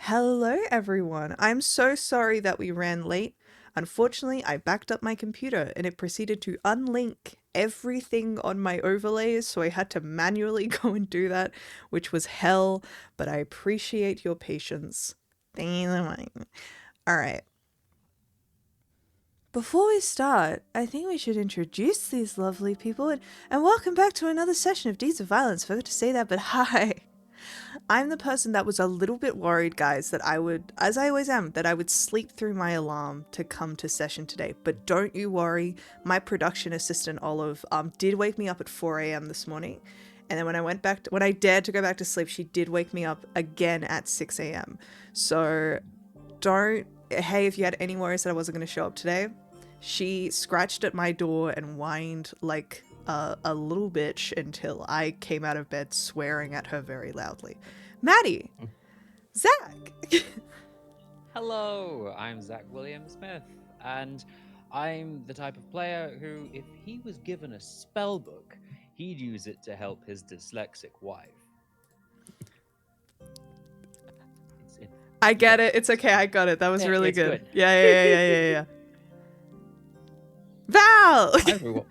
Hello, everyone. I'm so sorry that we ran late. Unfortunately, I backed up my computer and it proceeded to unlink everything on my overlays, so I had to manually go and do that, which was hell, but I appreciate your patience. All right. Before we start, I think we should introduce these lovely people and welcome back to another session of Deeds of Violence. Forgot to say that, but hi. I'm the person that was a little bit worried, guys, that I would, as I always am, that I would sleep through my alarm to come to session today. But don't you worry, my production assistant Olive did wake me up at 4 a.m. this morning, and then when I dared to go back to sleep, she did wake me up again at 6 a.m. So hey, if you had any worries that I wasn't going to show up today, she scratched at my door and whined like a little bitch until I came out of bed swearing at her very loudly. Maddie! Zach! Hello, I'm Zach William Smith, and I'm the type of player who, if he was given a spell book, he'd use it to help his dyslexic wife. I get it. It's okay. I got it. That was really good. Good. Yeah. Val! Hi everyone.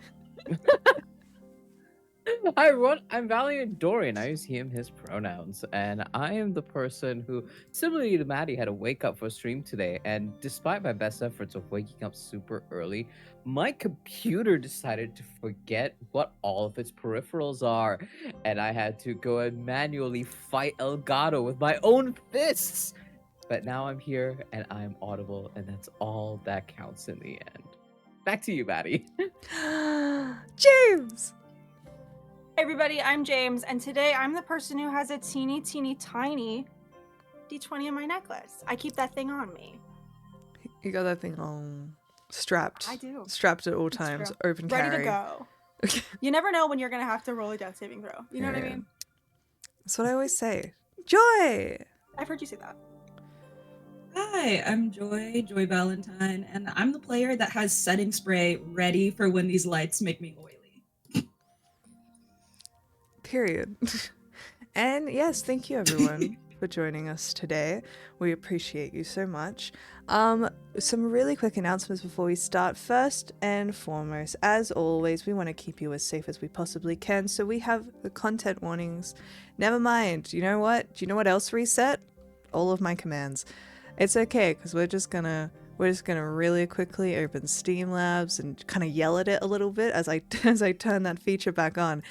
Hi everyone, I'm Valiant Dorian. I use him, his pronouns, and I am the person who, similarly to Maddie, had to wake up for stream today, and despite my best efforts of waking up super early, my computer decided to forget what all of its peripherals are, and I had to go and manually fight Elgato with my own fists! But now I'm here, and I'm audible, and that's all that counts in the end. Back to you, Maddie. James! Hey everybody, I'm James, and today I'm the person who has a teeny tiny D20 in my necklace. I keep that thing on me. You got that thing on. Strapped. I do. Strapped at all It's times. true. Open carry. Ready to go. You never know when you're going to have to roll a death saving throw. You know what I Yeah. mean? That's what I always say. Joy! I've heard you say that. Hi, I'm Joy Valentine, and I'm the player that has setting spray ready for when these lights make me oily. Period. And yes, thank you everyone for joining us today. We appreciate you so much. Some really quick announcements before we start. First and foremost, as always, we want to keep you as safe as we possibly can, so we have the content warnings. Never mind, you know what? Do you know what else reset? All of my commands. It's okay, because we're just gonna really quickly open Steam and kind of yell at it a little bit as I turn that feature back on.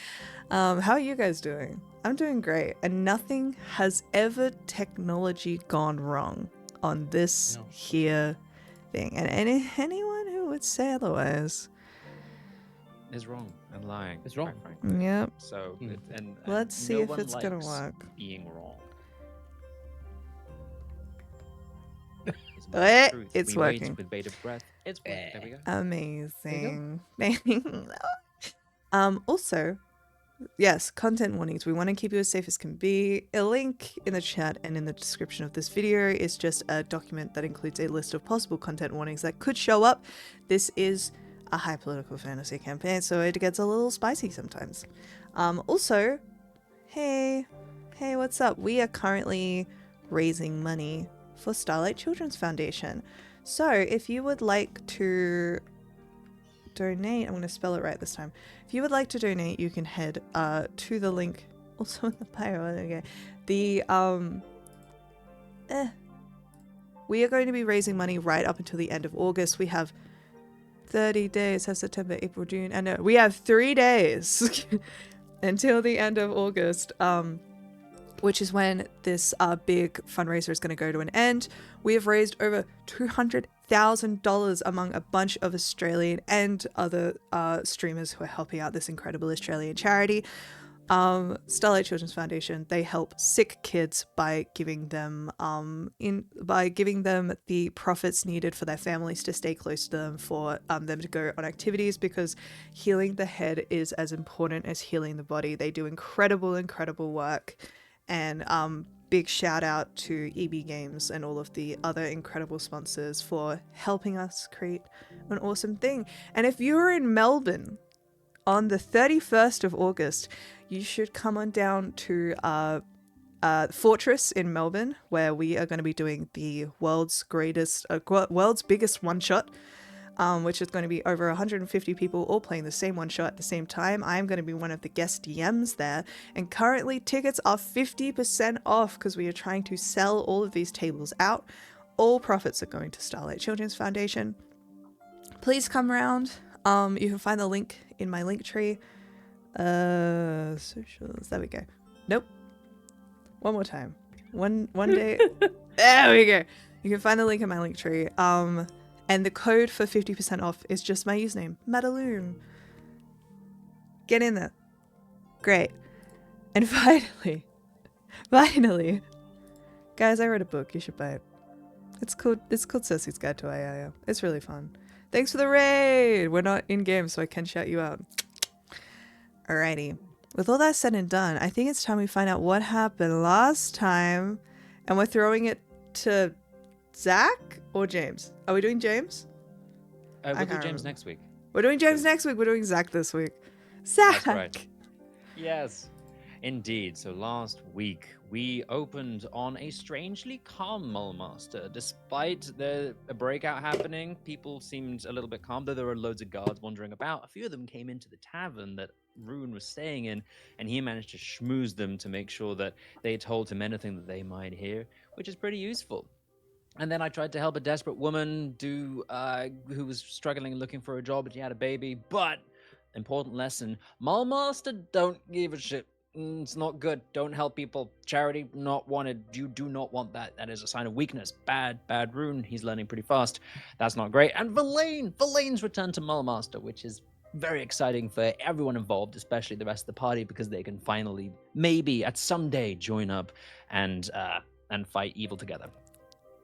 How are you guys doing? I'm doing great, and nothing has ever technology gone wrong on this here thing. And anyone who would say otherwise Is wrong and lying. It's wrong. quite frankly. Yep. So, and Let's see no if one it's gonna likes work. being wrong. It's We wait working. with bated breath. It's working. There we go. Amazing. Also, yes, content warnings. We want to keep you as safe as can be. A link in the chat and in the description of this video is just a document that includes a list of possible content warnings that could show up. This is a high political fantasy campaign, so it gets a little spicy sometimes. Also, hey, what's up? We are currently raising money for Starlight Children's Foundation. So if you would like to donate, I'm going to spell it right this time. If you would like to donate, you can head to the link also in the bio. Okay. We are going to be raising money right up until the end of August. We have 30 days, have September, April, June, and we have 3 days until the end of August, which is when this big fundraiser is going to go to an end. We have raised over $200,000 among a bunch of Australian and other streamers who are helping out this incredible Australian charity. Starlight Children's Foundation, they help sick kids by giving them the profits needed for their families to stay close to them, for them to go on activities, because healing the head is as important as healing the body. They do incredible work. And big shout out to EB Games and all of the other incredible sponsors for helping us create an awesome thing. And if you're in Melbourne on the 31st of August, you should come on down to fortress in Melbourne, where we are going to be doing the world's biggest one shot, which is going to be over 150 people all playing the same one shot at the same time. I'm going to be one of the guest DMs there, and currently tickets are 50% off because we are trying to sell all of these tables out. All profits are going to Starlight Children's Foundation. Please come around. You can find the link in my link tree. Socials. There we go. Nope. One more time. One day. There we go. You can find the link in my link tree. And the code for 50% off is just my username, Madaloon. Get in there. Great. And finally, guys, I wrote a book. You should buy it. It's called Cersei's Guide to IIO. It's really fun. Thanks for the raid. We're not in game, so I can shout you out. Alrighty. With all that said and done, I think it's time we find out what happened last time. And we're throwing it to Zach or James? Are we doing James? We'll do James next week. We're doing James next week. We're doing Zach this week. Zach! That's right. Yes, indeed. So last week, we opened on a strangely calm Mulmaster. Despite a breakout happening, people seemed a little bit calm, though there were loads of guards wandering about. A few of them came into the tavern that Rune was staying in, and he managed to schmooze them to make sure that they told him anything that they might hear, which is pretty useful. And then I tried to help a desperate woman who was struggling and looking for a job, but she had a baby. But, important lesson, Mulmaster don't give a shit. It's not good. Don't help people. Charity not wanted. You do not want that. That is a sign of weakness. Bad Rune. He's learning pretty fast. That's not great. And Verlaine's returned to Mulmaster, which is very exciting for everyone involved, especially the rest of the party, because they can finally, maybe at some day, join up and fight evil together.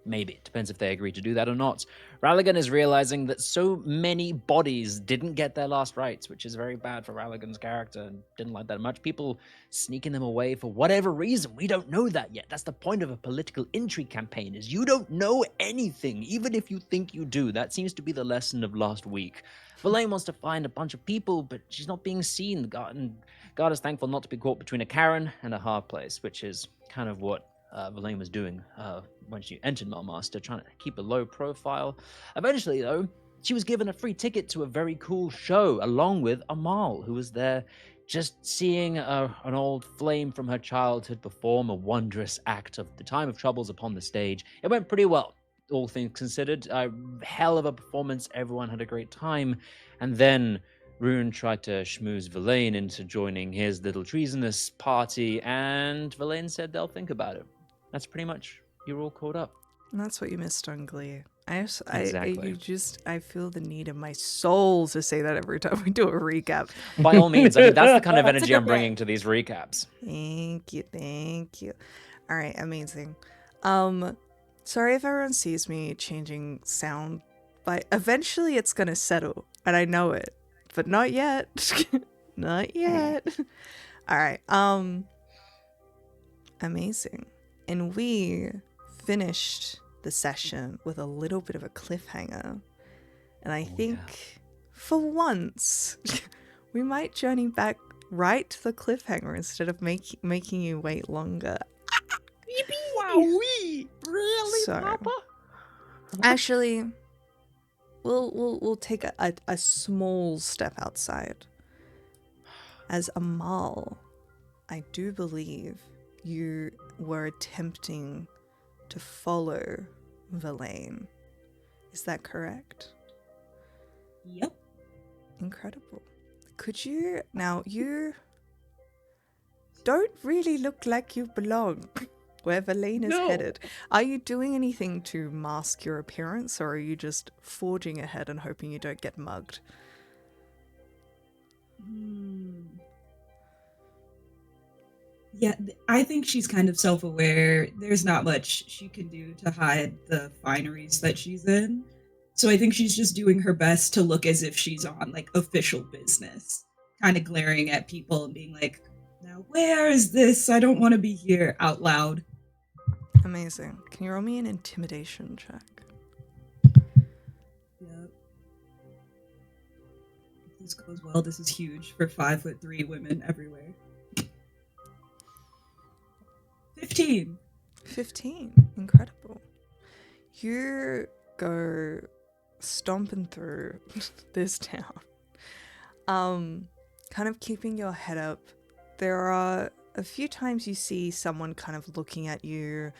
Maybe. It depends if they agree to do that or not. Ralligan is realizing that so many bodies didn't get their last rites, which is very bad for Ralligan's character and didn't like that much. People sneaking them away for whatever reason. We don't know that yet. That's the point of a political intrigue campaign, is you don't know anything, even if you think you do. That seems to be the lesson of last week. Verlaine wants to find a bunch of people, but she's not being seen. God is thankful not to be caught between a Karen and a hard place, which is kind of what Verlaine was doing when she entered Mulmaster, trying to keep a low profile. Eventually, though, she was given a free ticket to a very cool show, along with Amal, who was there just seeing an old flame from her childhood perform a wondrous act of the time of troubles upon the stage. It went pretty well, all things considered. A hell of a performance. Everyone had a great time. And then Rune tried to schmooze Verlaine into joining his little treasonous party, and Verlaine said they'll think about it. That's pretty much, you're all caught up. And that's what you missed on Glee. Exactly. I feel the need in my soul to say that every time we do a recap. By all means, I mean, that's the kind of energy I'm bringing to these recaps. Thank you. All right, amazing. Sorry if everyone sees me changing sound, but eventually it's gonna settle, and I know it, but not yet. Not yet. All right. Amazing. And we finished the session with a little bit of a cliffhanger. And I think for once, we might journey back right to the cliffhanger instead of making you wait longer. Wowee! Really, So, Papa? Actually, we'll take a small step outside. As Amal, I do believe you were attempting to follow Verlaine. Is that correct? Yep. Incredible. Could you... Now, you don't really look like you belong where Verlaine is headed. Are you doing anything to mask your appearance, or are you just forging ahead and hoping you don't get mugged? Yeah, I think she's kind of self-aware. There's not much she can do to hide the fineries that she's in. So I think she's just doing her best to look as if she's on, like, official business. Kind of glaring at people and being like, now where is this? I don't want to be here, out loud. Amazing. Can you roll me an intimidation check? Yep. If this goes well, this is huge for 5'3" women everywhere. 15. 15. 15. Incredible. You go stomping through this town. Kind of keeping your head up. There are a few times you see someone kind of looking at you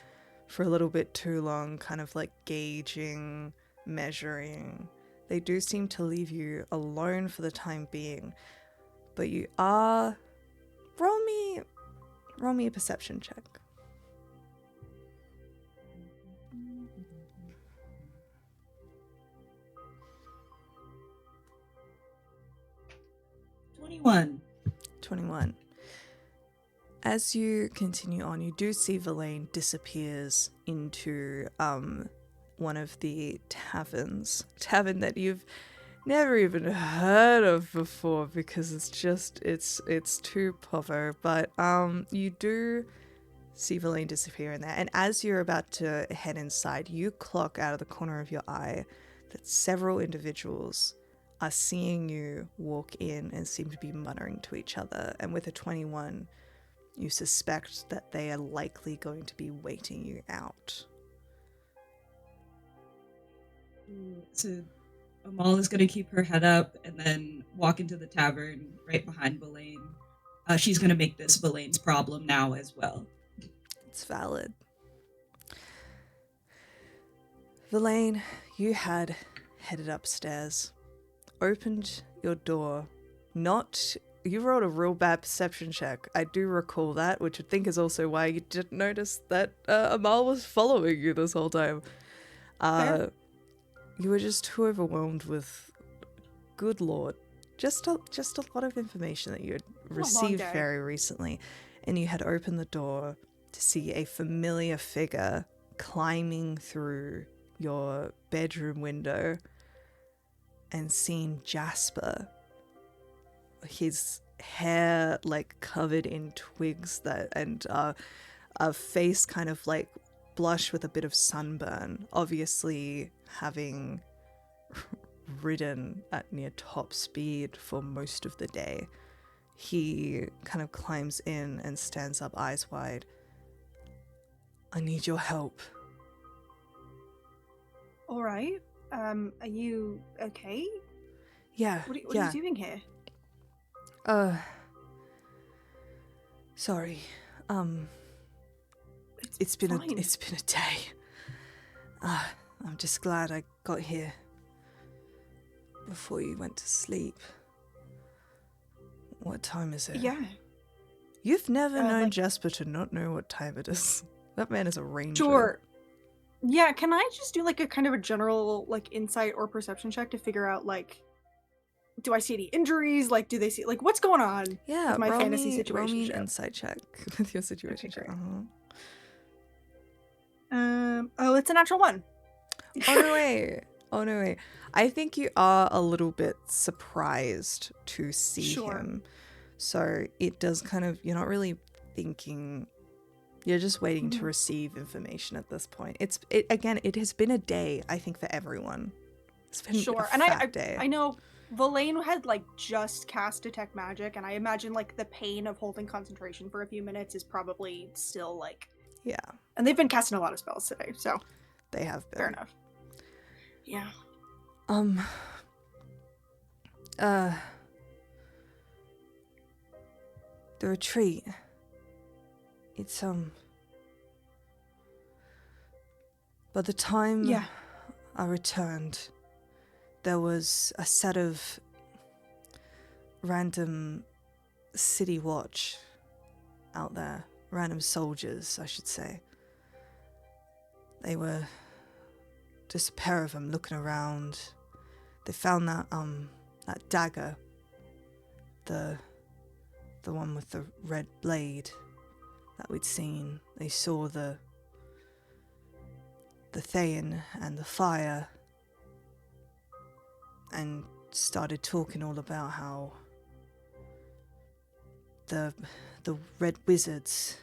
for a little bit too long, kind of like gauging, measuring. They do seem to leave you alone for the time being, but you are... Roll me a perception check. One. 21. As you continue on, you do see Verlaine disappears into one of the taverns. Tavern that you've never even heard of before because it's too povo. But you do see Verlaine disappear in there. And as you're about to head inside, you clock out of the corner of your eye that several individuals are seeing you walk in and seem to be muttering to each other. And with a 21, you suspect that they are likely going to be waiting you out. So Amal is going to keep her head up and then walk into the tavern right behind Belaine. She's going to make this Belaine's problem now as well. It's valid. Verlaine, you had headed upstairs, opened your door, you rolled a real bad perception check. I do recall that, which I think is also why you didn't notice that Amal was following you this whole time. You were just too overwhelmed with, good lord, just a lot of information that you had received very recently, and you had opened the door to see a familiar figure climbing through your bedroom window and seen Jasper, his hair like covered in twigs and a face kind of like blush with a bit of sunburn, obviously having ridden at near top speed for most of the day. He kind of climbs in and stands up, eyes wide. I need your help. All right. Are you okay? Yeah. What are you doing here? Sorry. It's been a day. I'm just glad I got here before you went to sleep. What time is it? Yeah. You've never known Jasper to not know what time it is. That man is a ranger. Sure. Yeah, can I just do like a kind of a general like insight or perception check to figure out like, do I see any injuries? Like, do they see like what's going on? Yeah, with my fantasy situation. Roll me an insight check with your situation check. Oh, it's a natural 1. Oh no way. I think you are a little bit surprised to see him. So it does kind of, you're not really thinking, you're just waiting to receive information at this point. It has been a day, I think, for everyone. It's been a fat day. I know Verlaine had like just cast detect magic, and I imagine like the pain of holding concentration for a few minutes is probably still like, yeah. And they've been casting a lot of spells today, so they have been. Fair enough. Yeah. The retreat. It's by the time I returned, there was a set of random city watch out there. Random soldiers, I should say. They were just a pair of them looking around. They found that dagger, the one with the red blade that we'd seen. They saw the Thayan and the fire, and started talking all about how the red wizards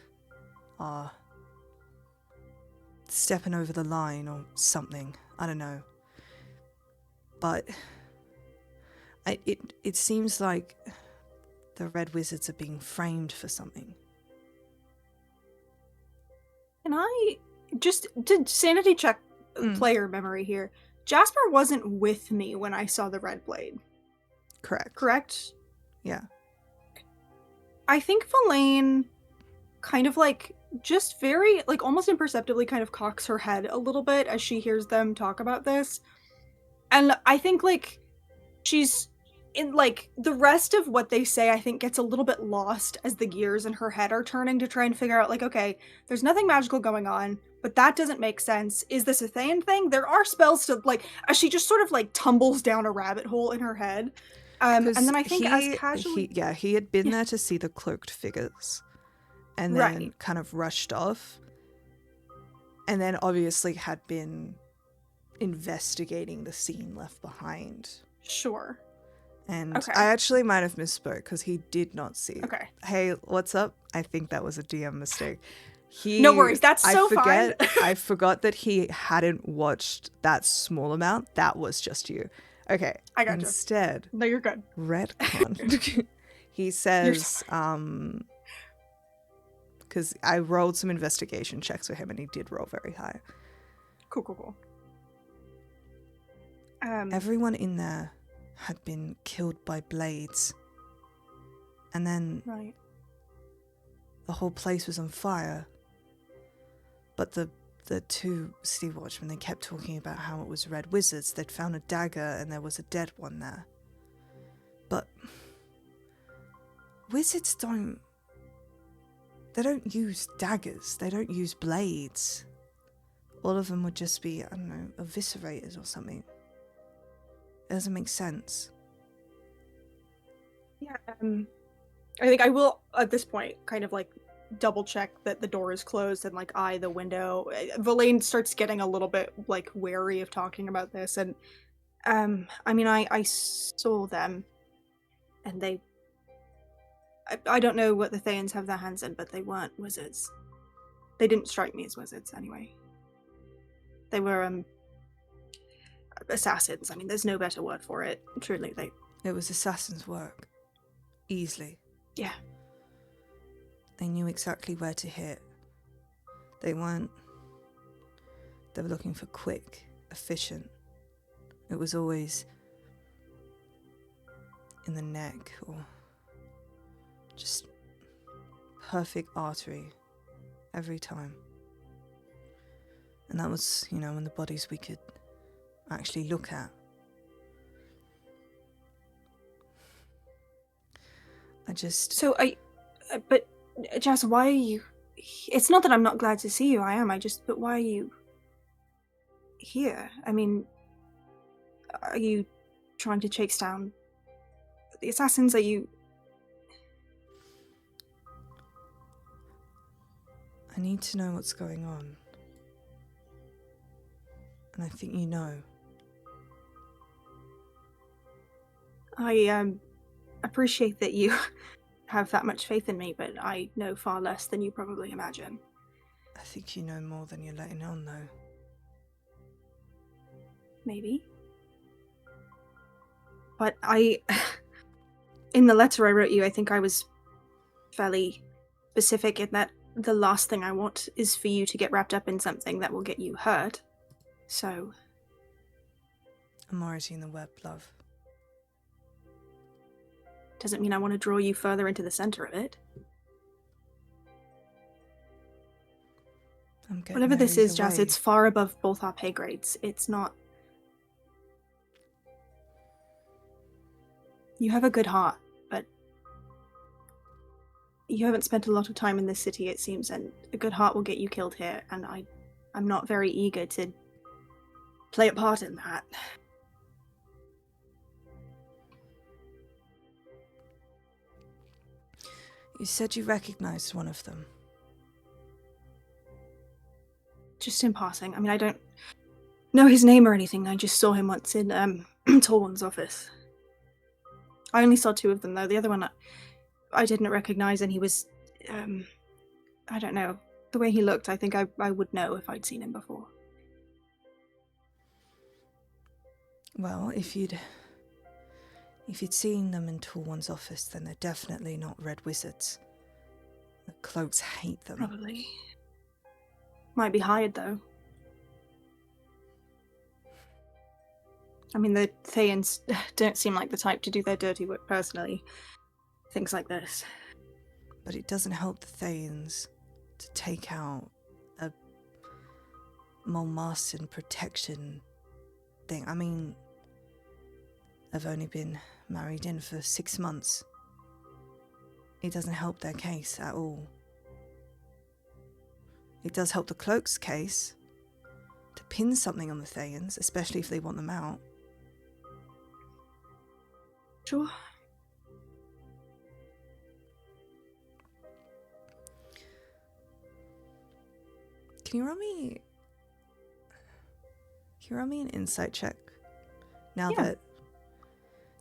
are stepping over the line or something. I don't know. But it seems like the red wizards are being framed for something. I just to sanity check player memory here? Jasper wasn't with me when I saw the red blade. Correct? Yeah. I think Verlaine kind of like just very like almost imperceptibly kind of cocks her head a little bit as she hears them talk about this. And I think like she's in like the rest of what they say, I think gets a little bit lost as the gears in her head are turning to try and figure out like, okay, there's nothing magical going on, but that doesn't make sense. Is this a Thayan thing? There are spells to like, as she just sort of like tumbles down a rabbit hole in her head. And then I think as casually... he had been there to see the cloaked figures and then kind of rushed off. And then obviously had been investigating the scene left behind. Sure. And I actually might have misspoke because he did not see. Okay. Hey, what's up? I think that was a DM mistake. No worries, that's fine. I forgot that he hadn't watched that small amount. That was just you. Okay. I got you. Instead, no, you're good. retcon. He says, because I rolled some investigation checks for him and he did roll very high. Cool. Everyone in there had been killed by blades. And then the whole place was on fire. But the two city watchmen, they kept talking about how it was red wizards. They'd found a dagger and there was a dead one there. But wizards don't use daggers. They don't use blades. All of them would just be, I don't know, eviscerators or something. It doesn't make sense. Yeah, I think I will, at this point, kind of like double check that the door is closed and like eye the window. Verlaine starts getting a little bit like wary of talking about this, and I mean, I saw them, and I don't know what the Thayans have their hands in, but they weren't wizards. They didn't strike me as wizards, anyway. They were, assassins. I mean, there's no better word for it. Truly, It was assassin's work. Easily. Yeah. They knew exactly where to hit. They were looking for quick, efficient. It was always in the neck or just perfect artery every time. And that was, in the bodies we could actually look at. But Jess, why are you... It's not that I'm not glad to see you, but why are you here? I mean, are you trying to chase down the assassins? Are you... I need to know what's going on. And I think you know. I appreciate that you have that much faith in me, but I know far less than you probably imagine. I think you know more than you're letting on, though. Maybe. But in the letter I wrote you, I think I was fairly specific in that the last thing I want is for you to get wrapped up in something that will get you hurt. So... I'm already in the web, love. Doesn't mean I want to draw you further into the center of it. Whatever this is, Jazz, it's far above both our pay grades. It's not... You have a good heart, but you haven't spent a lot of time in this city, it seems, and a good heart will get you killed here, and I'm not very eager to play a part in that. You said you recognized one of them. Just in passing. I mean, I don't know his name or anything. I just saw him once in Torwin's office. I only saw two of them, though. The other one I didn't recognize, and he was... I don't know. The way he looked, I think I would know if I'd seen him before. Well, if you'd seen them in Torwin's office, then they're definitely not red wizards. The Cloaks hate them. Probably. Might be hired, though. I mean, the Thayans don't seem like the type to do their dirty work personally. Things like this. But it doesn't help the Thayans to take out a Mulmaster protection thing. I mean, I've only been married in for 6 months. It doesn't help their case at all. It does help the Cloaks' case to pin something on the Thayans, especially if they want them out. Sure. Can you run me an insight check? Now Yeah. that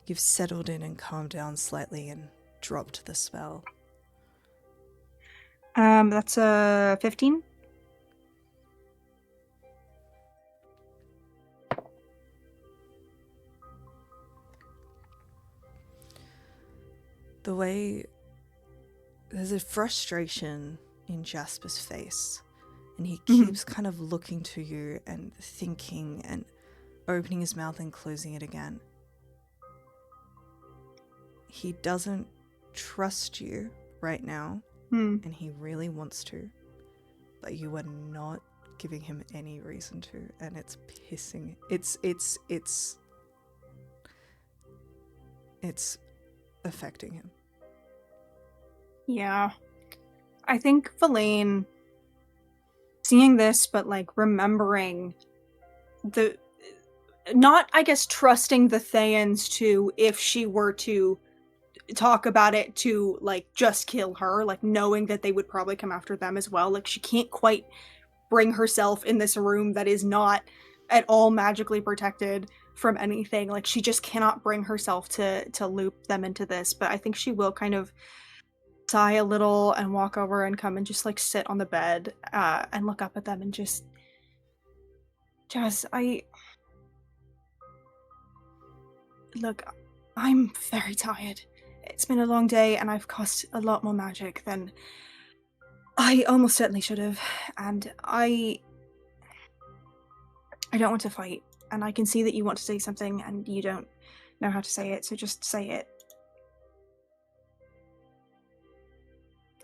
you've settled in and calmed down slightly and dropped the spell. That's a 15. The way there's a frustration in Jasper's face, and he keeps kind of looking to you and thinking and opening his mouth and closing it again. He doesn't trust you right now, and he really wants to, but you are not giving him any reason to, and it's pissing. It's affecting him. Yeah. I think Verlaine, seeing this, but like remembering the, not, I guess, trusting the Thayans to, if she were to talk about it, to like just kill her, like knowing that they would probably come after them as well. Like she can't quite bring herself in this room that is not at all magically protected from anything. Like she just cannot bring herself to loop them into this. But I think she will kind of sigh a little and walk over and come and just like sit on the bed and look up at them and just look, I'm very tired. It's been a long day and I've cost a lot more magic than I almost certainly should have, and I don't want to fight, and I can see that you want to say something and you don't know how to say it, so just say it.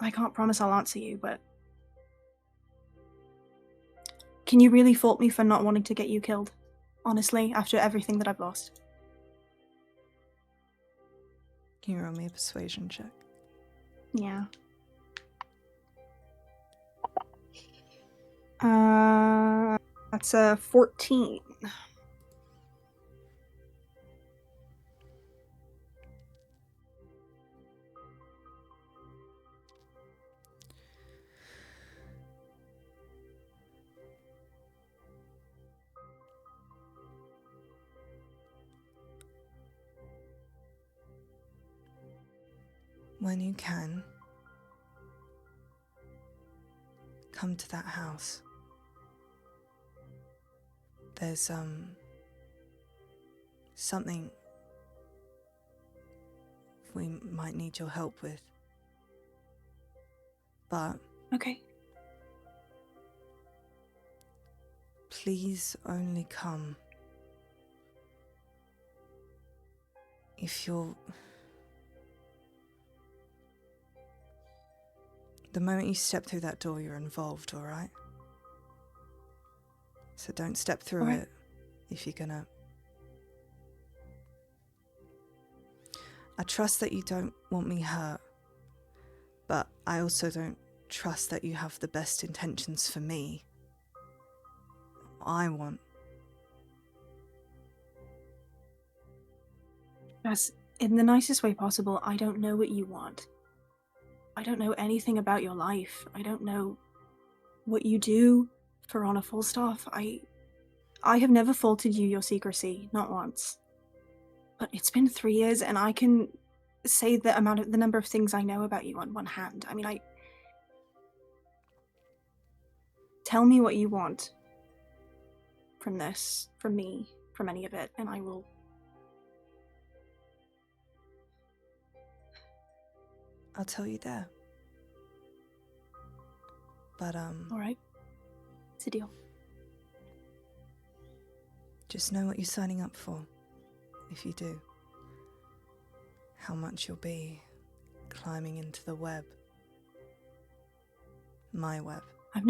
I can't promise I'll answer you, but can you really fault me for not wanting to get you killed? Honestly, after everything that I've lost. Can you roll me a persuasion check? Yeah. That's a 14. When you can, come to that house. There's something we might need your help with. But Okay. please only come if you're... The moment you step through that door, you're involved, alright? So don't step through Alright. it if you're gonna... I trust that you don't want me hurt, but I also don't trust that you have the best intentions for me. I want... As in the nicest way possible, I don't know what you want. I don't know anything about your life. I don't know what you do for Honor Falstaff. I have never faulted you your secrecy, not once. But it's been 3 years, and I can say the number of things I know about you on one hand. I mean, tell me what you want from this, from me, from any of it, and I will... I'll tell you there. But, Alright. It's a deal. Just know what you're signing up for, if you do. How much you'll be climbing into the web. My web. I've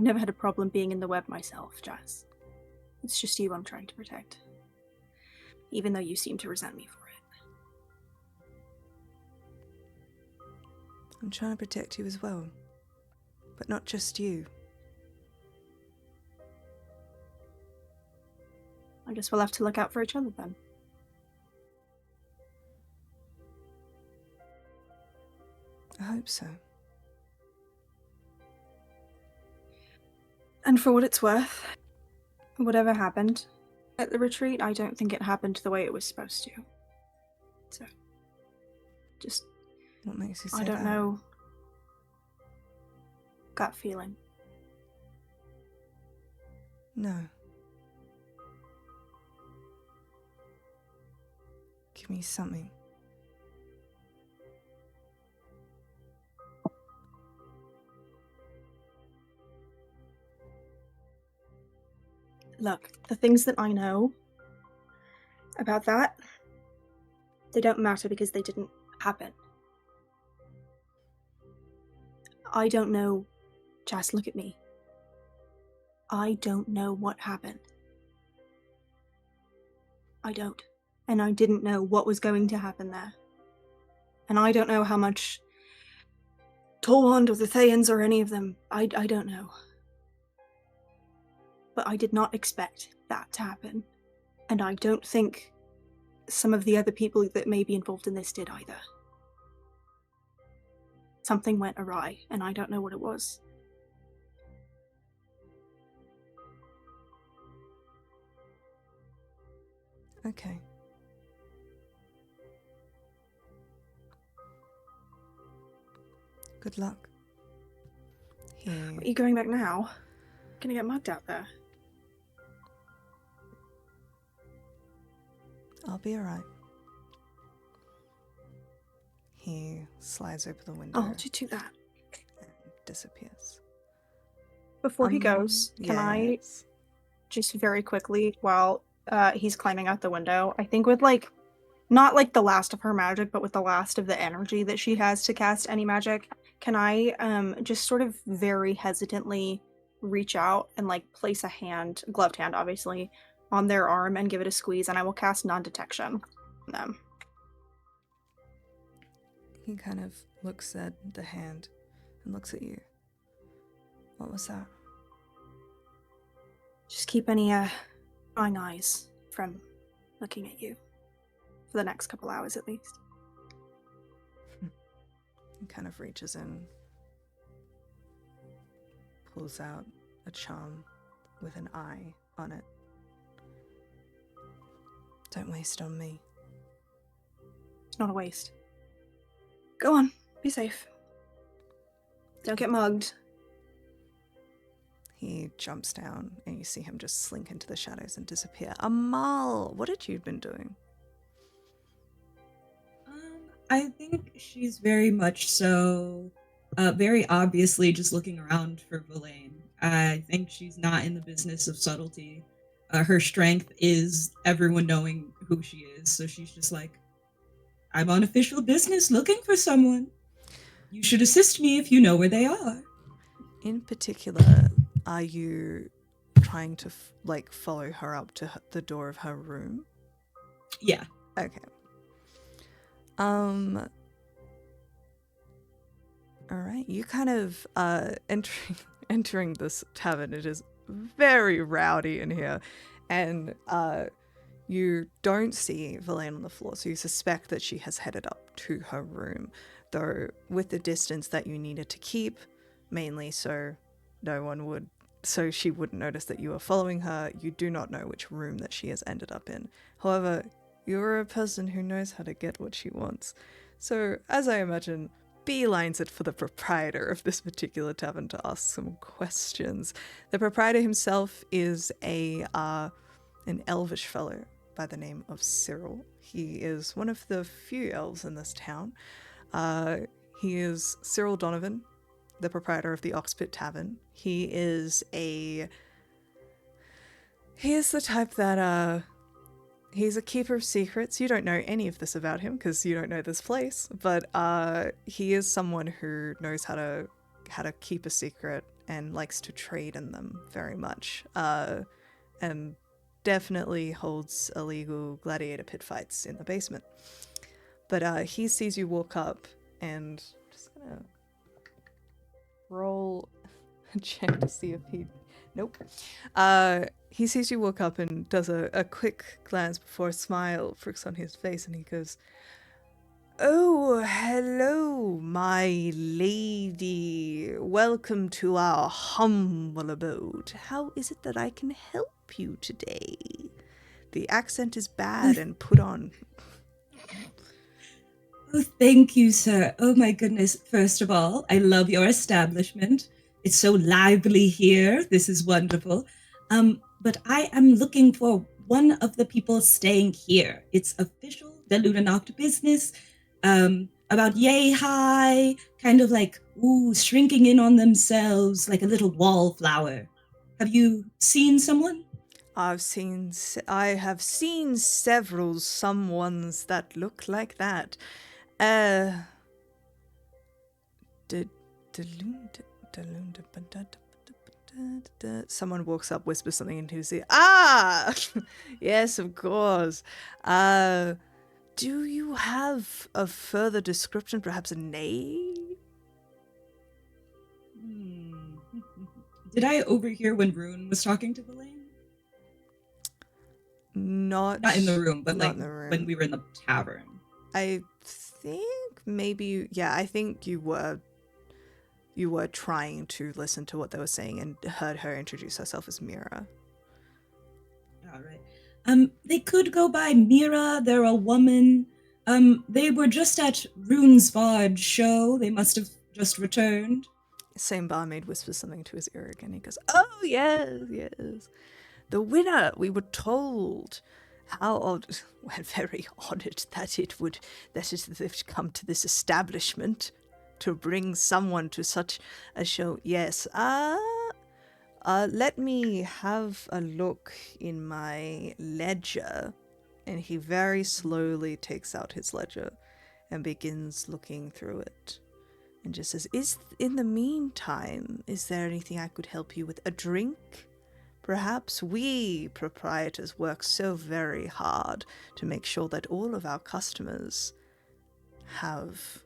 never had a problem being in the web myself, Jazz. It's just you I'm trying to protect. Even though you seem to resent me for it. I'm trying to protect you as well. But not just you. I guess we'll have to look out for each other then. I hope so. And for what it's worth, whatever happened at the retreat, I don't think it happened the way it was supposed to. So, just... What makes you say I don't that? know. Gut feeling. No. Give me something. Look, the things that I know about that, they don't matter because they didn't happen. I don't know. Just look at me. I don't know what happened. I don't. And I didn't know what was going to happen there. And I don't know how much Torwand or the Thayans or any of them, I don't know. But I did not expect that to happen. And I don't think some of the other people that may be involved in this did either. Something went awry, and I don't know what it was. Okay. Good luck. Here. Are you going back now? Gonna get mugged out there. I'll be alright. He slides over the window I'll hold you to that. and disappears. Before he goes, can I yes. just very quickly, while he's climbing out the window, I think with like, not like the last of her magic, but with the last of the energy that she has to cast any magic, can I just sort of very hesitantly reach out and like place a hand, gloved hand obviously, on their arm and give it a squeeze, and I will cast non-detection on them. He kind of looks at the hand and looks at you. What was that? Just keep any prying eyes from looking at you. For the next couple hours at least. He kind of reaches in, pulls out a charm with an eye on it. Don't waste on me. It's not a waste. Go on, be safe. Don't get mugged. He jumps down and you see him just slink into the shadows and disappear. Amal, what had you been doing? I think she's very much so, very obviously just looking around for Villain. I think she's not in the business of subtlety. Her strength is everyone knowing who she is, so she's just like, I'm on official business looking for someone. You should assist me if you know where they are. In particular, are you trying to follow her up to the door of her room? Yeah. Okay. Alright, you kind of entering this tavern. It is very rowdy in here, and you don't see Villain on the floor, so you suspect that she has headed up to her room, though with the distance that you needed to keep, mainly so she wouldn't notice that you were following her. You do not know which room that she has ended up in. However, you're a person who knows how to get what she wants. So, as I imagine, beelines it for the proprietor of this particular tavern to ask some questions. The proprietor himself is an elvish fellow by the name of Cyril. He is one of the few elves in this town. He is Cyril Donovan. the proprietor of the Oxpit Tavern. He is the type that he's a keeper of secrets. You don't know any of this about him because you don't know this place, but he is someone who knows how to keep a secret and likes to trade in them very much. And definitely holds illegal gladiator pit fights in the basement. But he sees you walk up and just gonna roll a check to see if he... Nope. He sees you walk up and does a quick glance before a smile flicks on his face, and he goes, "Oh, hello, my lady. Welcome to our humble abode. How is it that I can help you today? The accent is bad and put on." Oh, thank you, sir. Oh my goodness. First of all, I love your establishment. It's so lively here. This is wonderful. But I am looking for one of the people staying here. It's official Deludanoct business. About yay high, kind of like, shrinking in on themselves like a little wallflower. Have you seen someone? I have seen several someones that look like that. Someone walks up, whispers something into his ear. Ah! Yes, of course. Do you have a further description, perhaps a name? Did I overhear when Rune was talking to Villain? Not in the room, but like when we were in the tavern. I think maybe, I think you were trying to listen to what they were saying and heard her introduce herself as Mira. All right. They could go by Mira. They're a woman. They were just at Rune's Vard show. They must have just returned. Same barmaid whispers something to his ear again. He goes, "Oh, yes. The winner, we were told. How odd, well, very honoured that they've come to this establishment to bring someone to such a show. Yes, let me have a look in my ledger." And he very slowly takes out his ledger and begins looking through it. And just says, in the meantime, is there anything I could help you with? A drink? Perhaps we proprietors work so very hard to make sure that all of our customers have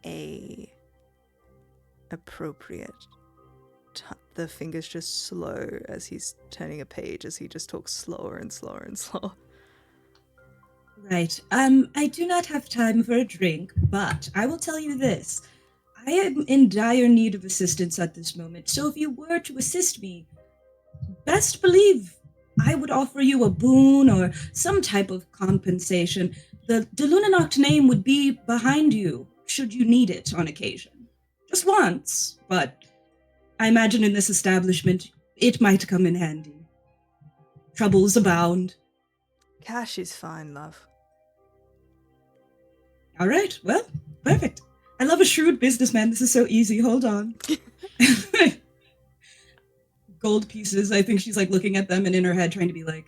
a appropriate the fingers just slow as he's turning a page, as he just talks slower and slower and slower. Right. I do not have time for a drink, but I will tell you this. I am in dire need of assistance at this moment, so if you were to assist me, best believe I would offer you a boon or some type of compensation. The Deludanoct name would be behind you, should you need it on occasion. Just once, but I imagine in this establishment, it might come in handy. Troubles abound. Cash is fine, love. All right, well, perfect. I love a shrewd businessman. This is so easy. Hold on. Gold pieces. I think she's like looking at them and in her head trying to be like,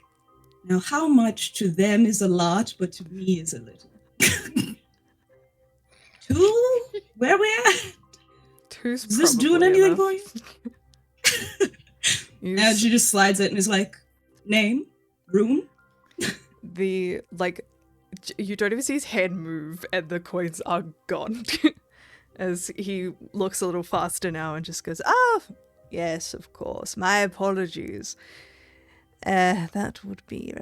now how much to them is a lot, but to me is a little. 2? Where we at? Two's Is this doing anything enough. for you? And she just slides it and is like, name, room. You don't even see his hand move and the coins are gone. As he looks a little faster now and just goes, yes, of course, my apologies. That would be,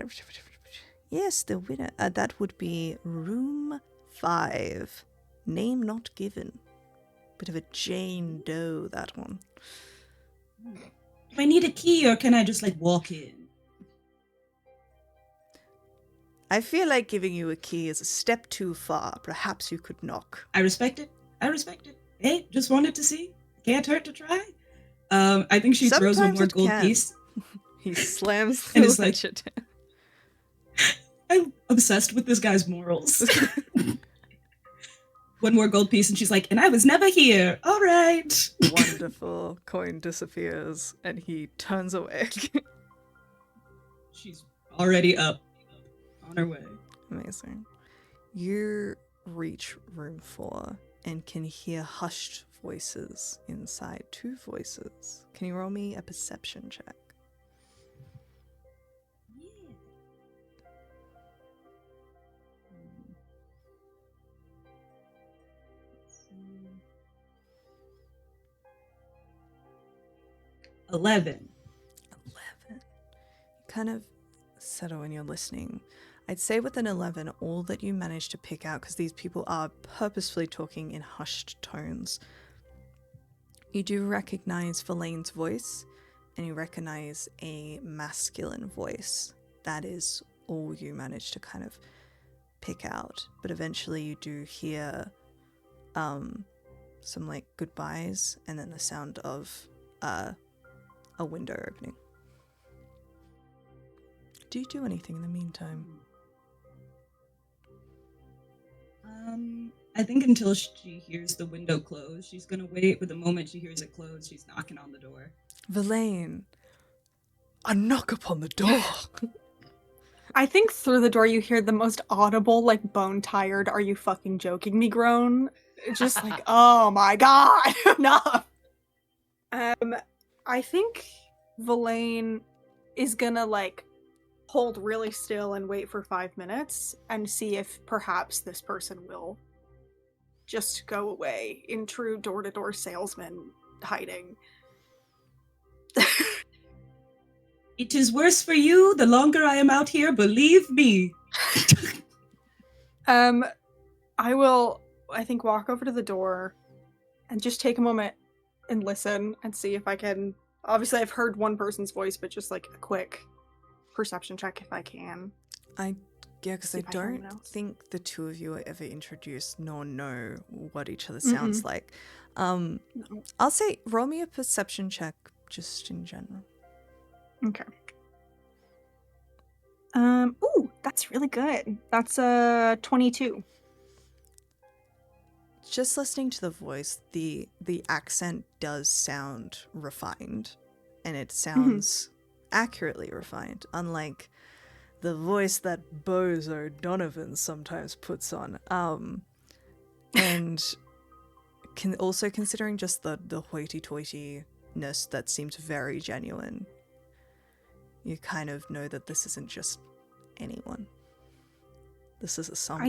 yes, the winner, that would be room 5, name not given. Bit of a Jane Doe, that one. Do I need a key or can I just like walk in? I feel like giving you a key is a step too far. Perhaps you could knock. I respect it. Hey, just wanted to see. Can't hurt to try. I think she throws one more gold piece. He slams and the is like, ledger down. I'm obsessed with this guy's morals. one more gold piece, and she's like, and I was never here. All right. Wonderful. Coin disappears and he turns away. She's already up on her way. Amazing. You reach room 4 and can hear hushed voices inside. 2 voices. Can you roll me a perception check? Yeah. 11. 11. Kind of settle when you're listening. I'd say with an 11, all that you manage to pick out, because these people are purposefully talking in hushed tones, you do recognize Verlaine's voice, and you recognize a masculine voice. That is all you manage to kind of pick out. But eventually you do hear some like goodbyes, and then the sound of a window opening. Do you do anything in the meantime? I think until she hears the window close, she's gonna wait. But the moment she hears it close, she's knocking on the door. Verlaine, a knock upon the door. I think through the door you hear the most audible, like, bone-tired, are you fucking joking me groan? It's just like, oh my god, enough! I think Verlaine is gonna, like, hold really still and wait for 5 minutes and see if perhaps this person will just go away in true door-to-door salesman hiding. It is worse for you the longer I am out here, believe me. I will, I think, walk over to the door and just take a moment and listen and see if I can. Obviously, I've heard one person's voice, but just like a quick perception check if I can. Yeah, because See I if I hear don't anyone else. think the two of you are ever introduced nor know what each other sounds like. No. I'll say roll me a perception check just in general. Okay. Ooh, that's really good. That's 22. Just listening to the voice, the accent does sound refined, and it sounds accurately refined, unlike the voice that Bozo Donovan sometimes puts on. And also considering just the hoity-toityness that seems very genuine, you kind of know that this isn't just anyone. This is a someone.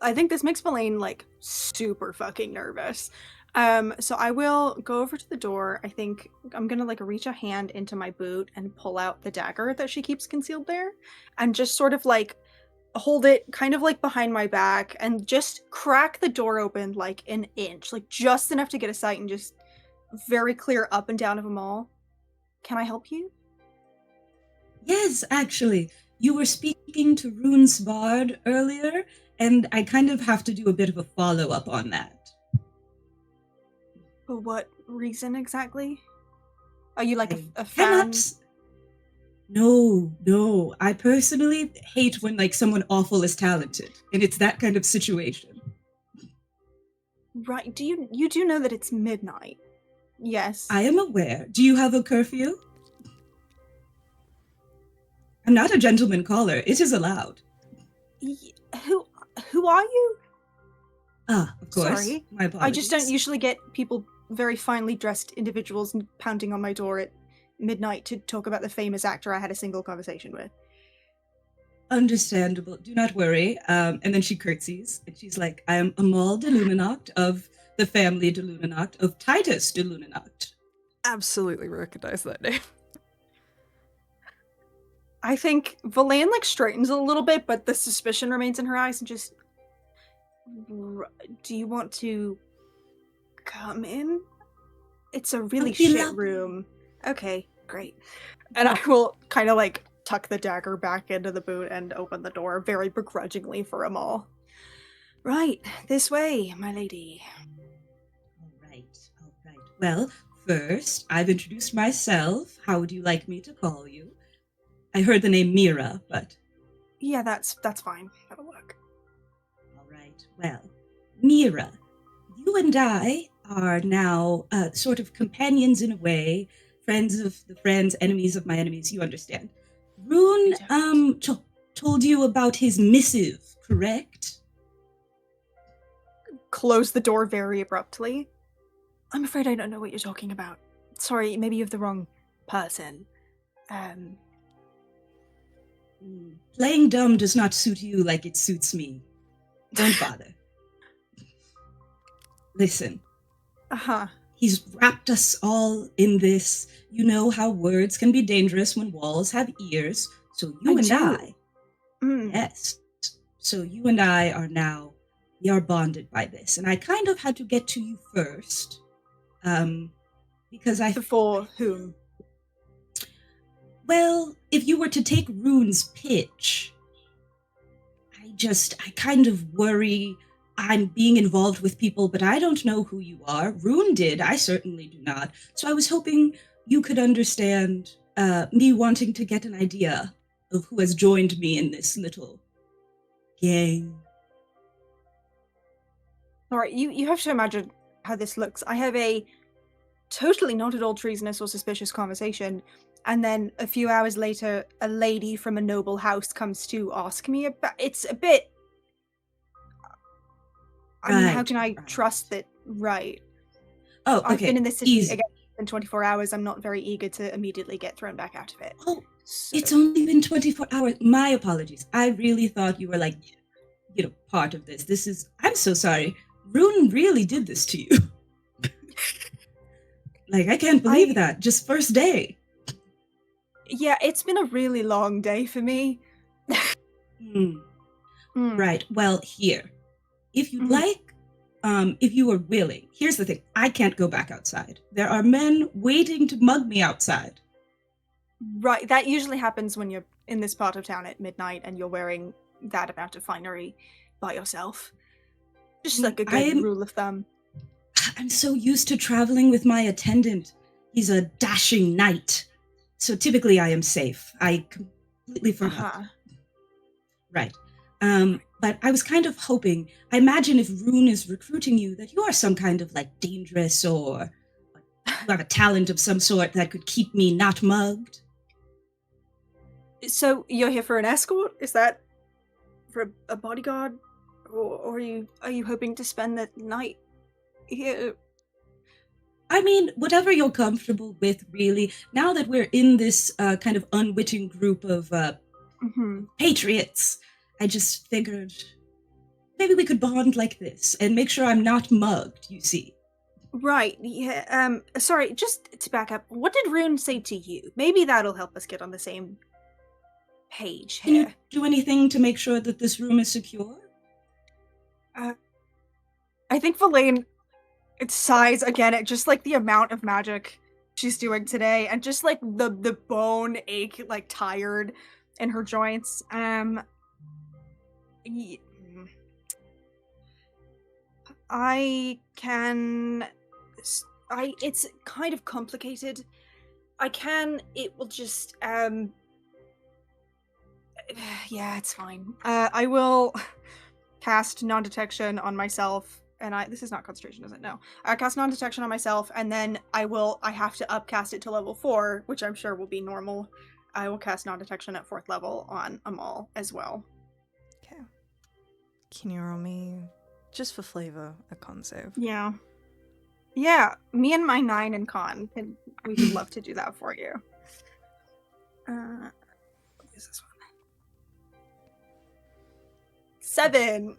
I think this makes Verlaine, like, super fucking nervous. So I will go over to the door. I think I'm gonna, like, reach a hand into my boot and pull out the dagger that she keeps concealed there, and just sort of, like, hold it kind of, like, behind my back and just crack the door open, like, an inch, like, just enough to get a sight and just very clear up and down of them all. Can I help you? Yes, actually. You were speaking to Rune's Bard earlier, and I kind of have to do a bit of a follow-up on that. For what reason exactly? Are you like a Cannot fan? No. I personally hate when, like, someone awful is talented, and it's that kind of situation. Right. You do know that it's midnight? Yes. I am aware. Do you have a curfew? I'm not a gentleman caller. It is allowed. Who are you? Ah, of course. Sorry. My apologies. I just don't usually get people, very finely dressed individuals, pounding on my door at midnight to talk about the famous actor I had a single conversation with. Understandable. Do not worry. And then she curtsies, and she's like, I am Amal de Lunanacht of the family de Lunanacht of Titus de Lunanacht. Absolutely recognize that name. I think Verlaine, like, straightens a little bit, but the suspicion remains in her eyes and just... Do you want to come in? It's a really That'd be shit lovely. room. Okay, great. And I will kind of, like, tuck the dagger back into the boot and open the door very begrudgingly for Amal. Right, this way, my lady. All right. Well, first, I've introduced myself. How would you like me to call you? I heard the name Mira, but... Yeah, that's fine. That'll work. All right. Well, Mira, you and I are now sort of companions in a way, friends of the friends, enemies of my enemies, you understand. Rune told you about his missive, correct? Close the door very abruptly. I'm afraid I don't know what you're talking about. Sorry, maybe you have the wrong person. Playing dumb does not suit you like it suits me. Don't bother. Listen. Uh-huh. He's wrapped us all in this. You know how words can be dangerous when walls have ears. So you I. Yes. So you and I are now, we are bonded by this. And I kind of had to get to you first. Because Before whom? Well, if you were to take Rune's pitch, I kind of worry I'm being involved with people, but I don't know who you are. Rune did, I certainly do not. So I was hoping you could understand me wanting to get an idea of who has joined me in this little gang. All right, you have to imagine how this looks. I have a totally not at all treasonous or suspicious conversation, and then a few hours later, a lady from a noble house comes to ask me about. It's a bit. I mean, how can I trust that? Right. Oh, okay. I've been in this city again in 24 hours. I'm not very eager to immediately get thrown back out of it. Oh, so. It's only been 24 hours. My apologies. I really thought you were like, part of this. I'm so sorry. Rune really did this to you. Like, I can't believe that. Just first day. Yeah, it's been a really long day for me. Right. Well, here. If you'd like, if you are willing, here's the thing. I can't go back outside. There are men waiting to mug me outside. Right. That usually happens when you're in this part of town at midnight and you're wearing that amount of finery by yourself. Just like a good rule of thumb. I'm so used to traveling with my attendant. He's a dashing knight. So typically I am safe. I completely forgot. Right. But I was kind of hoping, I imagine if Rune is recruiting you, that you are some kind of like dangerous or you have a talent of some sort that could keep me not mugged. So you're here for an escort? Is that for a bodyguard? Or are you hoping to spend the night here? I mean, whatever you're comfortable with, really. Now that we're in this kind of unwitting group of patriots, I just figured maybe we could bond like this and make sure I'm not mugged, you see. Right, yeah, sorry, just to back up, what did Rune say to you? Maybe that'll help us get on the same page here. Can you do anything to make sure that this room is secure? I think Verlaine sighs again at just like the amount of magic she's doing today and just like the bone ache, like tired in her joints. It's kind of complicated. It will just, yeah, it's fine. I will cast non-detection on myself, and this is not concentration, is it? No. I cast non-detection on myself, and then I have to upcast it to level 4, which I'm sure will be normal. I will cast non-detection at 4th level on Amal as well. Okay. Can you roll me, just for flavor, a con save? Yeah. Yeah, me and my 9 in con, and we would love to do that for you. What is this one? 7.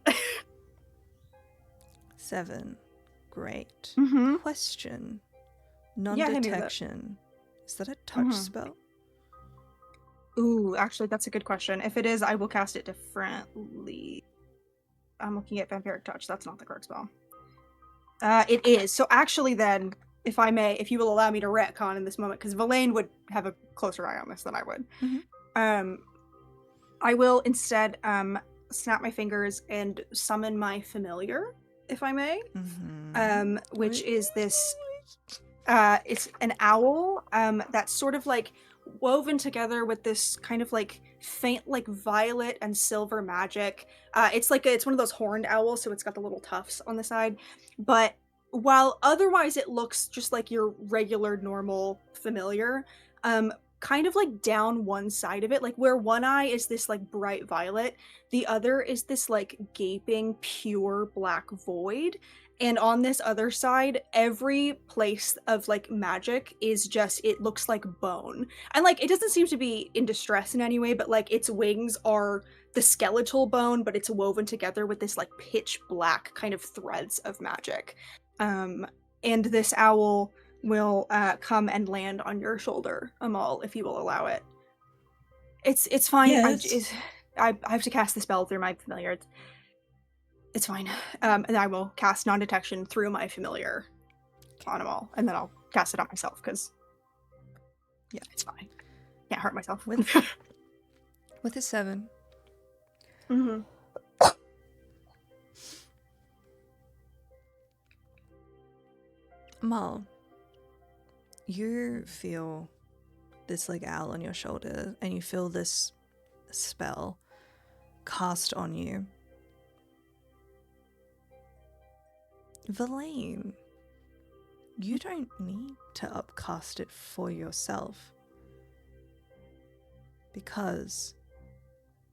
7. Great. Mm-hmm. Question. Non-detection. Is that a touch spell? Ooh, actually, that's a good question. If it is, I will cast it differently. I'm looking at Vampiric Touch. That's not the correct spell. It is. So actually then, if you will allow me to retcon in this moment, because Verlaine would have a closer eye on this than I would. Mm-hmm. I will instead snap my fingers and summon my familiar, if I may. Mm-hmm. Which is this, it's an owl that's sort of like woven together with this kind of like faint like violet and silver magic. It's one of those horned owls, so it's got the little tufts on the side. But while otherwise it looks just like your regular normal familiar, kind of like down one side of it, like where one eye is this like bright violet, the other is this like gaping pure black void. And on this other side, every place of like magic is just, it looks like bone. And like it doesn't seem to be in distress in any way, but like its wings are the skeletal bone, but it's woven together with this like pitch black kind of threads of magic. And this owl will come and land on your shoulder, Amal, if you will allow it. It's fine. Yes. I have to cast the spell through my familiar. It's fine. And I will cast non-detection through my familiar on Amal, and then I'll cast it on myself, because yeah, it's fine. Can't hurt myself. With a 7. Mm-hmm. Amal, you feel this like owl on your shoulder, and you feel this spell cast on you. Verlaine, you don't need to upcast it for yourself, because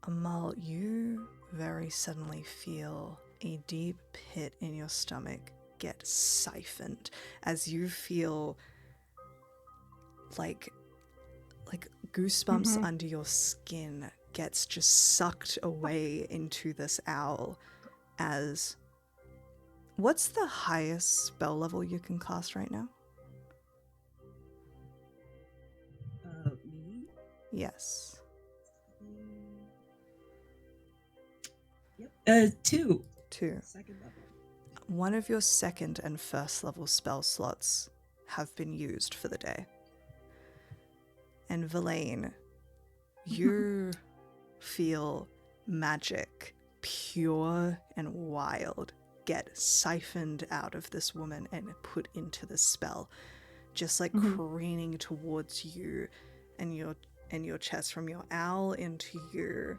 Amal, you very suddenly feel a deep pit in your stomach get siphoned as you feel like goosebumps under your skin gets just sucked away into this owl. As what's the highest spell level you can cast right now? Me? Yes. Yep. 2. 2. Second level. One of your second and first level spell slots have been used for the day. And Verlaine, you feel magic, pure and wild, get siphoned out of this woman and put into the spell, just like craning towards you and your chest, from your owl into you.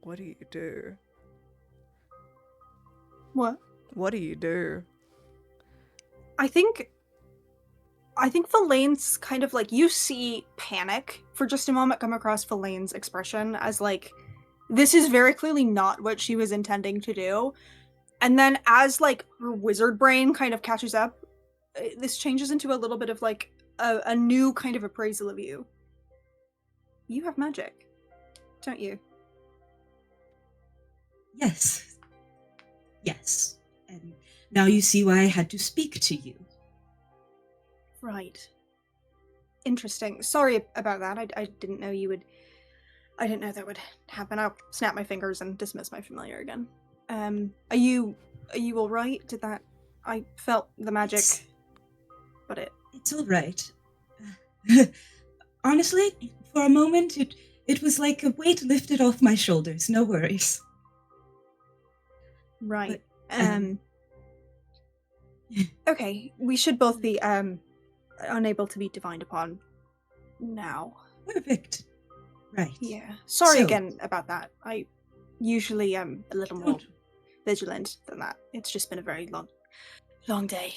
What do you do? What? What do you do? I think Verlaine's kind of like, you see panic for just a moment come across Verlaine's expression as like, this is very clearly not what she was intending to do. And then as like her wizard brain kind of catches up, this changes into a little bit of like a new kind of appraisal of you. You have magic, don't you? Yes. Yes. And now you see why I had to speak to you. Right. Interesting. Sorry about that. I didn't know you would... I didn't know that would happen. I'll snap my fingers and dismiss my familiar again. Are you alright? Did that... I felt the magic, but It's all right. Honestly, for a moment, it was like a weight lifted off my shoulders. No worries. Right. But, Okay, we should both be unable to be divined upon now. Perfect. Right. Yeah. Sorry So- again about that. I usually am a little more vigilant than that. It's just been a very long day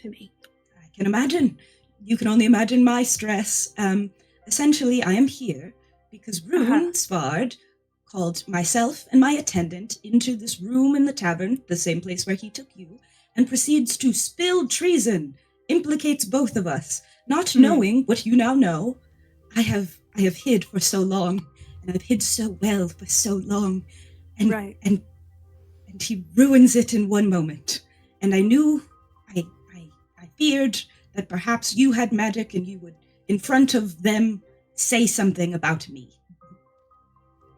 for me. I can imagine. You can only imagine my stress. Essentially, I am here because Rune Svard called myself and my attendant into this room in the tavern, the same place where he took you, and proceeds to spill treason, implicates both of us, not knowing what you now know. I have hid for so long, and I've hid so well for so long, and Right. and he ruins it in one moment. And I knew, I feared that perhaps you had magic and you would, in front of them, say something about me.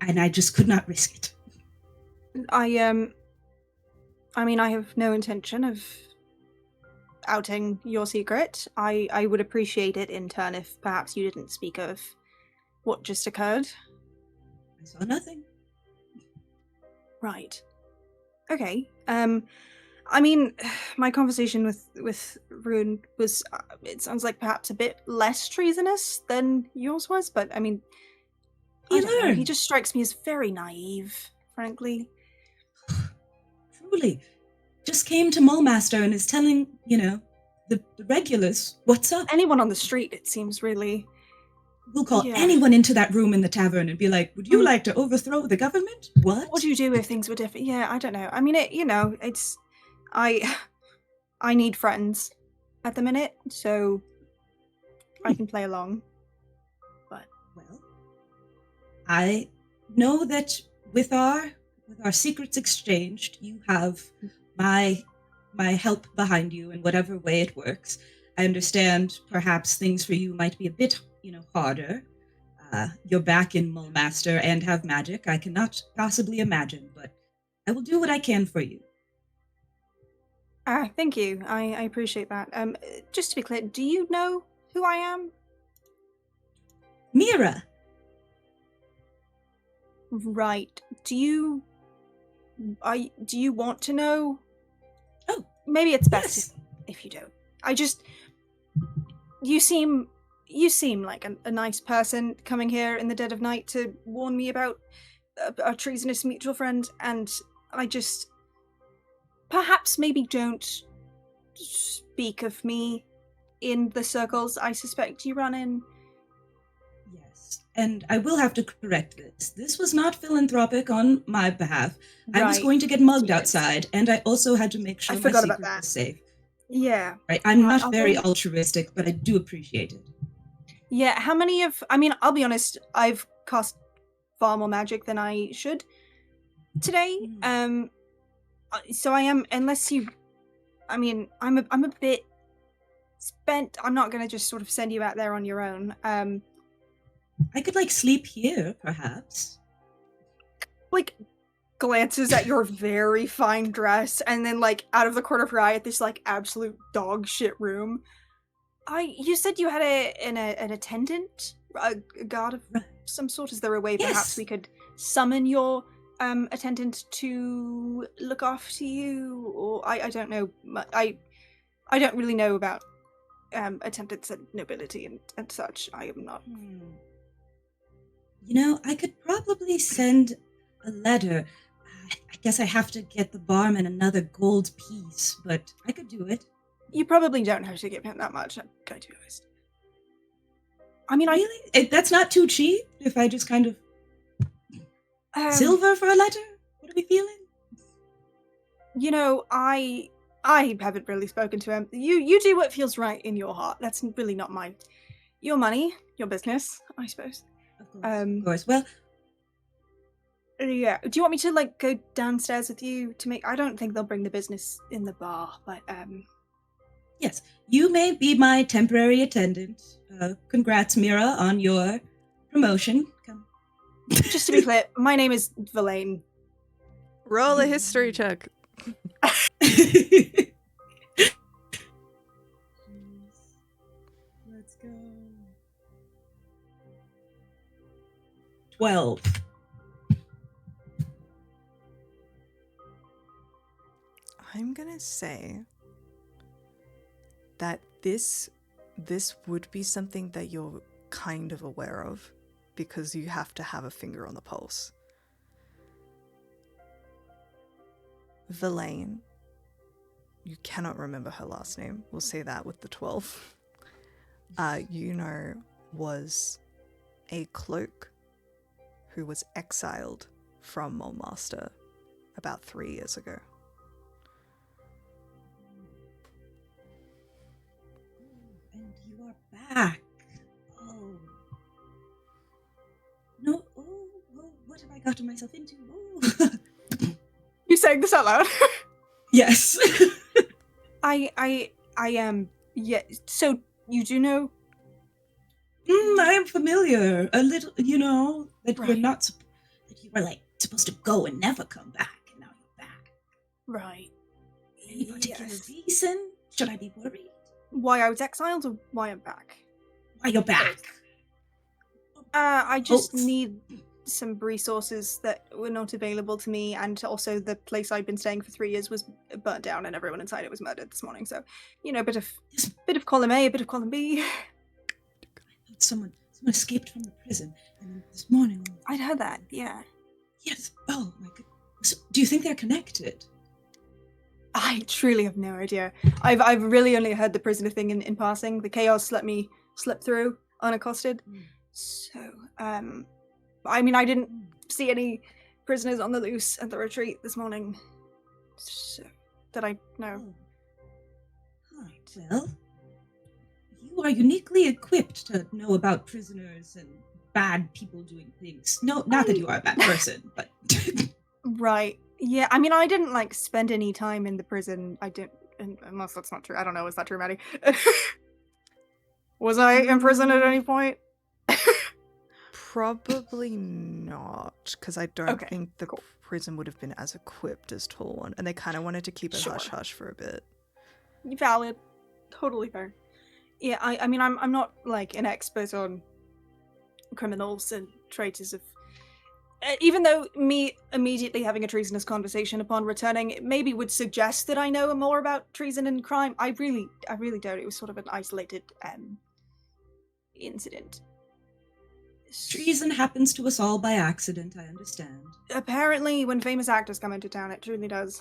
And I just could not risk it. I mean, I have no intention of outing your secret. I would appreciate it in turn if perhaps you didn't speak of what just occurred. I saw nothing. Right. Okay. I mean, my conversation with Rune was, it sounds like perhaps a bit less treasonous than yours was, but I mean, I don't know, he just strikes me as very naive, frankly. Truly. Just came to Mulmaster and is telling, the regulars what's up. Anyone on the street, it seems, really. We'll call anyone into that room in the tavern and be like, would you like to overthrow the government? What? What would you do if things were different? Yeah, I don't know. I mean, it's... I need friends at the minute, so I can play along. But... Well, I know that with our secrets exchanged, you have my help behind you in whatever way it works. I understand perhaps things for you might be a bit harder. You're back in Mulmaster and have magic. I cannot possibly imagine, but I will do what I can for you. Thank you. I appreciate that. Just to be clear, do you know who I am? Mira. Right. Do you want to know? Oh, maybe it's best yes. if you don't. You seem like a nice person coming here in the dead of night to warn me about a treasonous mutual friend, and I just... Perhaps maybe don't speak of me in the circles I suspect you run in. Yes, and I will have to correct this. This was not philanthropic on my behalf. Right. I was going to get mugged outside, and I also had to make sure my secret was safe. Yeah. Right. I'm not very altruistic, but I do appreciate it. Yeah, how many of... I mean, I'll be honest, I've cast far more magic than I should today. So I am, unless you... I mean, I'm a bit spent. I'm not going to just sort of send you out there on your own. I could, sleep here, perhaps. Glances at your very fine dress, and then, out of the corner of her eye at this, absolute dog shit room. You said you had an attendant? A guard of some sort? Is there a way perhaps we could summon your attendant to look after you? Or I don't know. I don't really know about attendants and nobility and such. I am not. I could probably send a letter. I guess I have to get the barman another gold piece, but I could do it. You probably don't have to give him that much, I'm going to be honest. I mean, really? That's not too cheap if I just kind of... silver for a letter? What are we feeling? I haven't really spoken to him. You do what feels right in your heart. That's really not your money, your business, I suppose. Of course. Well... Yeah. Do you want me to, go downstairs with you to make... I don't think they'll bring the business in the bar, but, Yes, you may be my temporary attendant. Congrats, Mira, on your promotion. Come. Just to be clear, my name is Verlaine. Roll a history check. Let's go. 12. I'm gonna say that this would be something that you're kind of aware of, because you have to have a finger on the pulse. Verlaine, you cannot remember her last name, we'll say that with the 12, was a cloak who was exiled from Mulmaster about 3 years ago. And you are back. Oh. No, what have I gotten myself into? Oh. You saying this out loud? Yes. I am, yeah, so you do know? I am familiar. A little, that right. You're not, that you were supposed to go and never come back, and now you're back. Right. Any particular reason? Should I be worried? Why I was exiled or why I'm back? Why you're back? I just need some resources that were not available to me, and also the place I'd been staying for 3 years was burnt down and everyone inside it was murdered this morning. So, a bit of column A, a bit of column B. Someone escaped from the prison, and then this morning. I'd heard that, yeah. Yes. Oh my god. So, do you think they're connected? I truly have no idea. I've really only heard the prisoner thing in passing. The chaos let me slip through unaccosted. So, I didn't see any prisoners on the loose at the retreat this morning. So, that I know. Right, well, you are uniquely equipped to know about prisoners and bad people doing things. No, not that you are a bad person, but... Right. Yeah, I didn't, spend any time in the prison. I didn't, unless that's not true. I don't know, is that true, Maddie? Was I in prison at any point? Probably not, because I don't think the prison would have been as equipped as Tall One, and they kind of wanted to keep it hush-hush for a bit. Valid. Totally fair. Yeah, I'm not, an expert on criminals and traitors of... even though me immediately having a treasonous conversation upon returning maybe would suggest that I know more about treason and crime, I really don't. It was sort of an isolated incident. Treason happens to us all by accident, I understand. Apparently, when famous actors come into town, it truly does.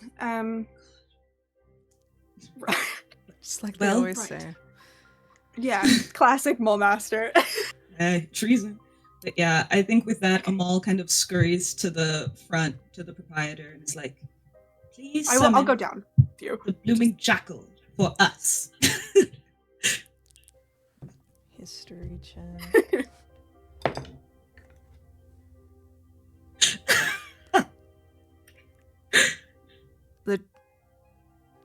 Just like they always say. Yeah, classic Mulmaster. Treason. But yeah, I think with that, Amal kind of scurries to the front, to the proprietor, and is like, please I'll go down with you. The blooming jackal for us. History check.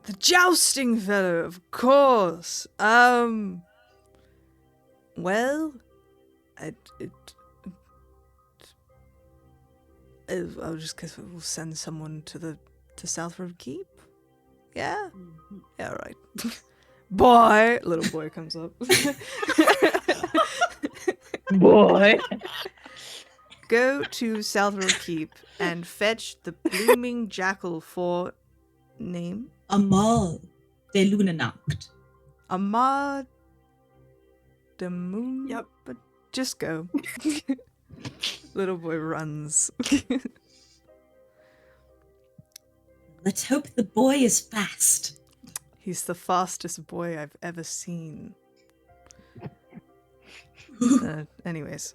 The jousting fellow, of course. Well, I'll just guess we'll send someone to Selfaril Keep. Yeah? Mm-hmm. Yeah, right. Boy! Little boy comes up. Boy! Go to Selfaril Keep and fetch the blooming jackal for name? Amal de Lunanacht. Amar the Moon? Yep. But just go. Little boy runs. Let's hope the boy is fast. He's the fastest boy I've ever seen. Anyways.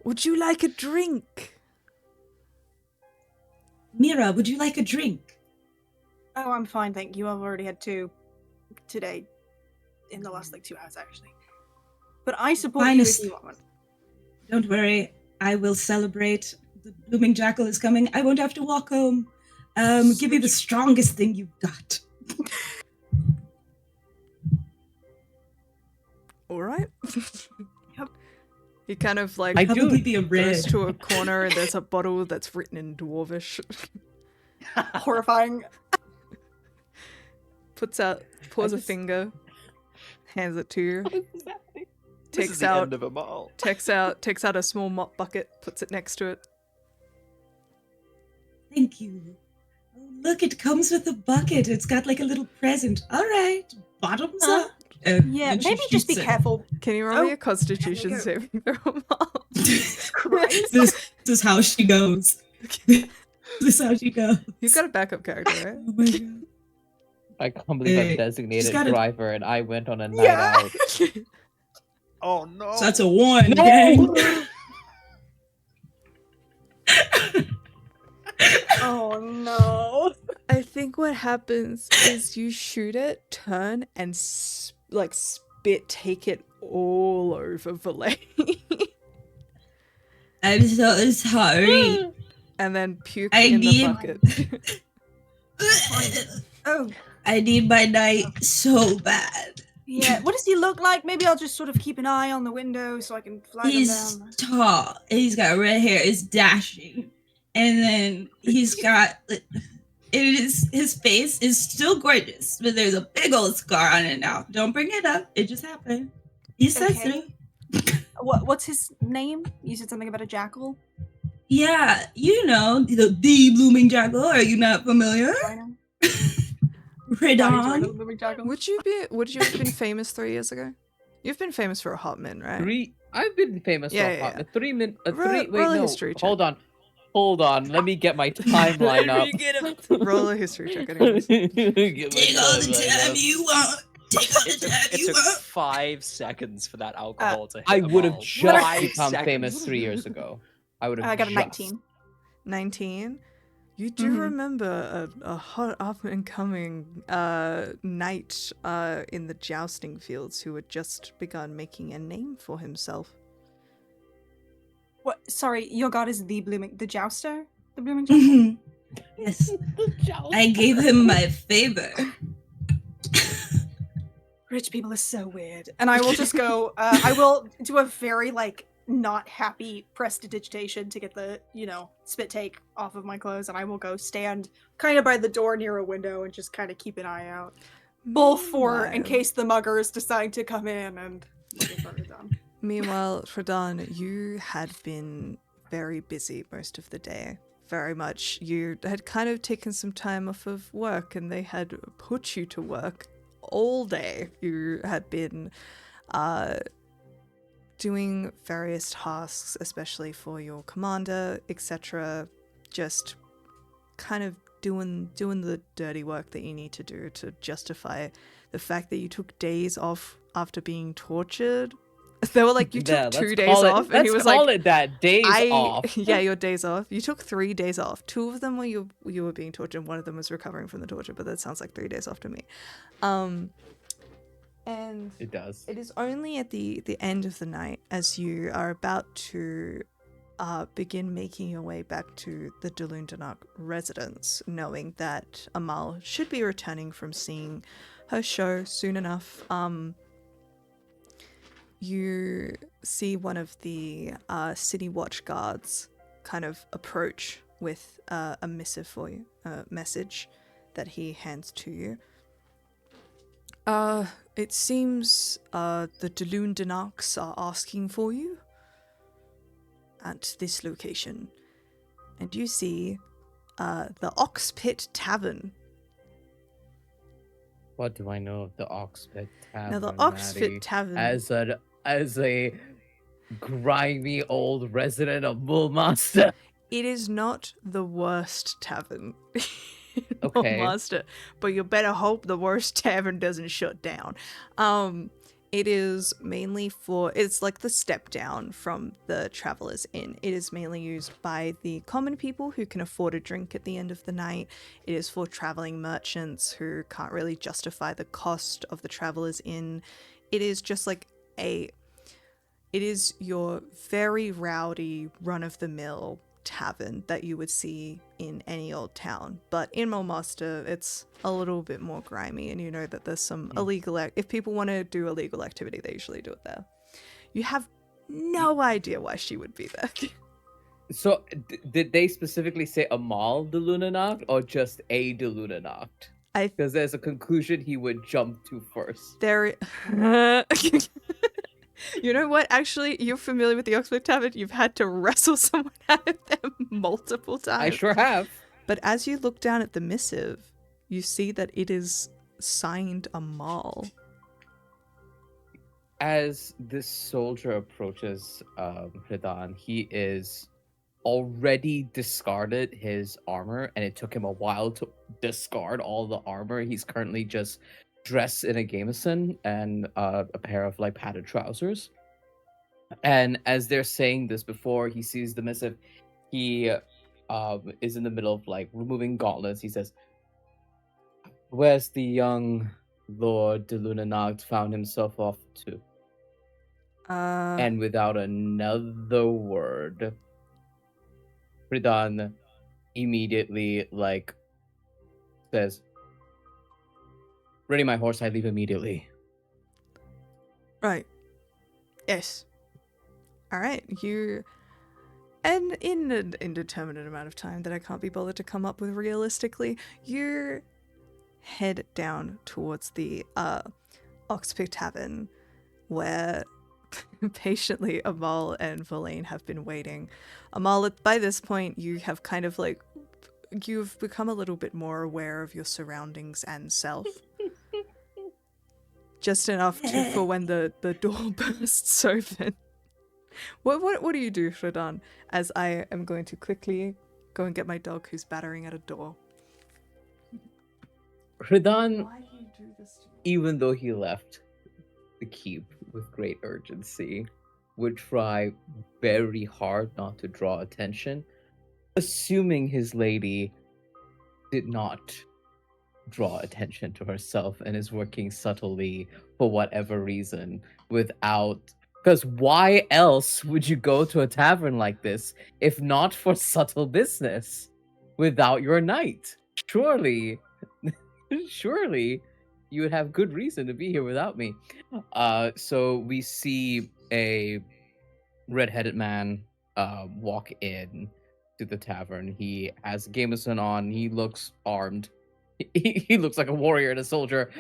Would you like a drink? Mira, would you like a drink? Oh, I'm fine, thank you. I've already had 2 today. In the last, 2 hours, actually. But I support you if you want one. Don't worry, I will celebrate. The blooming jackal is coming. I won't have to walk home. Give me the strongest thing you've got. All right. Yep. He kind of Probably be a red. goes to a corner and there's a bottle that's written in Dwarvish. Horrifying. Pours a finger, hands it to you. Takes the out end of them all. takes out a small mop bucket, puts it next to it. Thank you. Oh, look, it comes with a bucket. It's got a little present. All right, bottoms up. Yeah, And she maybe just be shoots it. careful. Can you roll me Oh, a Constitution there you saving throw, Mom? Christ. This is how she goes. This is how she goes. You've got a backup character, right? Oh my god. I can't believe Hey, I'm designated she's got a- driver and I went on a night Yeah. out. Oh no! So that's a 1, gang. Oh no. I think what happens is you shoot it, turn, and spit take it all over Valet. I'm so sorry. And then puke I in the need- bucket. Oh, I need my night so bad. yeah. What does he look like? Maybe I'll just sort of keep an eye on the window so I can flag him He's down. tall. And he's got red hair. Is dashing, and then he's got. His face is still gorgeous, but there's a big old scar on it now. Don't bring it up. It just happened. He's Okay. sensitive. what's his name? You said something about a jackal. Yeah, you know, the blooming jackal. Are you not familiar? I know. Redon. Would you have been famous 3 years ago? You've been famous for a hot minute, right? I've been famous Yeah, for yeah, a hot yeah. 3 minutes. Roll a history check. Hold on. Let me get my timeline up. Roll a history check, anyways. Get my Take all the timeline time up. you want. Take all the time It you took want. 5 seconds for that alcohol to hit I them would have all. just 5 become seconds. famous 3 years ago. I would have. I got a just. 19. 19. You do Mhm. remember a hot up and coming knight in the jousting fields who had just begun making a name for himself. What? Sorry, your god is the jouster? The blooming jackal? Mhm. Yes, I gave him my favor. Rich people are so weird. And I will just go, I will do a very, not happy prestidigitation to get the, spit take off of my clothes, and I will go stand kind of by the door near a window and just kind of keep an eye out. Both for, in Meanwhile- case the muggers decide to come in and get it done. Meanwhile, Fredan, you had been very busy most of the day. Very much. You had kind of taken some time off of work and they had put you to work all day. You had been doing various tasks, especially for your commander, etc. Just kind of doing the dirty work that you need to do to justify the fact that you took days off after being tortured. They were like, you took 2 days off, and he was like, "Let's call it that. Days off." Yeah, your days off. You took 3 days off. 2 of them were you were being tortured, and one of them was recovering from the torture. But that sounds like 3 days off to me. And It does. it is only at the end of the night, as you are about to begin making your way back to the Delundanak residence, knowing that Amal should be returning from seeing her show soon enough. You see one of the city watch guards kind of approach with a missive for you, a message that he hands to you. It seems the Delundanaks are asking for you at this location. And you see the Oxpit Tavern. What do I know of the Oxpit Tavern? Now, the Maddie? Oxpit Tavern... As a grimy old resident of Mulmaster. It is not the worst tavern. Okay. Mulmaster, but you better hope the worst tavern doesn't shut down. It is mainly it's like the step down from the Traveller's Inn. It is mainly used by the common people who can afford a drink at the end of the night. It is for traveling merchants who can't really justify the cost of the Traveller's Inn. It is just like it is your very rowdy, run-of-the-mill tavern that you would see in any old town. But in Mulmaster, it's a little bit more grimy, and you know that there's some illegal... If people want to do illegal activity, they usually do it there. You have no idea why she would be there. So, did they specifically say Amal the Lunanacht or just a the Lunanacht? Because there's a conclusion he would jump to first. There... You know what? Actually, you're familiar with the Oxford Tavern. You've had to wrestle someone out of there multiple times. I sure have. But as you look down at the missive, you see that it is signed Amal. As this soldier approaches Hridan, he is already discarded his armor, and it took him a while to discard all the armor. He's currently just dressed in a gamison and a pair of padded trousers. And as they're saying this, before he sees the missive, he is in the middle of removing gauntlets. He says, "Where's the young Lord de Lunanacht found himself off to?" And without another word, Hridan immediately says, "Ready my horse, I leave immediately." Right. Yes. Alright, and in an indeterminate amount of time that I can't be bothered to come up with realistically, you head down towards the Oxpick Tavern, where Patiently, Amal and Verlaine have been waiting. Amal, by this point, you have kind of like, you've become a little bit more aware of your surroundings and self. Just enough for when the door bursts open. What do you do, Shradan? As I am going to quickly go and get my dog who's battering at a door. Hridan, Why do you do this to me? even though he left the keep with great urgency, would try very hard not to draw attention, assuming his lady did not draw attention to herself and is working subtly for whatever reason without. Because why else would you go to a tavern like this if not for subtle business without your knight? Surely you would have good reason to be here without me. So we see a red-headed man walk in to the tavern. He has a gamison on. He looks armed. He looks like a warrior and a soldier.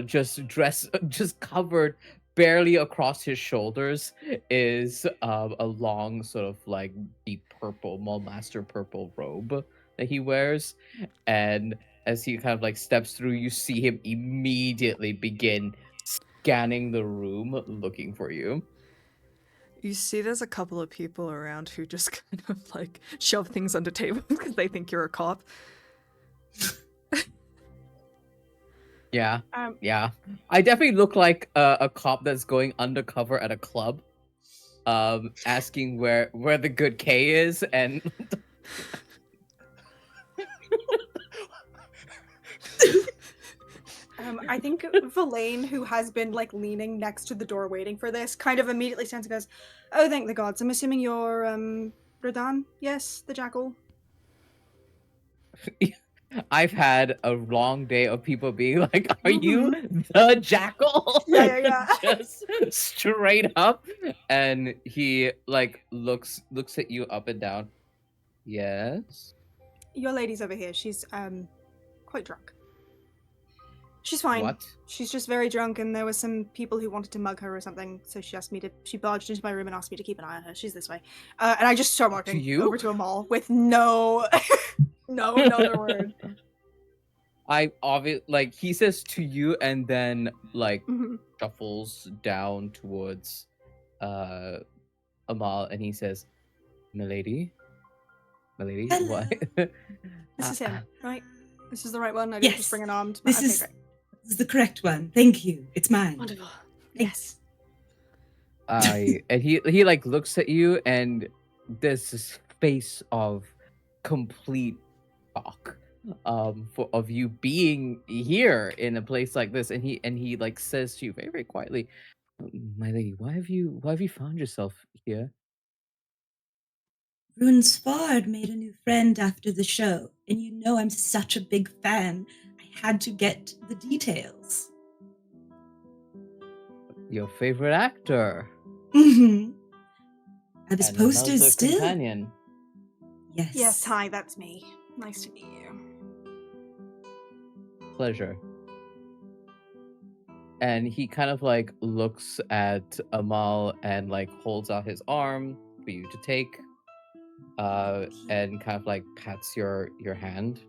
Just covered barely across his shoulders is a long sort of like deep purple, Mulmaster purple robe that he wears. And as he kind of like steps through, you see him immediately begin scanning the room looking for you. You see there's a couple of people around who just kind of like shove things under tables because they think you're a cop. Yeah. Yeah. I definitely look like a cop that's going undercover at a club, asking where the good K is, and I think Verlaine, who has been like leaning next to the door waiting for this, kind of immediately stands and goes, "Oh, thank the gods! I'm assuming you're Rodan? Yes, the jackal." I've had a long day of people being like, "Are you the jackal?" Yeah. Just straight up, and he like looks at you up and down. Yes. Your lady's over here. She's quite drunk. She's fine. What? She's just very drunk, and there were some people who wanted to mug her or something, so she barged into my room and asked me to keep an eye on her. She's this way. And I just start walking over to a mall with no other word. I obviously like he says to you and then like Mhm. shuffles down towards Amal and he says, Milady? Hello. What? This is him, right? This is the right one? I didn't just Yes. bring an armed. This Okay, is great. this is the correct one. Thank you. It's mine. Wonderful. Yes. And he like looks at you and there's this face of complete shock of you being here in a place like this, and he like says to you very, very quietly, my lady, why have you found yourself here? Runesfard made a new friend after the show, and you know I'm such a big fan. I had to get the details. Your favorite actor. Mm-hmm. Are these And posters another still? companion. Yes. Yes, hi, that's me. Nice to meet you. Pleasure. And he kind of like looks at Amal and like holds out his arm for you to take, and kind of like pats your hand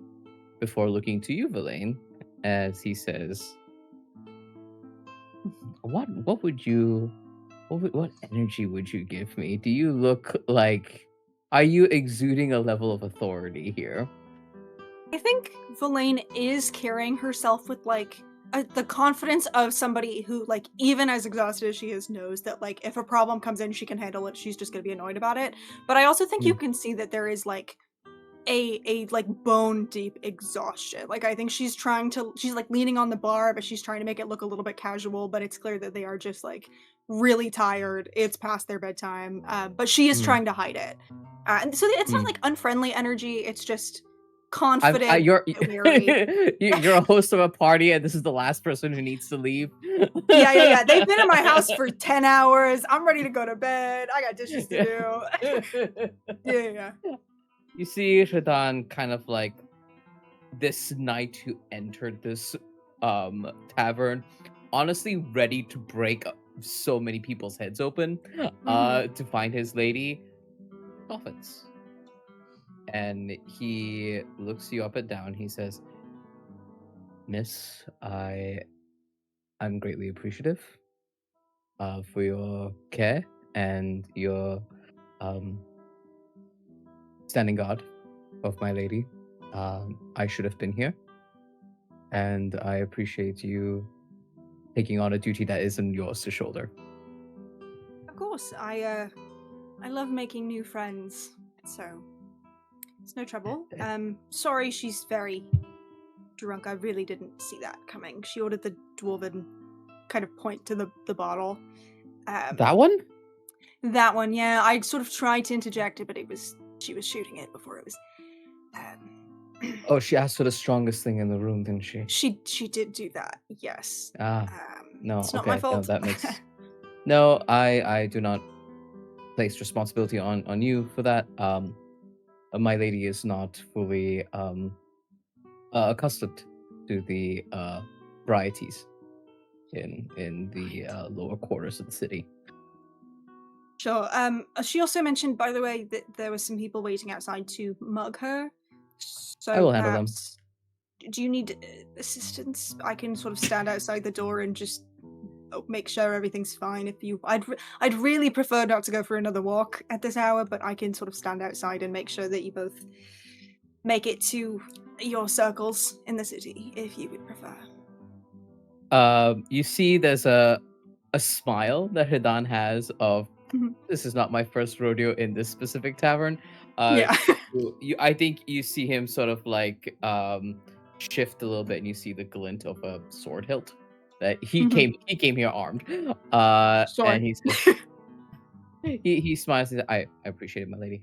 before looking to you, Verlaine, as he says, what energy would you give me? Do you look like, are you exuding a level of authority here? I think Verlaine is carrying herself with like the confidence of somebody who, like, even as exhausted as she is, knows that like if a problem comes in, she can handle it. She's just gonna be annoyed about it. But I also think you can see that there is like a like bone deep exhaustion. Like I think she's like leaning on the bar, but she's trying to make it look a little bit casual. But it's clear that they are just like really tired. It's past their bedtime, but she is trying to hide it. And so it's not like unfriendly energy. It's just confident. You're wary. you're a host of a party, and this is the last person who needs to leave. Yeah. They've been in my house for 10 hours. I'm ready to go to bed. I got dishes to do. Yeah. You see Shaitan kind of like this knight who entered this tavern, honestly ready to break so many people's heads open to find his lady, softens. And he looks you up and down. He says, Miss, I'm greatly appreciative for your care and your standing guard of my lady. I should have been here, and I appreciate you taking on a duty that isn't yours to shoulder. Of course, I love making new friends, so it's no trouble. Sorry, she's very drunk. I really didn't see that coming. She ordered the dwarven kind of point to the bottle. That one? That one, yeah. I sort of tried to interject it, but she was shooting it before it was. Oh, she asked for the strongest thing in the room, didn't she? She did do that, yes. No, it's not okay, my fault. no, that makes. No, I do not place responsibility on you for that. My lady is not fully accustomed to the varieties in the lower quarters of the city. Sure. She also mentioned, by the way, that there were some people waiting outside to mug her. So I will handle them. Do you need assistance? I can sort of stand outside the door and just make sure everything's fine. I'd really prefer not to go for another walk at this hour, but I can sort of stand outside and make sure that you both make it to your circles in the city, if you would prefer. You see, there's a smile that Hidan has of, this is not my first rodeo in this specific tavern. Yeah. I think you see him sort of like shift a little bit, and you see the glint of a sword hilt. That he came here armed. And he says, he smiles and says, I appreciate it, my lady.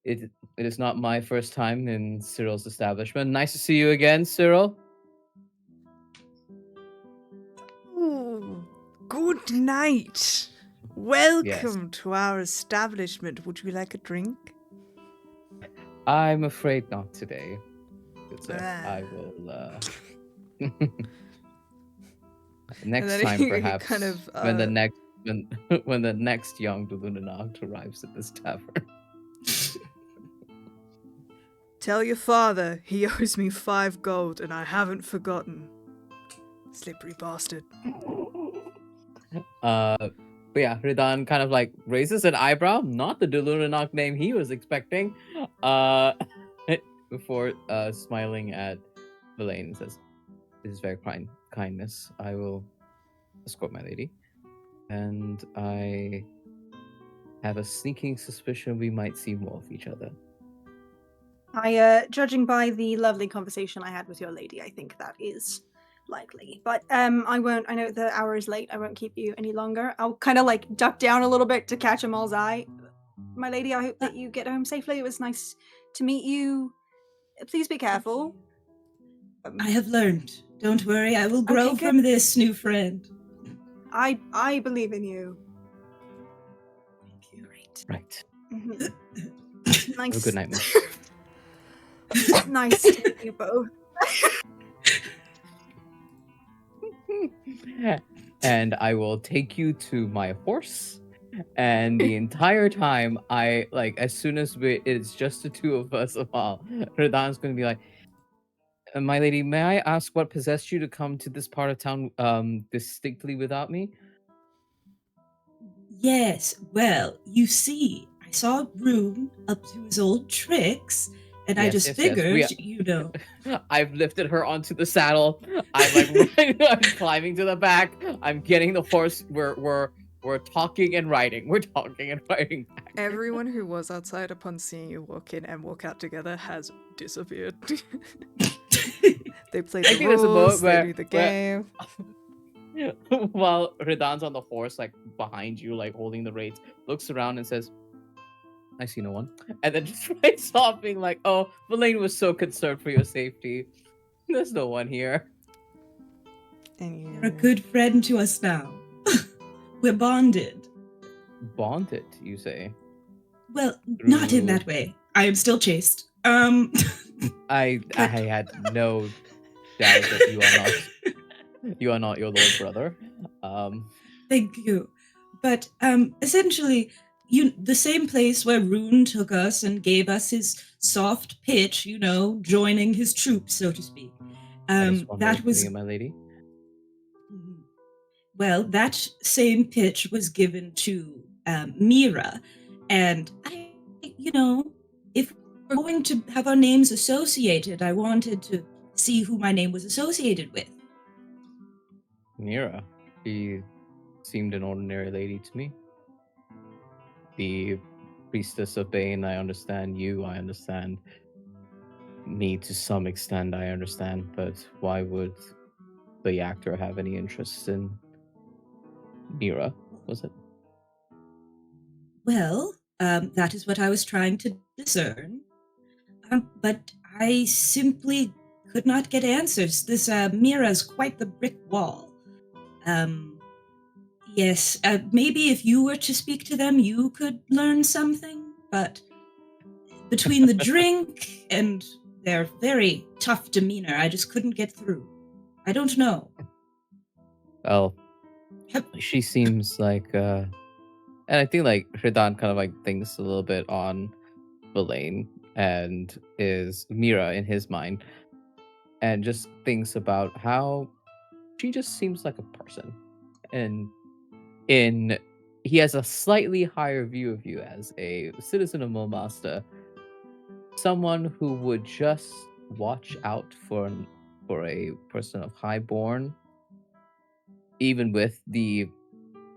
It is not my first time in Cyril's establishment. Nice to see you again, Cyril. Ooh, good night. Welcome to our establishment. Would you like a drink? I'm afraid not today. Good sir. I will next time perhaps kind of, when the next young Dulunanog arrives at this tavern. Tell your father he owes me 5 gold and I haven't forgotten. Slippery bastard. But yeah, Ridan kind of like raises an eyebrow, not the Dulunanog name he was expecting, before smiling at Villain and says, "This is very kindness. I will escort my lady, and I have a sneaking suspicion we might see more of each other." Judging by the lovely conversation I had with your lady, I think that is likely. But I know the hour is late. I won't keep you any longer. I'll kind of like duck down a little bit to catch Amal's eye. My lady, I hope that you get home safely. It was nice to meet you. Please be careful. I have learned. Don't worry, I will grow from this, new friend. I believe in you. Thank you. Right. Mm-hmm. Nice. Have a good night, man. Nice to meet you both. And I will take you to my horse. And the entire time, as soon as it's just the two of us, Radan's going to be like, "My lady, may I ask what possessed you to come to this part of town distinctly without me?" Yes, well, you see, I saw Rune up to his old tricks, and I just figured, you know. I've lifted her onto the saddle. I'm climbing to the back. I'm getting the horse. We're talking and riding. We're talking and riding back. Everyone who was outside upon seeing you walk in and walk out together has disappeared. They play the rules, they do the game. While Ridan's on the horse, like behind you, like holding the reins, looks around and says, "I see no one," and then just rides off, being like, "Oh, Villain was so concerned for your safety. There's no one here." You're a good friend to us now. We're bonded. Bonded, you say? Well, not in that way. I am still chaste. I had no doubt that you are not your lord brother. Thank you. But essentially, the same place where Rune took us and gave us his soft pitch, joining his troops, so to speak. That is one way That of was putting it, my lady. well, that same pitch was given to Mira, and if we're going to have our names associated, I wanted to see who my name was associated with. Mira. She seemed an ordinary lady to me. The priestess of Bane, I understand you, I understand me to some extent, I understand, but why would the actor have any interest in Mira, was it? Well, that is what I was trying to discern. But I simply could not get answers. This Mira's quite the brick wall. Yes, maybe if you were to speak to them, you could learn something, but between the drink and their very tough demeanor, I just couldn't get through. I don't know. Well, she seems like, and I think like Hridan kind of like thinks a little bit on Belaine and is Mira in his mind, and just thinks about how she just seems like a person, and he has a slightly higher view of you as a citizen of Mulmaster, someone who would just watch out for a person of highborn, even with the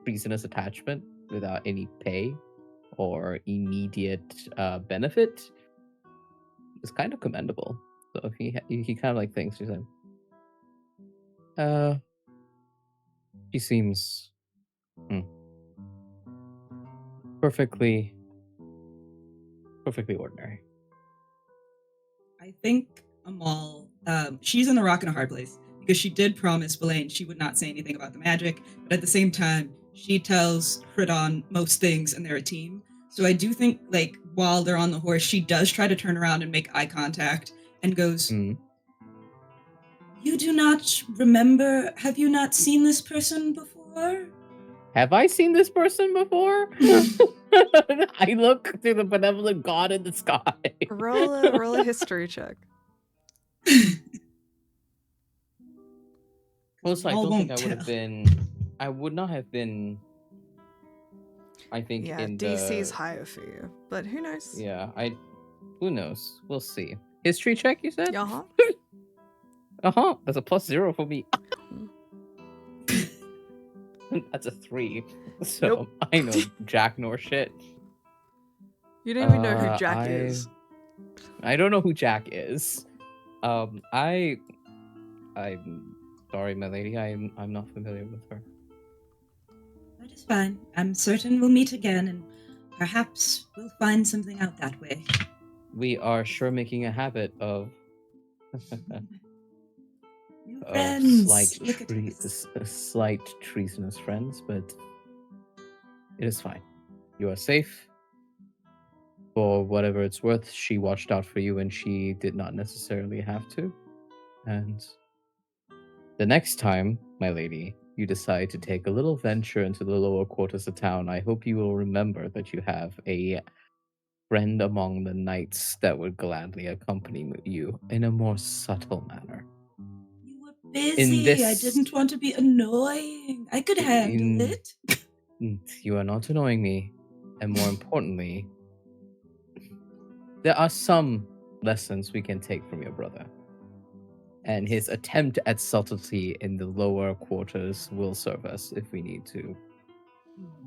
treasonous attachment, without any pay or immediate benefit, is kind of commendable. So he kind of like thinks, he's like, she seems perfectly ordinary. I think Amal, she's in a rock and a hard place because she did promise Belaine she would not say anything about the magic, but at the same time, she tells Hridan most things and they're a team. So I do think, like, while they're on the horse, she does try to turn around and make eye contact and goes, You do not remember, have you not seen this person before? Have I seen this person before? I look to the benevolent god in the sky. Roll a history check. Also, I don't think I would have been. I would not have been. I think Yeah, in DC's the. higher for you, but who knows? Yeah, who knows? We'll see. History check, you said? Uh-huh. That's a +0 for me. That's a 3. So Nope. I know Jack nor shit. You don't even know who Jack is. I don't know who Jack is. I'm sorry, my lady. I'm not familiar with her. That is fine. I'm certain we'll meet again, and perhaps we'll find something out that way. We are sure making a habit of friends. Slight treasonous friends, but it is fine. You are safe. For whatever it's worth, she watched out for you and she did not necessarily have to. And the next time, my lady, you decide to take a little venture into the lower quarters of town, I hope you will remember that you have a friend among the knights that would gladly accompany you in a more subtle manner. You were busy. I didn't want to be annoying. I could handle it. You are not annoying me. And more importantly, there are some lessons we can take from your brother. And his attempt at subtlety in the lower quarters will serve us if we need to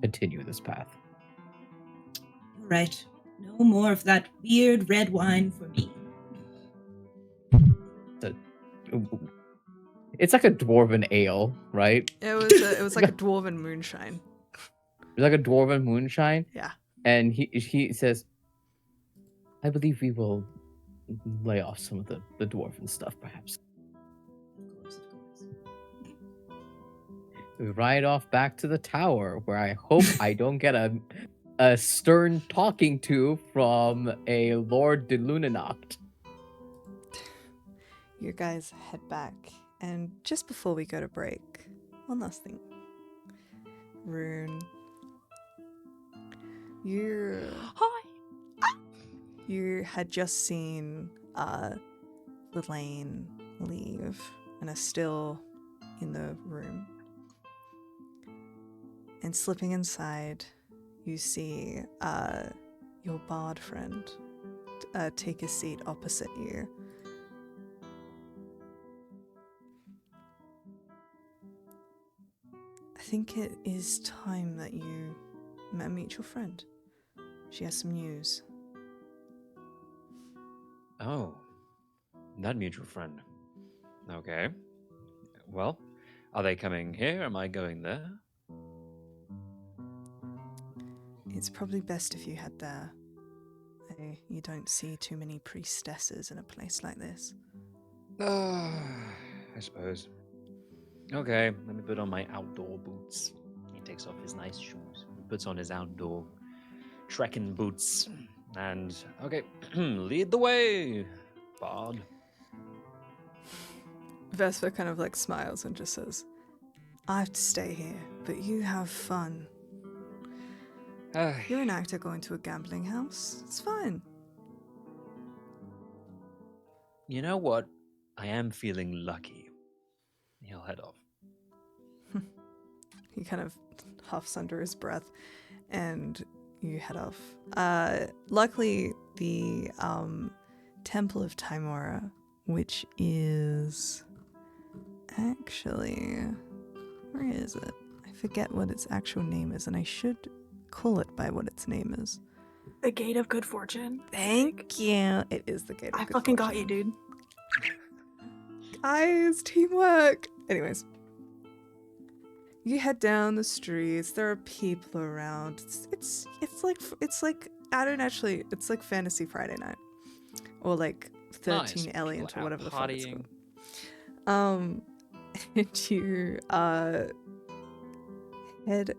continue this path. Right. No more of that weird red wine for me. It's like a dwarven ale, right? It was like a dwarven moonshine. It's like a dwarven moonshine. Yeah. And he says, I believe we will lay off some of the dwarven stuff, perhaps. Of course. We ride off back to the tower, where I hope I don't get a stern talking to from a Lord de Lunanacht. You guys head back, and just before we go to break, one last thing. Rune, you Hi. you had just seen Lane leave and are still in the room. And slipping inside, you see your bard friend take a seat opposite you. I think it is time that you meet your friend. She has some news. Oh, that mutual friend. Okay. Well, are they coming here? Am I going there? It's probably best if you head there. You don't see too many priestesses in a place like this. I suppose. Okay, let me put on my outdoor boots. He takes off his nice shoes and puts on his outdoor trekking boots. And, okay, lead the way, Bard. Vesper kind of like smiles and just says, I have to stay here, but you have fun. You're an actor going to a gambling house. It's fine. You know what? I am feeling lucky. He'll head off. He kind of huffs under his breath and you head off. Luckily, the Temple of Timora, which is actually... Where is it? I forget what its actual name is, and I should call it by what its name is. The Gate of Good Fortune. Thank you. It is the Gate of I Good fucking got Fortune. you, dude. Guys, teamwork. Anyways, you head down the streets. There are people around. It's like I don't actually. It's like Fantasy Friday Night, or like 13 Nice. Elliot People or out whatever the fuck it's partying. called. And you head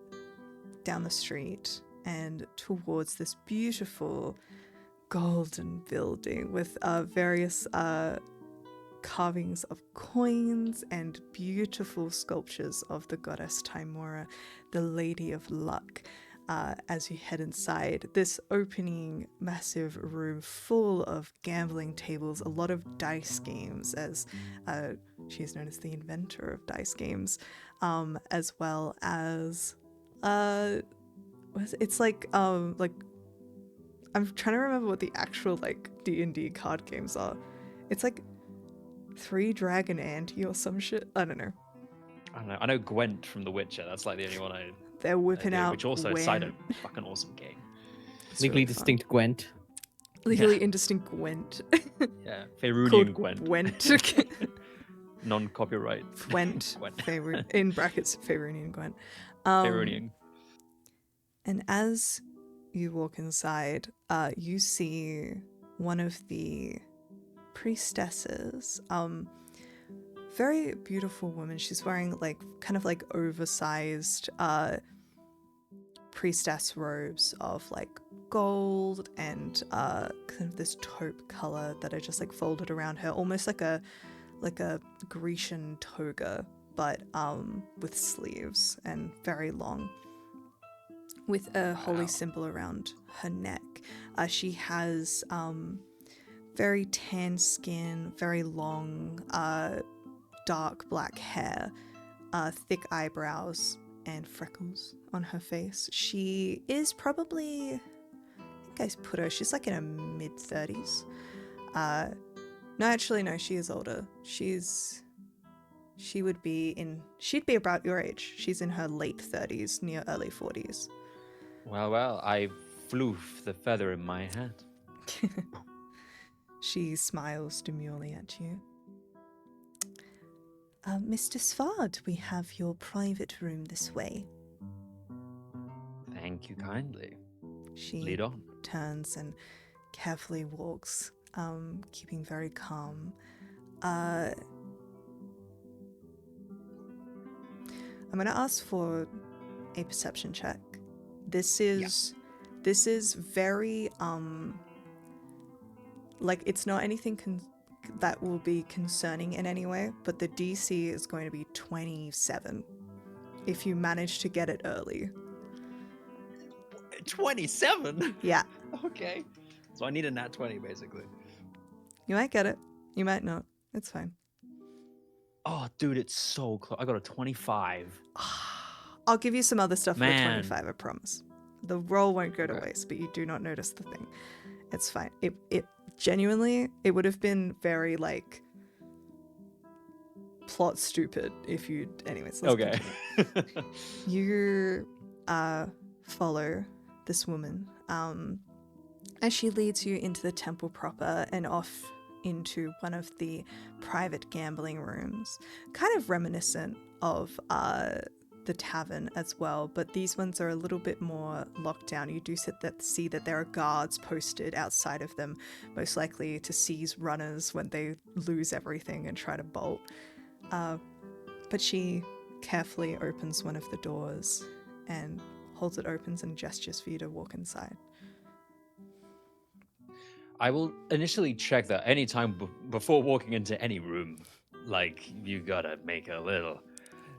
down the street and towards this beautiful golden building with various carvings of coins and beautiful sculptures of the goddess Timora, the Lady of Luck. As you head inside, this opening massive room full of gambling tables, a lot of dice games, as she is known as the inventor of dice games, as well as it's like I'm trying to remember what the actual like D&D card games are. It's like 3 Dragon Ante or some shit. I don't know. I know Gwent from The Witcher. That's like the only one I They're whipping do, out which also Gwent. side a fucking awesome game. It's Legally really fun. distinct Gwent. Legally Yeah. indistinct Gwent. Yeah, Called Faerunian Gwent. Gwent. Non-copyright. Gwent. Gwent. In brackets, Faerunian Gwent. Faerunian. And as you walk inside, you see one of the priestesses. Very beautiful woman. She's wearing like kind of like oversized priestess robes of like gold and kind of this taupe color that are just like folded around her, almost like a Grecian toga, but with sleeves and very long, with a holy symbol around her neck. She has very tan skin, very long dark black hair, thick eyebrows, and freckles on her face. She is probably, I think I put her, she's like in her mid-30s. No, actually, no, she is older. She'd be about your age. She's in her late 30s, near early 40s. Well, I floof the feather in my hat. She smiles demurely at you. Mr. Svard, we have your private room this way. Thank you kindly. She Lead on. turns and carefully walks, keeping very calm. I'm going to ask for a perception check. This is very like it's not anything that will be concerning in any way, but the DC is going to be 27. if you manage to get it early. 27? Yeah, Okay. So I need a nat 20, basically. you might get it. You might not. It's fine. Oh, dude, it's so close. I got a 25. I'll give you some other stuff for the Man. 25, I promise. The roll won't go to Okay. waste, but you do not notice the thing. It's fine. It genuinely, it would have been very, like, plot stupid if you... Anyways, let's Okay. continue. You follow this woman as she leads you into the temple proper and off into one of the private gambling rooms, kind of reminiscent of the tavern as well, but these ones are a little bit more locked down. You do see that there are guards posted outside of them, most likely to seize runners when they lose everything and try to bolt. But she carefully opens one of the doors and holds it open and gestures for you to walk inside. I will initially check that anytime before walking into any room. Like, you gotta make a little.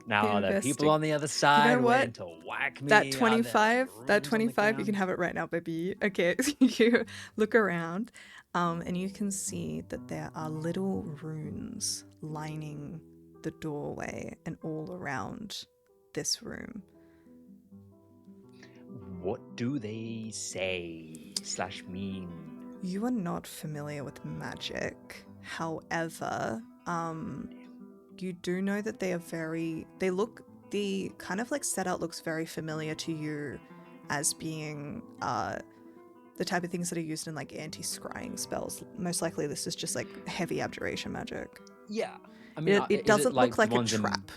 Now, are there people on the other side what? waiting to whack me? That Are there 25, rooms on that the 25, you can ground? have it right now, baby. Okay, you look around, and you can see that there are little runes lining the doorway and all around this room. What do they say / mean? You are not familiar with magic. However, you do know that the kind of like setup looks very familiar to you as being the type of things that are used in like anti-scrying spells. Most likely this is just like heavy abjuration magic. Yeah. I mean, It doesn't look like the a ones in- trap.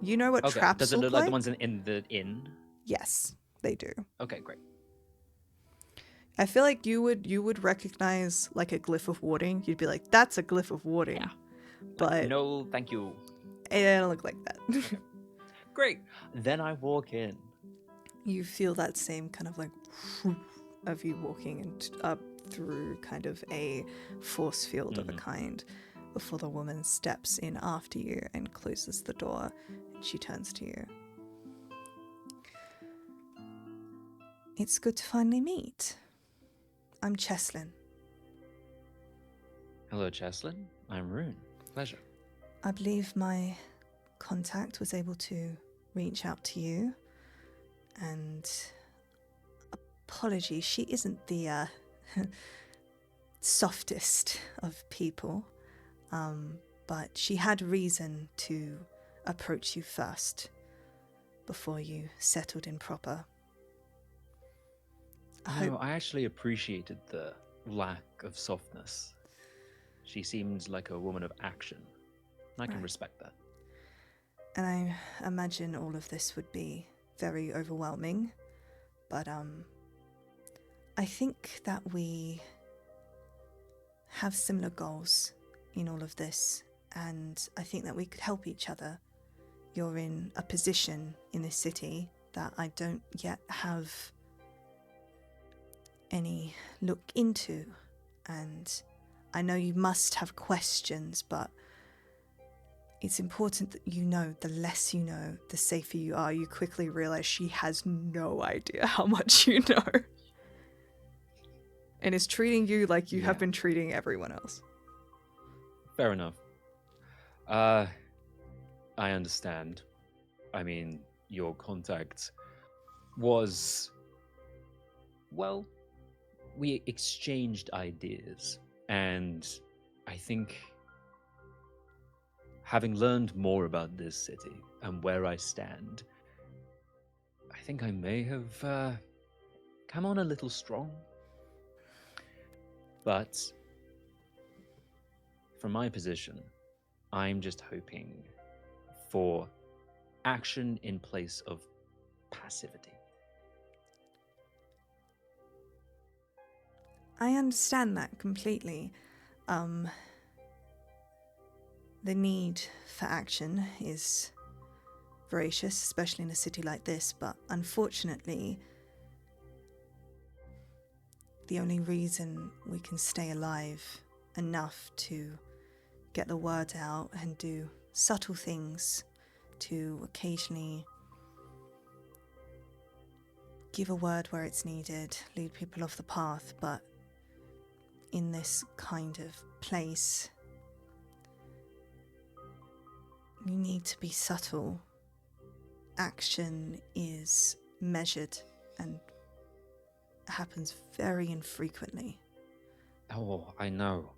You know what Okay. traps Does it look like? like the ones in the inn? Yes, they do. Okay, great. I feel like you would recognize like a glyph of warding. You'd be like, that's a glyph of warding. Yeah. But No, thank you. it doesn't look like that. Great. Then I walk in. You feel that same kind of like of you walking up through kind of a force field of a kind before the woman steps in after you and closes the door. And she turns to you. It's good to finally meet. I'm Cheslin. Hello, Cheslin. I'm Rune. Pleasure. I believe my contact was able to reach out to you, and apologies, she isn't the softest of people, but she had reason to approach you first before you settled in proper. No, I actually appreciated the lack of softness. She seemed like a woman of action. I can Right. respect that. And I imagine all of this would be very overwhelming, but I think that we have similar goals in all of this, and I think that we could help each other. You're in a position in this city that I don't yet have any look into, and I know you must have questions, but it's important that you know the less you know, the safer you are. You quickly realize she has no idea how much you know. And is treating you like you have been treating everyone else. Fair enough. I understand. I mean, your contact was... Well, we exchanged ideas, and I think having learned more about this city and where I stand, I think I may have come on a little strong. But from my position, I'm just hoping for action in place of passivity. I understand that completely. The need for action is voracious, especially in a city like this, but unfortunately, the only reason we can stay alive enough to get the word out and do subtle things to occasionally give a word where it's needed, lead people off the path, but in this kind of place, you need to be subtle. Action is measured and happens very infrequently. Oh, I know.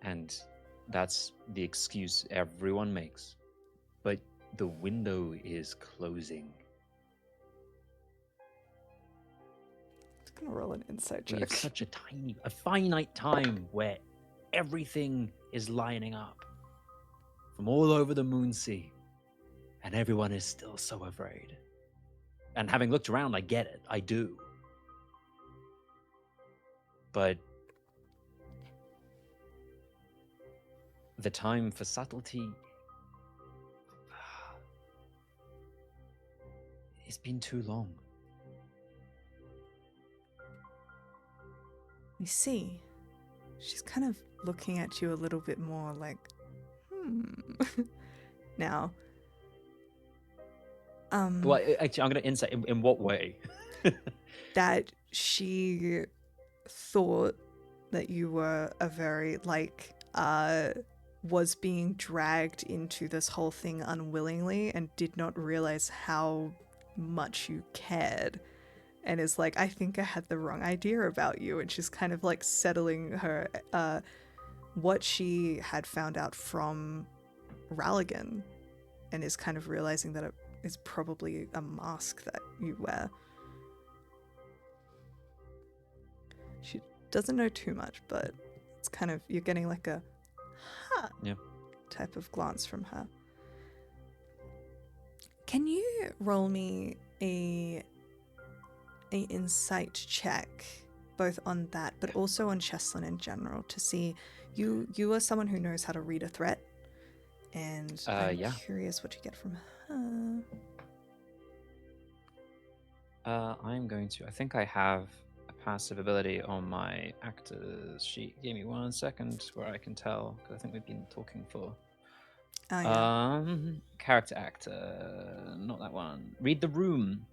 And that's the excuse everyone makes. But the window is closing. Just gonna roll an insight We have check. such a finite time where everything is lining up from all over the Moonsea, and everyone is still so afraid. And having looked around, I get it. I do. But the time for subtlety, it's been too long. You see, she's kind of looking at you a little bit more like, now. Well, actually, I'm going to insight in what way? That she thought that you were a very, was being dragged into this whole thing unwillingly and did not realize how much you cared. And is like, I think I had the wrong idea about you. And she's kind of like settling her, what she had found out from Ralligan, and is kind of realizing that it is probably a mask that you wear. She doesn't know too much, but it's kind of, you're getting like a type of glance from her. Can you roll me a insight check, both on that but also on Cheslin in general, to see you are someone who knows how to read a threat, and I'm curious what you get from her. I'm going to, I think I have a passive ability on my actors sheet. Give me 1 second where I can tell, because I think we've been talking for. Character actor, not that one. Read the room.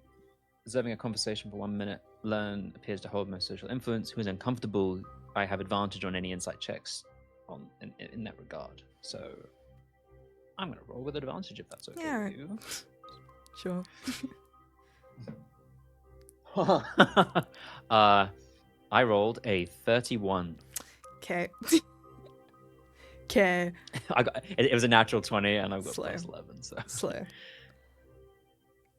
Observing a conversation for 1 minute. Learn appears to hold most social influence. Who is uncomfortable? I have advantage on any insight checks in that regard. So I'm going to roll with advantage if that's okay with you. Sure. I rolled a 31. Okay. Okay. It was a natural 20, and I've got Slow. plus 11. So Slow.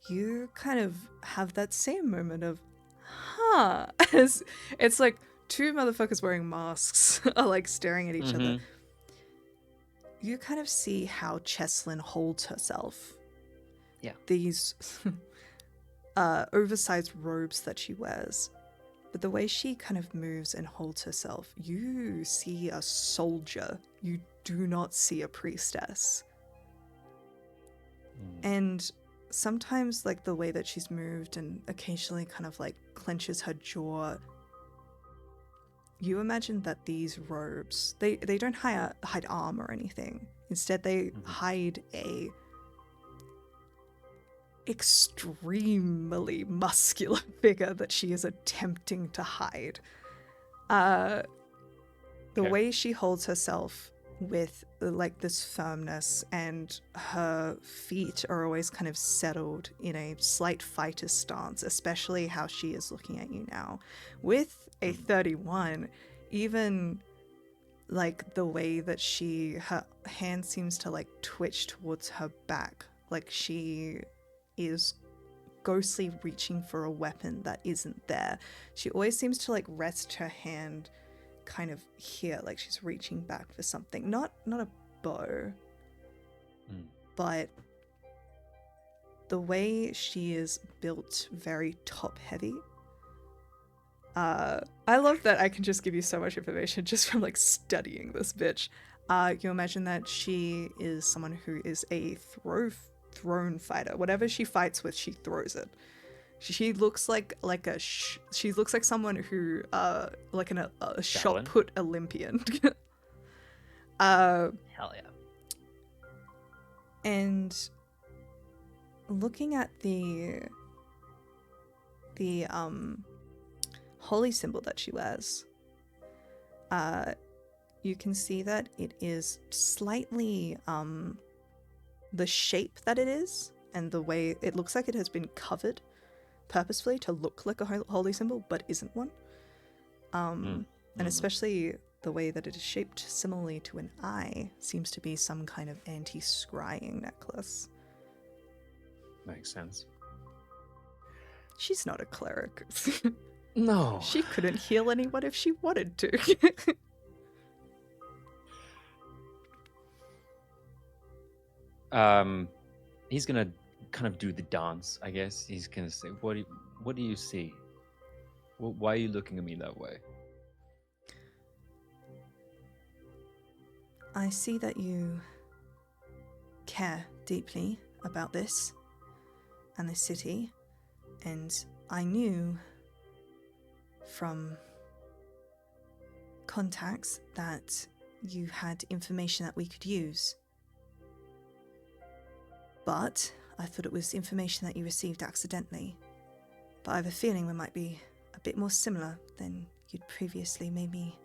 You kind of have that same moment of, as it's like two motherfuckers wearing masks are like staring at each other. You kind of see how Cheslin holds herself. Yeah. These oversized robes that she wears. But the way she kind of moves and holds herself, you see a soldier. You do not see a priestess. And sometimes, like, the way that she's moved and occasionally kind of like clenches her jaw, you imagine that these robes, they don't hide arm or anything. Instead, they hide a extremely muscular figure that she is attempting to hide. The way she holds herself with like this firmness, and her feet are always kind of settled in a slight fighter stance, especially how she is looking at you now. With a 31, even like the way that her hand seems to like twitch towards her back, like she is ghostly reaching for a weapon that isn't there. She always seems to like rest her hand kind of here, like she's reaching back for something. Not a bow, but the way she is built, very top heavy. I love that I can just give you so much information just from like studying this bitch. You imagine that she is someone who is a thrown fighter. Whatever she fights with, she throws it. She looks like she looks like someone who like a shot put Olympian. Hell yeah. And looking at the the holy symbol that she wears, you can see that it is slightly the shape that it is and the way it looks like it has been covered purposefully to look like a holy symbol but isn't one. And especially the way that it is shaped similarly to an eye seems to be some kind of anti-scrying necklace. Makes sense. She's not a cleric. No. She couldn't heal anyone if she wanted to. He's gonna kind of do the dance, I guess. He's gonna say, what do you see? Why are you looking at me that way? I see that you care deeply about this and this city, and I knew from contacts that you had information that we could use. But I thought it was information that you received accidentally. But I have a feeling we might be a bit more similar than you'd previously made me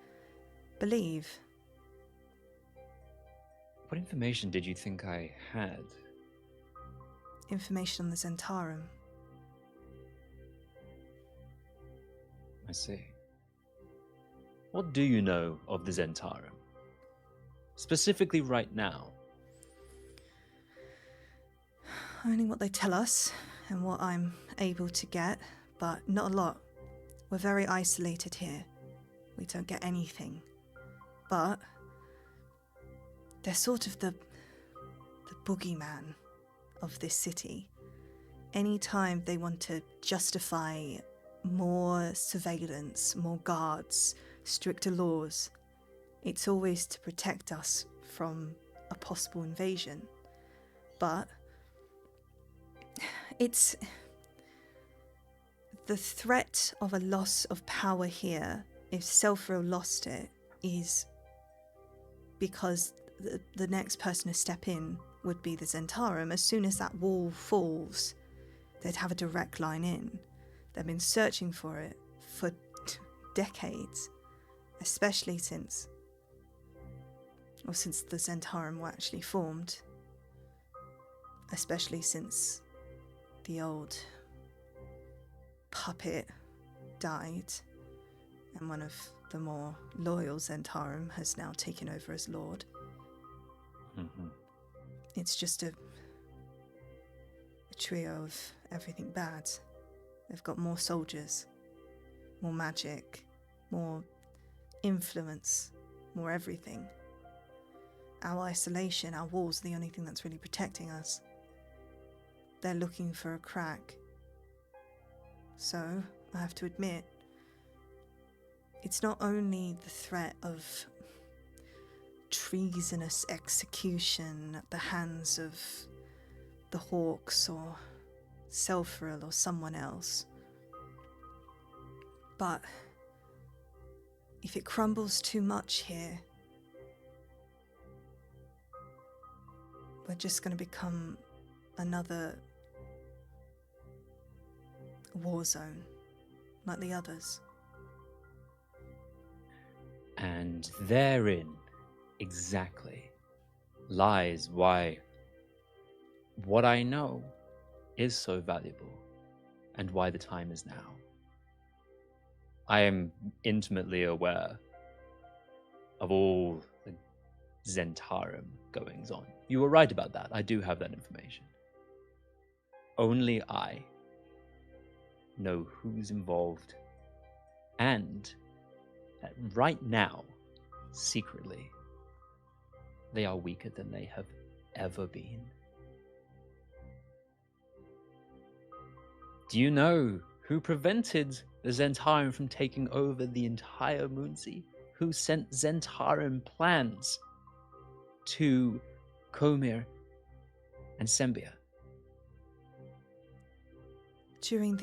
believe. What information did you think I had? Information on the Zhentarim. I see. What do you know of the Zhentarim? Specifically right now. Only what they tell us and what I'm able to get, but not a lot. We're very isolated here. We don't get anything. But they're sort of the boogeyman of this city. Anytime they want to justify more surveillance, more guards, stricter laws, it's always to protect us from a possible invasion. But it's the threat of a loss of power here, if Selfaril lost it, is because the next person to step in would be the Zhentarim. As soon as that wall falls, they'd have a direct line in. They've been searching for it for decades, especially since the Zhentarim were actually formed, especially since the old puppet died and one of the more loyal Zhentarim has now taken over as Lord. Mm-hmm. It's just a trio of everything bad. They've got more soldiers, more magic, more influence, more everything. Our isolation, our walls are the only thing that's really protecting us. They're looking for a crack. So, I have to admit, it's not only the threat of treasonous execution at the hands of the Hawks or Selfaril or someone else, but if it crumbles too much here, we're just going to become another war zone like the others. And therein, exactly, lies why what I know is so valuable and why the time is now. I am intimately aware of all the Zhentarim goings on. You were right about that. I do have that information. Only I know who's involved, and that right now, secretly, they are weaker than they have ever been. Do you know who prevented the Zhentarim from taking over the entire Moonsea? Who sent Zhentarim plans to Komir and Sembia? During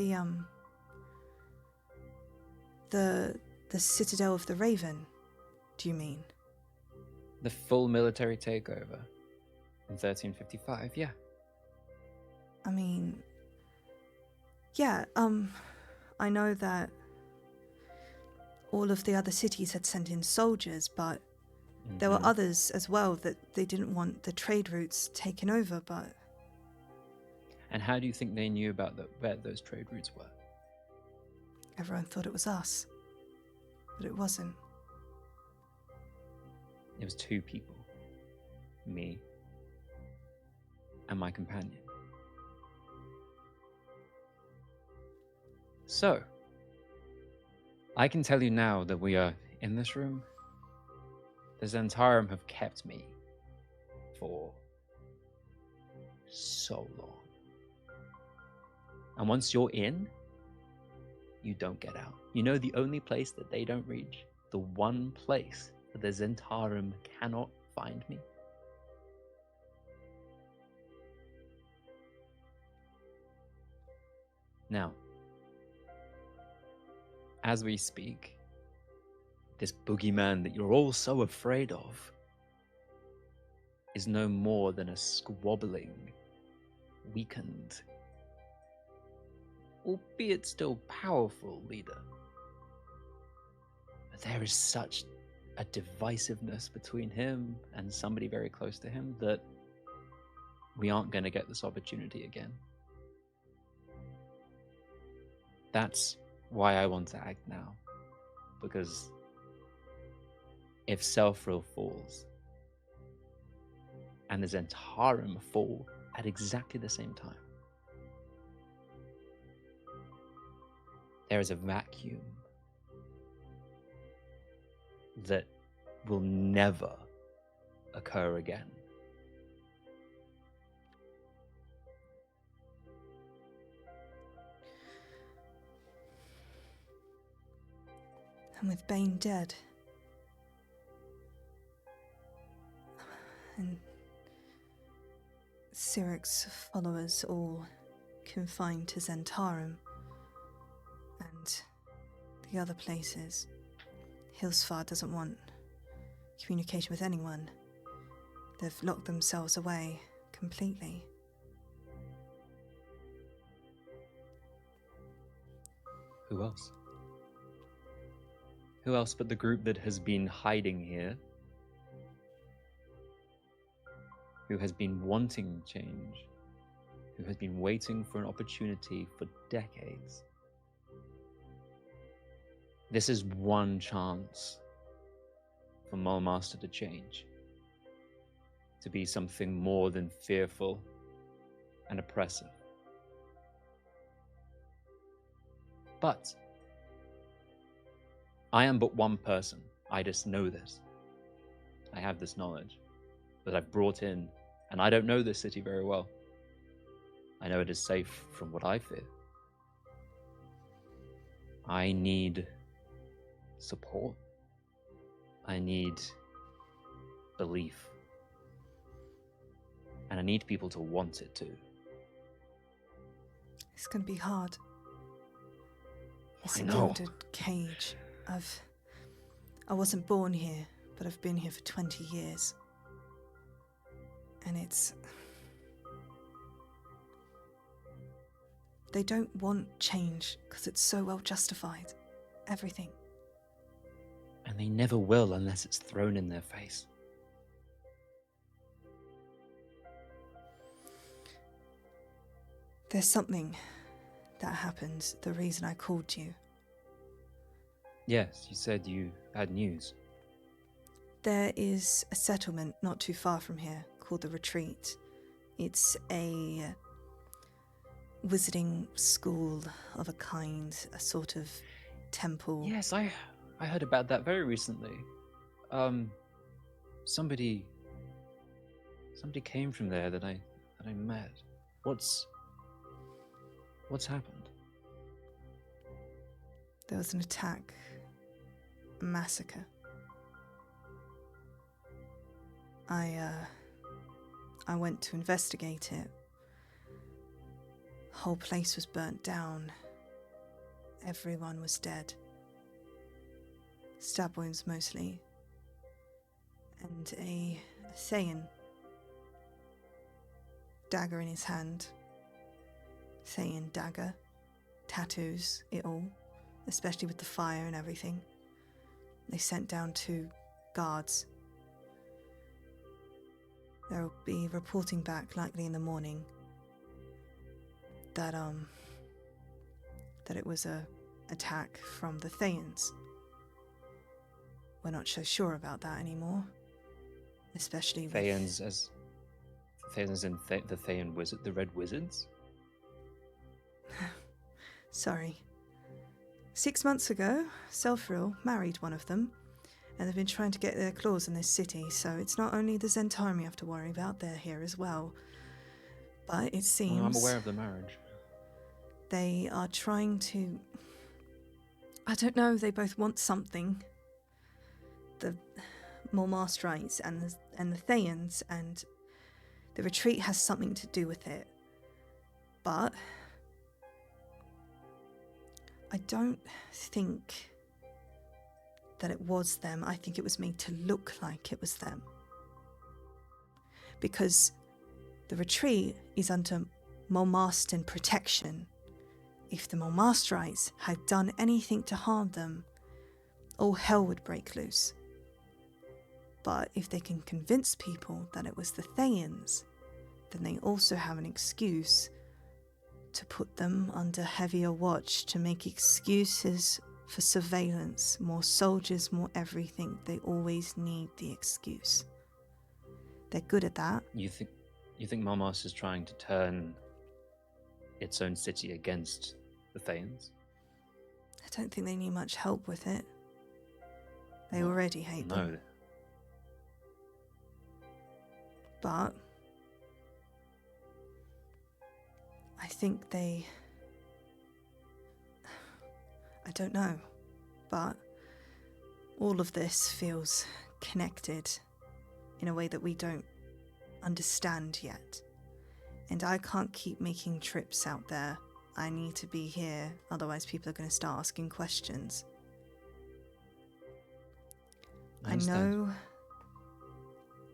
the Citadel of the Raven, do you mean? The full military takeover in 1355, yeah. I mean, yeah, I know that all of the other cities had sent in soldiers, but there were Mhm. others as well that they didn't want the trade routes taken over, but And how do you think they knew about where those trade routes were? everyone thought it was us. But it wasn't. It was two people. Me and my companion. So, I can tell you now that we are in this room. The Zhentarim have kept me for so long. And once you're in, you don't get out. You know the only place that they don't reach? The one place that the Zhentarim cannot find me? Now, as we speak, this boogeyman that you're all so afraid of is no more than a squabbling, weakened, albeit still powerful leader. But there is such a divisiveness between him and somebody very close to him that we aren't going to get this opportunity again. That's why I want to act now. Because if Selfaril falls, and the Zhentarim fall at exactly the same time, there is a vacuum that will never occur again. And with Bane dead, and Cyric's followers all confined to Zhentarim, and the other places, Hilsfar doesn't want communication with anyone. They've locked themselves away completely. Who else? Who else but the group that has been hiding here? Who has been wanting change? Who has been waiting for an opportunity for decades? This is one chance for Mulmaster to change. To be something more than fearful and oppressive. But I am but one person. I just know this. I have this knowledge that I've brought in, and I don't know this city very well. I know it is safe from what I fear. I need support. I need belief. And I need people to want it too. It's gonna be hard. It's I a know. gilded cage. I wasn't born here, but I've been here for 20 years. And they don't want change because it's so well justified. Everything. And they never will unless it's thrown in their face. There's something that happened, the reason I called you. Yes, you said you had news. There is a settlement not too far from here called the Retreat. It's a wizarding school of a kind, a sort of temple. Yes, I heard about that very recently. Somebody came from there that I met. What's happened? There was an attack, a massacre. I went to investigate it. Whole place was burnt down. Everyone was dead. Stab wounds mostly. And a Thayan. Dagger in his hand. Thayan dagger. tattoos it all, especially with the fire and everything. They sent down 2 guards. They'll be reporting back likely in the morning that it was a attack from the Thayans. We're not so sure about that anymore, especially with... Thayans in the Thayan wizard, the Red Wizards. Sorry. 6 months ago, Selfaril married one of them, and they've been trying to get their claws in this city, so it's not only the Zhentarim you have to worry about, they're here as well. But it seems... Well, I'm aware of the marriage. They are trying to... I don't know, they both want something. The Mulmasterites and the Thayans, and the retreat has something to do with it. But I don't think that it was them. I think it was made to look like it was them. Because the retreat is under Mulmaster protection. If the Mulmasterites had done anything to harm them, all hell would break loose. But if they can convince people that it was the Thayans, then they also have an excuse to put them under heavier watch, to make excuses for surveillance, more soldiers, more everything. They always need the excuse. They're good at that. You think Mulmaster's trying to turn its own city against the Thayans? I don't think they need much help with it. They already hate them. But I think I don't know, but all of this feels connected in a way that we don't understand yet. And I can't keep making trips out there. I need to be here, otherwise people are going to start asking questions. I know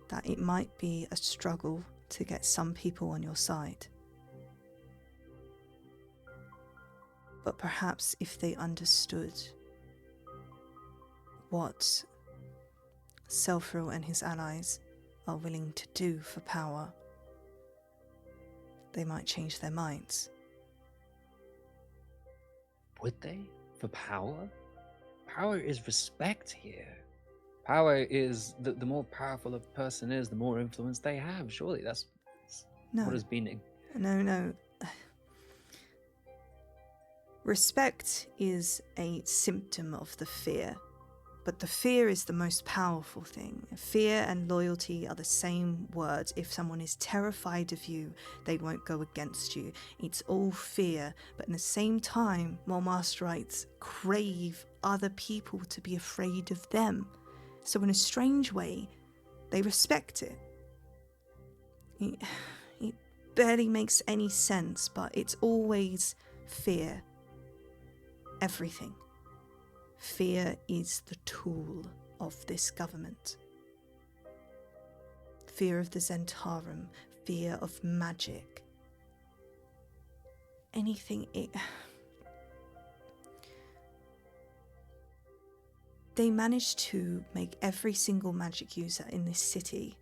that it might be a struggle to get some people on your side. But perhaps if they understood what Selfaril and his allies are willing to do for power, they might change their minds. Would they? For power? Power is respect here. Power is the more powerful a person is, the more influence they have. Surely that's what has been. No. Respect is a symptom of the fear, but the fear is the most powerful thing. Fear and loyalty are the same words. If someone is terrified of you, they won't go against you. It's all fear, but in the same time, Mulmasterites crave other people to be afraid of them. So in a strange way, they respect it. It barely makes any sense, but it's always fear. Everything. Fear is the tool of this government. Fear of the Zhentarim, fear of magic. Anything. They managed to make every single magic user in this city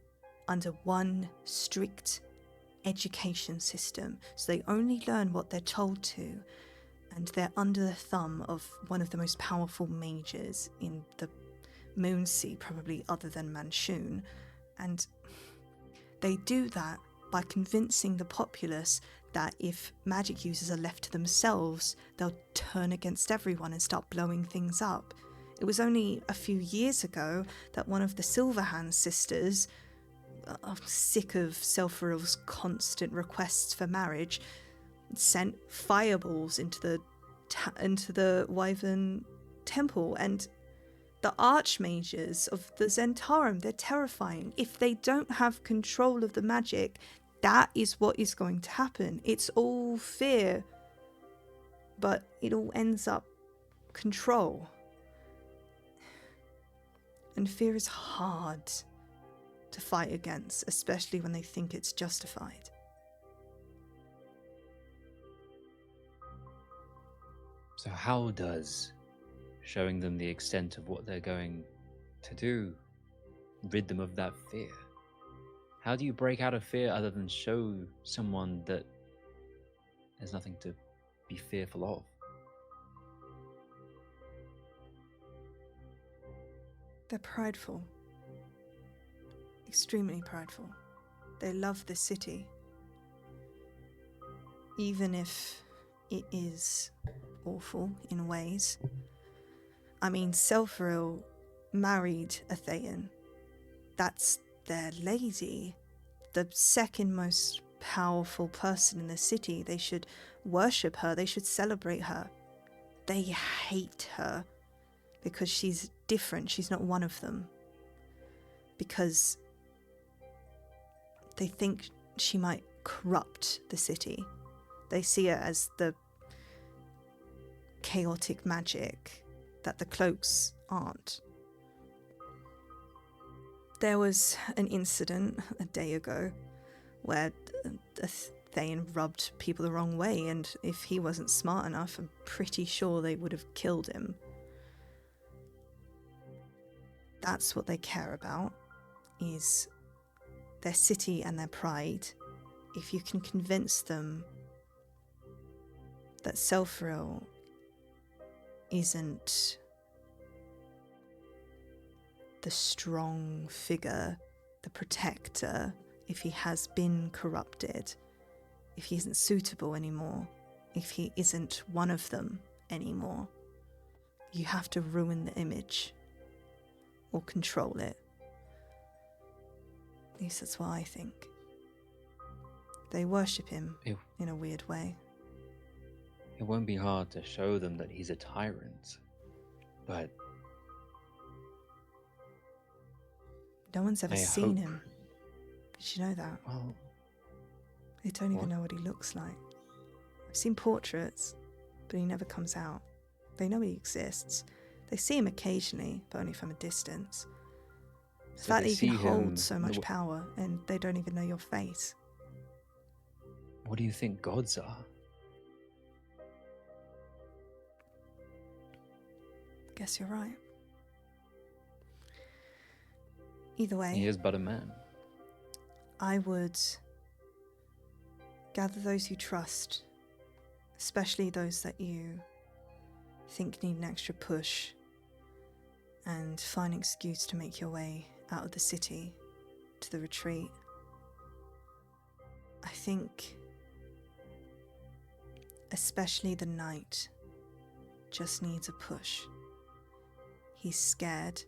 under one strict education system, so they only learn what they're told to, and they're under the thumb of one of the most powerful mages in the Moonsea, probably other than Manchun, and they do that by convincing the populace that if magic users are left to themselves, they'll turn against everyone and start blowing things up. It was only a few years ago that one of the Silverhand sisters, sick of Selfaril's constant requests for marriage, sent fireballs into the Wyvern Temple, and the archmages of the Zhentarim, they're terrifying. If they don't have control of the magic, that is what is going to happen. It's all fear, but it all ends up control. And fear is hard to fight against, especially when they think it's justified. So how does showing them the extent of what they're going to do rid them of that fear? How do you break out of fear other than show someone that there's nothing to be fearful of? They're prideful. Extremely prideful. They love the city. Even if it is awful in ways. I mean, Selfaril married a Thayan. That's their lady. The second most powerful person in the city. They should worship her. They should celebrate her. They hate her because she's different. She's not one of them. Because they think she might corrupt the city. They see her as the chaotic magic that the Cloaks aren't. There was an incident a day ago where a Thayan rubbed people the wrong way, and if he wasn't smart enough, I'm pretty sure they would have killed him. That's what they care about, is their city and their pride. If you can convince them that Selfaril isn't the strong figure, the protector, if he has been corrupted, if he isn't suitable anymore, if he isn't one of them anymore, you have to ruin the image or control it. At least that's what I think. They worship him in a weird way. It won't be hard to show them that he's a tyrant, but no one's ever I seen hope- him. Did you know that? well, They don't even What? know what he looks like. I've seen portraits, but he never comes out. They know he exists. They see him occasionally, but only from a distance. The so fact they that you can see him hold so in the much w- power and they don't even know your face. What do you think gods are? Guess you're right. Either way, He is but a man. I would gather those you trust, especially those that you think need an extra push, and find an excuse to make your way out of the city to the retreat. I think especially the knight just needs a push. He's scared.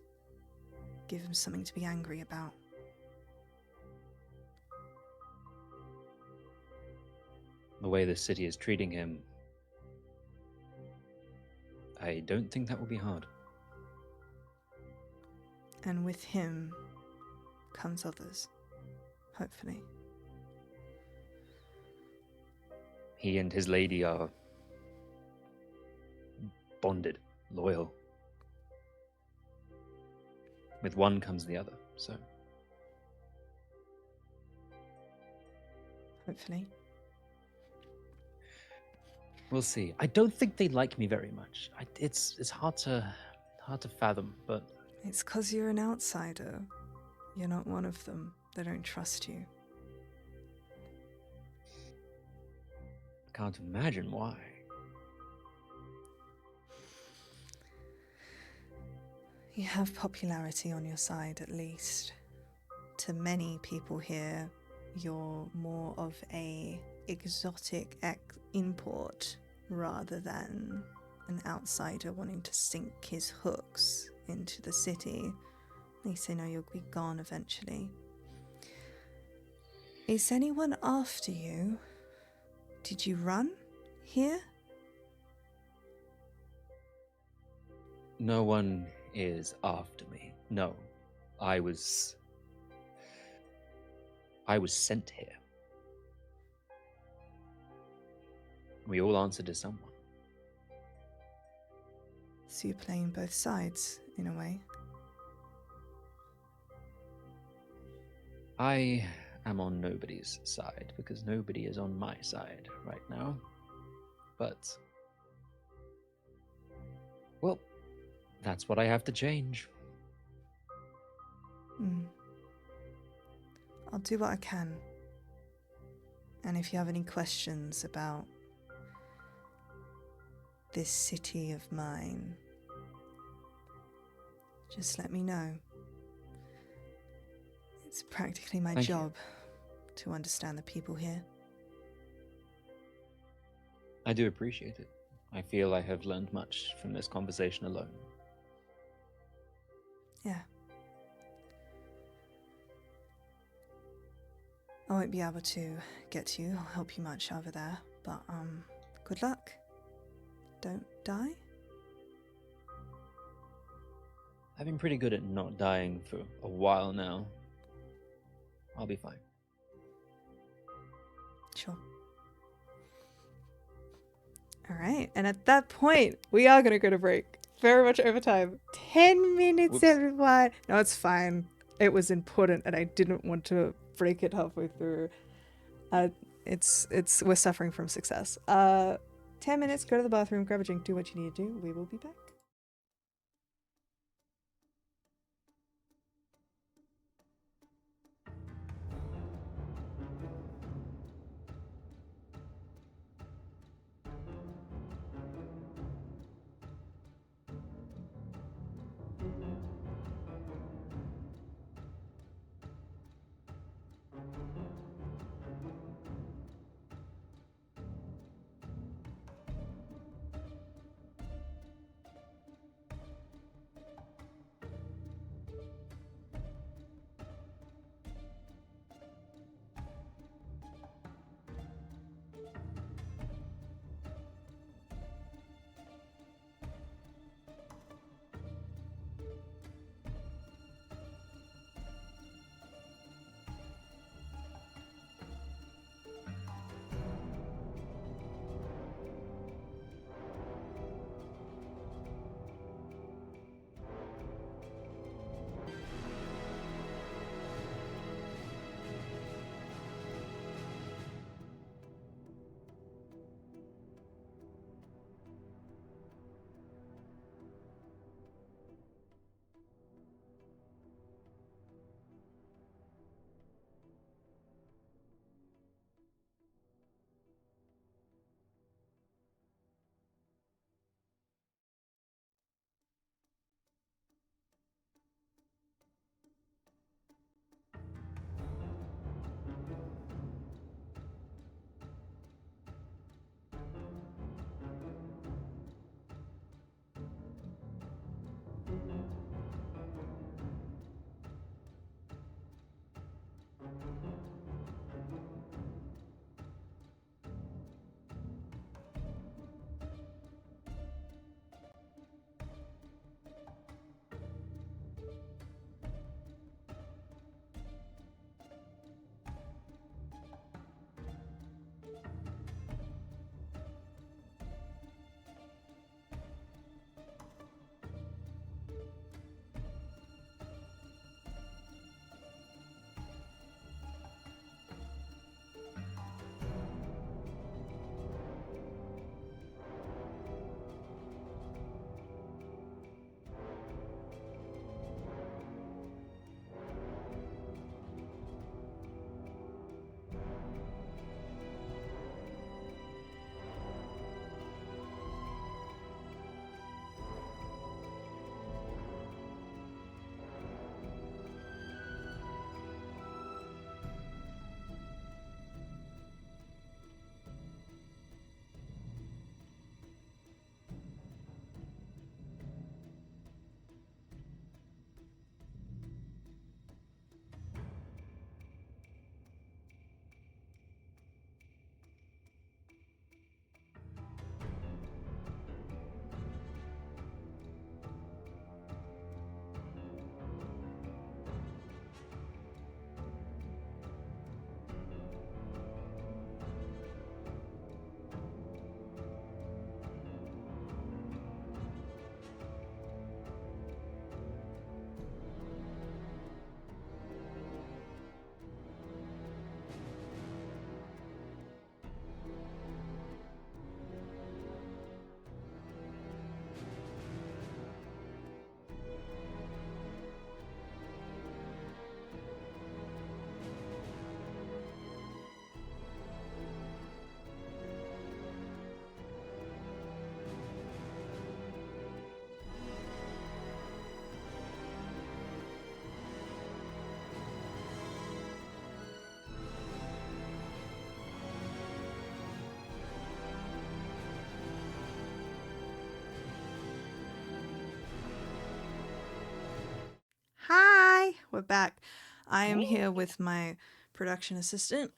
Give him something to be angry about. The way the city is treating him, I don't think that will be hard. And with him comes others, hopefully. He and his lady are bonded, loyal. With one comes the other, so Hopefully. we'll see. I don't think they like me very much. It's hard to fathom, but It's 'cause you're an outsider. You're not one of them. They don't trust you. I can't imagine why. You have popularity on your side, at least. To many people here, you're more of a exotic import rather than an outsider wanting to sink his hooks into the city. At least they know you'll be gone eventually. Is anyone after you? Did you run here? No one is after me. No. I was sent here. We all answer to someone. So you're playing both sides, in a way. I am on nobody's side because nobody is on my side right now. But Well, that's what I have to change. I'll do what I can. And if you have any questions about this city of mine, just let me know. It's practically my Thank you. job to understand the people here. I do appreciate it. I feel I have learned much from this conversation alone. Yeah. I won't be able to get to you. I'll help you much over there. But, good luck. Don't die. I've been pretty good at not dying for a while now. I'll be fine. Sure. All right. And at that point, we are going to go to break. Very much over time. 10 minutes, Whoops. everyone. No, it's fine. It was important and I didn't want to break it halfway through. We're suffering from success. 10 minutes, go to the bathroom, grab a drink, do what you need to do. We will be back. we're back. I am here with my production assistant.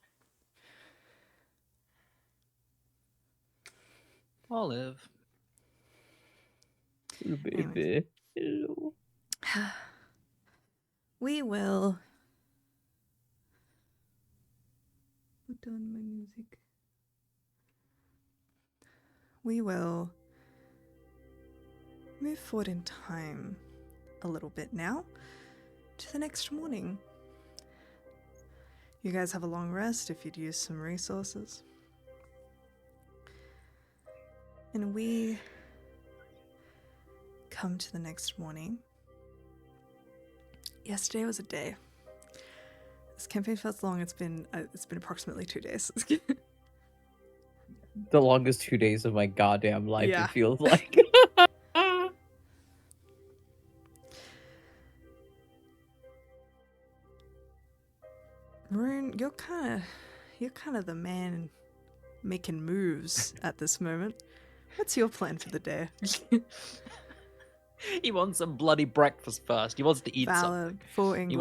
Olive. Baby. Hello. We will put on my music. We will move forward in time a little bit now to the next morning. You guys have a long rest if you'd use some resources. And we come to the next morning. Yesterday was a day. This campaign felt long. It's been approximately 2 days. The longest 2 days of my goddamn life, Yeah. it feels like. Rune, you're kind of the man making moves at this moment. What's your plan for the day? He wants some bloody breakfast first. He wants to eat Valid, something. full English.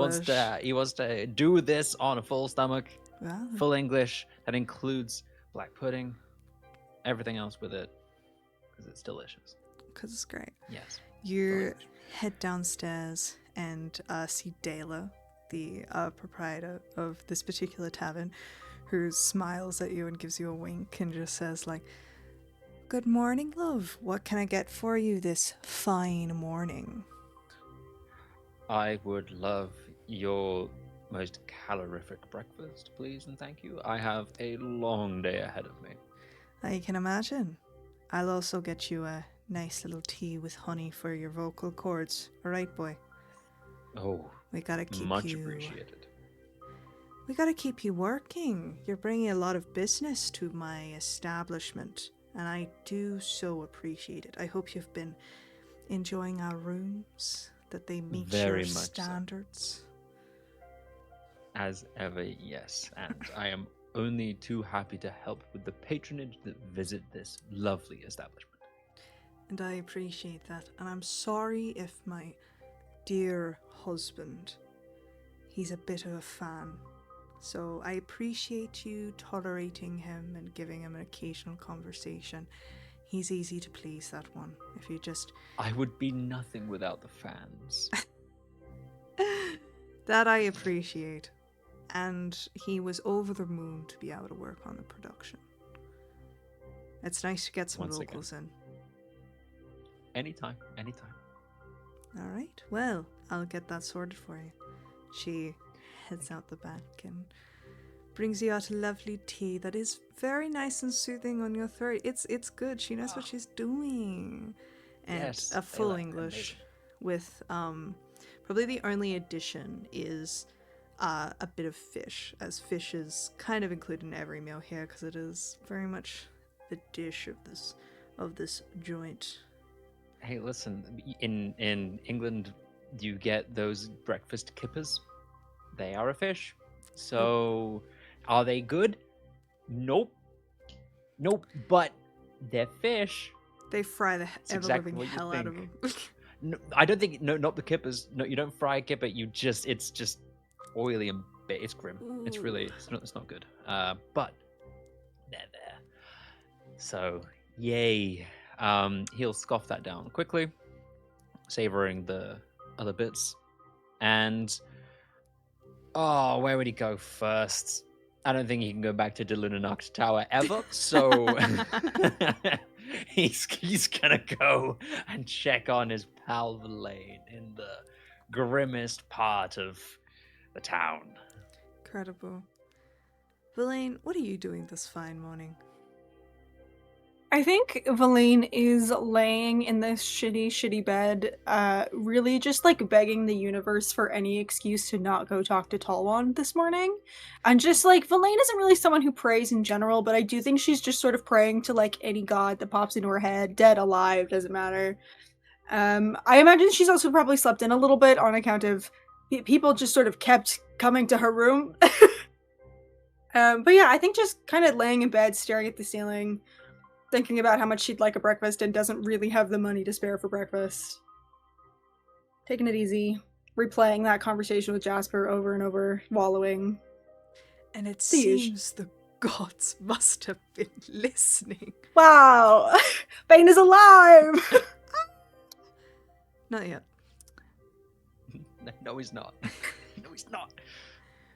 He wants to do this on a full stomach, Valid. full English. That includes black pudding, everything else with it, because it's delicious. Because it's great. Yes. You Delicious. head downstairs and see Dela, the proprietor of this particular tavern, who smiles at you and gives you a wink and just says, like, "Good morning, love. What can I get for you this fine morning?" I would love your most calorific breakfast, please, and thank you. I have a long day ahead of me. I can imagine. I'll also get you a nice little tea with honey for your vocal cords. All right, boy. Oh, We gotta keep much you. appreciated. We gotta keep you working. You're bringing a lot of business to my establishment, and I do so appreciate it. I hope you've been enjoying our rooms, that they meet Very your much so. standards. As ever, yes. And I am only too happy to help with the patronage that visit this lovely establishment. And I appreciate that. And I'm sorry if my dear husband, he's a bit of a fan. So I appreciate you tolerating him and giving him an occasional conversation. He's easy to please, that one. If you just... I would be nothing without the fans. That I appreciate. And he was over the moon to be able to work on the production. It's nice to get some Once again. vocals in. Anytime. All right. Well, I'll get that sorted for you. She heads out the back and brings you out a lovely tea that is very nice and soothing on your throat. It's good. She knows what she's doing. And Yes, a full Layla, English amazing. with probably the only addition is a bit of fish, as fish is kind of included in every meal here because it is very much the dish of this joint. Hey, listen, in England, you get those breakfast kippers. They are a fish. So, are they good? Nope, but they're fish. They fry the It's ever exactly living what you hell out of think. them. No, I don't think, no, not the kippers. No, you don't fry a kipper. It's just oily and it's grim. It's really, it's not good. But they're there. So, yay. He'll scoff that down quickly, savoring the other bits. And, oh, where would he go first? I don't think he can go back to Delunanak's tower ever, so he's gonna go and check on his pal Verlaine in the grimmest part of the town. Incredible. Verlaine, what are you doing this fine morning? I think Valine is laying in this shitty bed, really just like begging the universe for any excuse to not go talk to Talwan this morning. And just like, Valine isn't really someone who prays in general, but I do think she's just sort of praying to like any god that pops into her head, dead, alive, doesn't matter. I imagine she's also probably slept in a little bit on account of people just sort of kept coming to her room. But yeah, I think just kind of laying in bed, staring at the ceiling, thinking about how much she'd like a breakfast and doesn't really have the money to spare for breakfast. Taking it easy. replaying that conversation with Jasper over and over, wallowing. And it The usual. seems the gods must have been listening. Wow! Bane is alive! Not yet. No, he's not. No, he's not.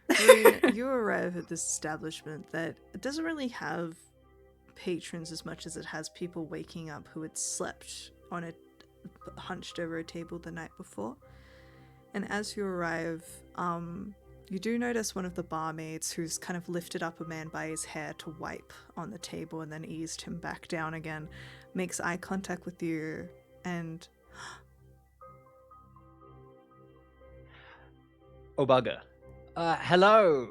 Marine, you arrive at this establishment that it doesn't really have patrons as much as it has people waking up who had slept on a hunched over a table the night before. And as you arrive, you do notice one of the barmaids who's kind of lifted up a man by his hair to wipe on the table and then eased him back down again, makes eye contact with you, and Oh, bugger. Hello.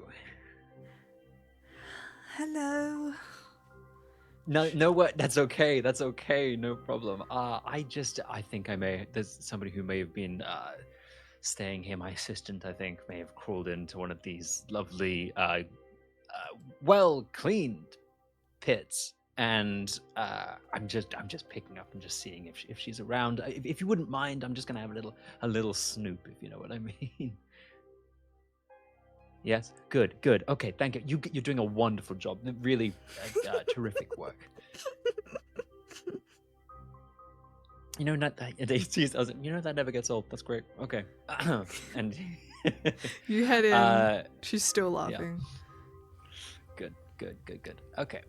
hello. No, what? That's okay. That's okay. No problem. I think there's somebody who may have been staying here. My assistant, I think, may have crawled into one of these lovely, well-cleaned pits. And I'm just picking up and just seeing if she's around. If you wouldn't mind, I'm just gonna have a little snoop, if you know what I mean. Yes, good. Okay, thank you. You're doing a wonderful job. Really terrific work. You know, that never gets old. That's great. Okay, and You head in. She's still laughing. Yeah. Good. Okay.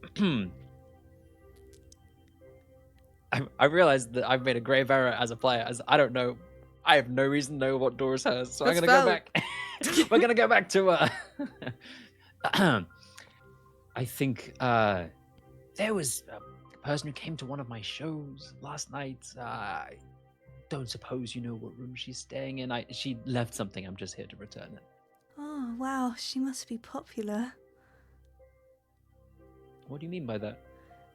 I realized that I've made a grave error as a player. As I don't know, I have no reason to know what door is hers, so That's I'm gonna valid. go back. We're gonna go back to I think there was a person who came to one of my shows last night. I don't suppose you know what room she's staying in. She left something. I'm just here to return it. Oh, wow, she must be popular. What do you mean by that?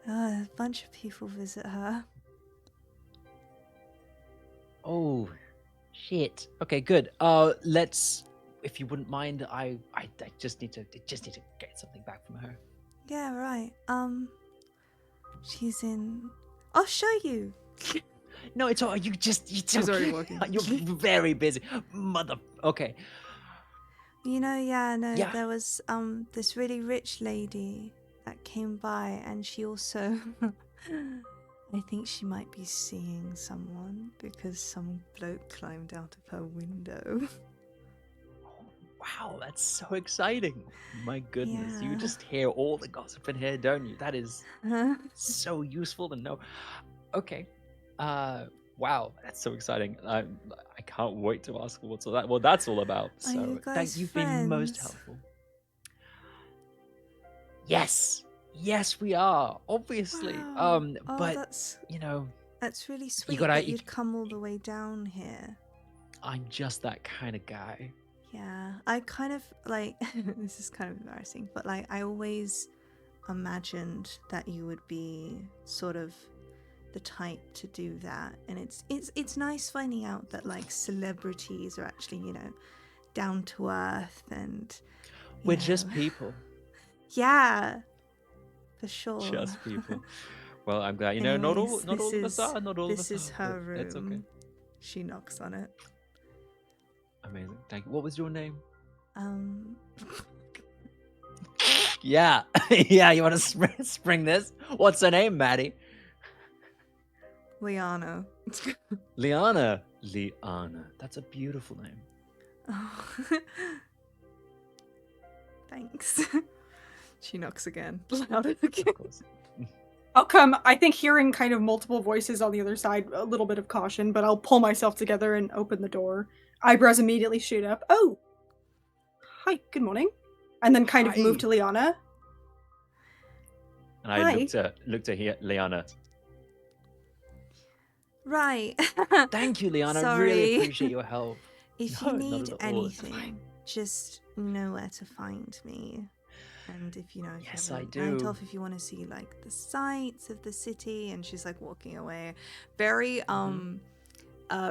A bunch of people visit her. Oh, shit. Okay, good. Let's. If you wouldn't mind, I just need to get something back from her. Yeah, right. She's in. I'll show you. No, it's all you. She's already walking. You're very busy, mother. Okay. You know, yeah, Yeah. there was this really rich lady that came by, and she also, I think she might be seeing someone because some bloke climbed out of her window. Wow, that's so exciting. My goodness, you Yeah. just hear all the gossip in here, don't you? That is Huh? so useful to know. Okay. Wow, that's so exciting. I can't wait to ask what that's all about. Are So you thank guys you've been most friends? helpful. Yes, we are obviously. Wow. Oh, But that's know, really sweet gotta- that you- you'd come all the way down here. I'm just that kind of guy. Yeah, I kind of like this is kind of embarrassing, but like I always imagined that you would be sort of the type to do that, and it's nice finding out that like celebrities are actually, you know, down to earth and you We're just know, people. yeah, for sure. Just people. Well, I'm glad. You know, not all Anyways, of us this are. Not all of us This is are. her but room. It's okay. She knocks on it. Amazing. Thank you. What was your name? Um, Yeah. Yeah, you want to spring this? What's her name, Maddie? Liana. Liana. That's a beautiful name. Oh. Thanks. She knocks again. Louder again. Of course. I'll come, I think, hearing kind of multiple voices on the other side, a little bit of caution, but I'll pull myself together and open the door. Eyebrows immediately shoot up. Oh! Hi, good morning. And then kind of Hi. move to Liana. And I Hi. looked at here, Liana. Right. Thank you, Liana. I Sorry. really appreciate your help. If No, you not need at all, it's fine. anything, just know where to find me. And if you know, if Yes, you I have a night do. off, if you want to see like the sights of the city, and she's like walking away, very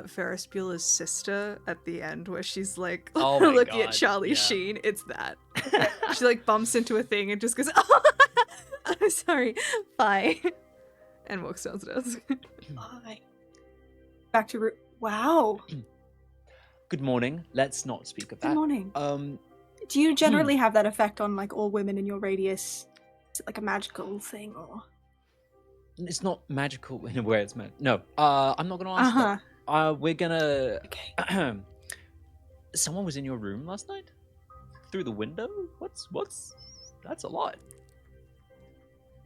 Ferris Bueller's sister at the end, where she's like Oh my looking at God, Charlie yeah. Sheen. It's that. She like bumps into a thing and just goes, "Oh, I'm sorry, bye," and walks downstairs. Hi. Back to wow. good morning. Let's not speak of that. Good morning. Do you generally have that effect on like all women in your radius? Is it like a magical thing or? It's not magical in a way it's meant. No, I'm not gonna answer that. We're gonna. Okay. Someone was in your room last night? Through the window? What's? That's a lot.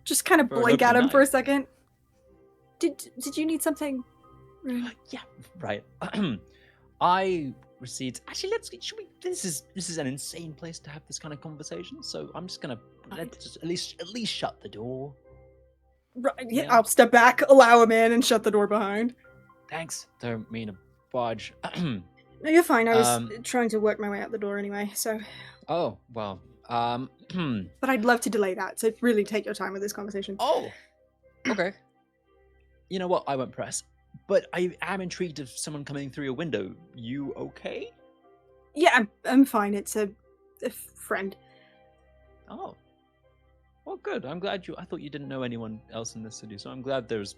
Just kind of For an blink at opening him for a night. second. Did you need something? Yeah, right. I received. Actually, should we? This is an insane place to have this kind of conversation. So I'm just gonna let's just at least shut the door. Right, yeah, Yeah. I'll step back, allow him in, and shut the door behind. Thanks. Don't mean to budge. No, you're fine. I was trying to work my way out the door anyway, so. Oh well. But I'd love to delay that, so really take your time with this conversation. Oh. Okay. You know what? I won't press. But I am intrigued of someone coming through your window. You okay? Yeah, I'm fine. It's a friend. Oh. Well, good. I'm glad you. I thought you didn't know anyone else in this city, so I'm glad there's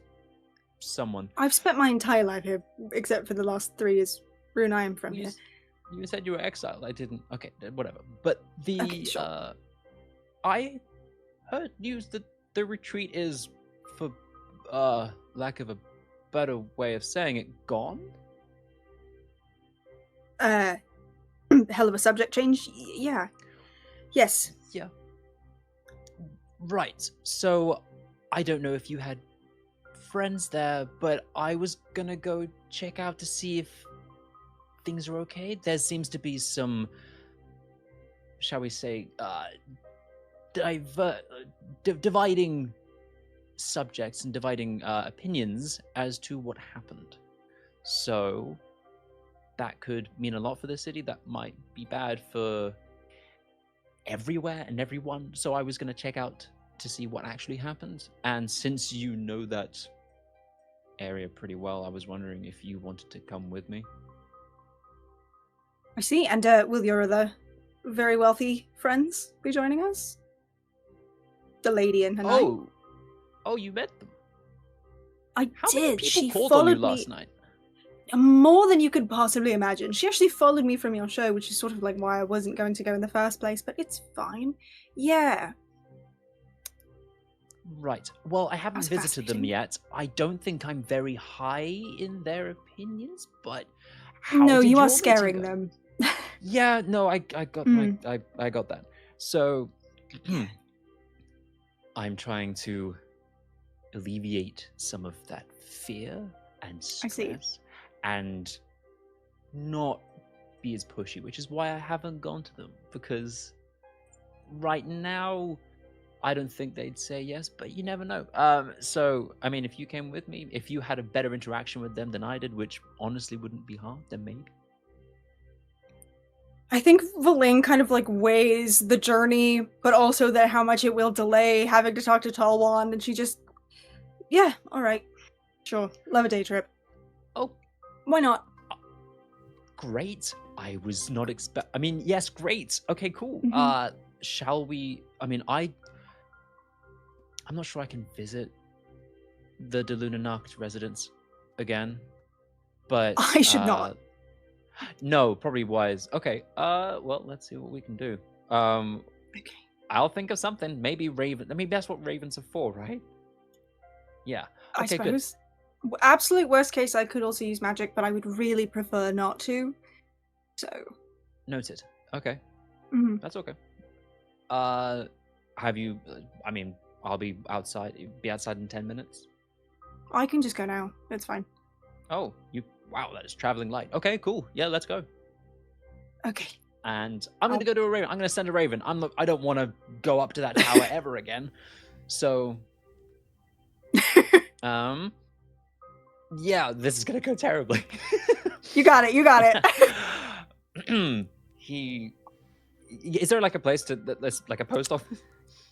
someone. I've spent my entire life here, except for the last 3 years. Rune, I am from You here. s- You said you were exiled. I didn't. Okay, whatever. But the Okay, sure. I heard news that the retreat is, for lack of a better way of saying it, gone. Hell of a subject change. Yeah. Yes. Yeah. Right. So I don't know if you had friends there, but I was gonna go check out to see if things are okay. There seems to be some, shall we say, dividing subjects and dividing opinions as to what happened. So that could mean a lot for the city. That might be bad for everywhere and everyone. So I was going to check out to see what actually happened. And since you know that area pretty well, I was wondering if you wanted to come with me. I see. And will your other very wealthy friends be joining us? The lady and her knight? Oh, you met them. I How did. many people She called on followed you me last night? more than you could possibly imagine. She actually followed me from your show, which is sort of like why I wasn't going to go in the first place, but it's fine. Yeah. Right. Well, I haven't That's visited them fascinating. yet. I don't think I'm very high in their opinions, but No, did you your are meeting scaring go? them. Yeah, no, I got I got that. So I'm trying to alleviate some of that fear and I see. stress and not be as pushy, which is why I haven't gone to them, because right now I don't think they'd say yes, but you never know. So I mean, if you came with me, if you had a better interaction with them than I did, which honestly wouldn't be hard, then maybe. I think Valine kind of like weighs the journey, but also that how much it will delay having to talk to Talwand, and she just, yeah, all right, sure, love a day trip. Oh, Why not? great. I was not I mean, yes, great. Okay, cool. Mhm. Shall we? I mean, I'm not sure I can visit the Delunanacht residence again, but I should not. No, probably wise. Okay. Well, let's see what we can do. Okay. I'll think of something. Maybe Raven. I mean, that's what ravens are for, right? Yeah. I Okay, good. suppose. Absolute worst case, I could also use magic, but I would really prefer not to. So. Noted. Okay. Mhm. That's okay. Have you? I mean, I'll be outside. Be outside in 10 minutes. I can just go now. It's fine. Oh, you! Wow, that is traveling light. Okay, cool. Yeah, let's go. Okay. And I'm going to go to a raven. I'm going to send a raven. I don't want to go up to that tower ever again. So, yeah, this is going to go terribly. You got it. You got it. Is there like a place that's like a post office?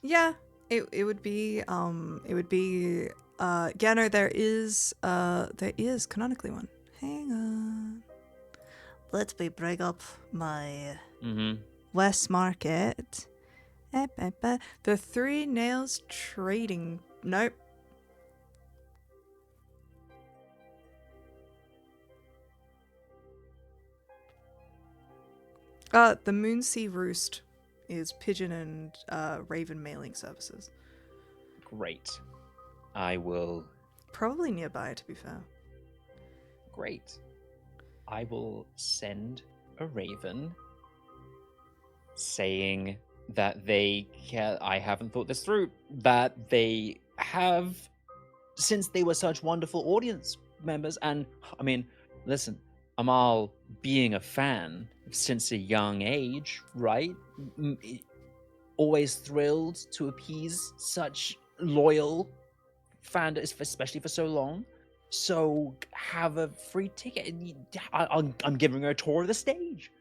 Yeah, it would be yeah, no, there is canonically one. Hang on. Let me bring up my West Market. The Three Nails Trading. Nope. The Moonsea Roost is pigeon and raven mailing services. Great. I will. Probably nearby, to be fair. Great. I will send a raven saying that I haven't thought this through, that they have, since they were such wonderful audience members, and I mean, listen, Amal being a fan since a young age, right? Always thrilled to appease such loyal fans, especially for so long. So have a free ticket. I'm giving her a tour of the stage.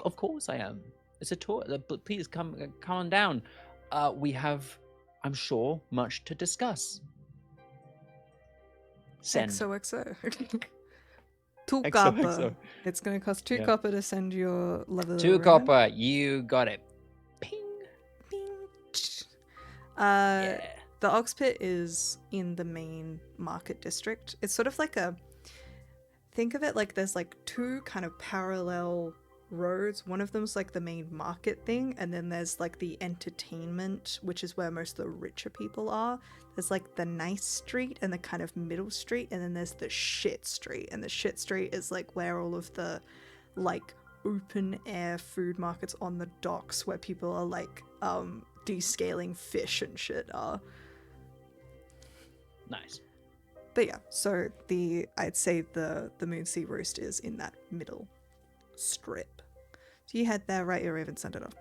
Of course I am. It's a tour. But please come on down. We have, I'm sure, much to discuss. Send. XOXO. 2 XOXO. copper. It's going to cost 2 Yeah. copper to send your level. 2 raven. copper. You got it. Ping. Bing. Yeah. The Ox Pit is in the main market district. It's sort of like think of it like there's like 2 kind of parallel roads. One of them's like the main market thing, and then there's like the entertainment, which is where most of the richer people are. There's like the nice street and the kind of middle street, and then there's the shit street. And the shit street is like where all of the like open air food markets on the docks where people are like descaling fish and shit are. Nice. But yeah, so I'd say the Moonsea Roost is in that middle strip. So you head there, right? Your raven sent it off.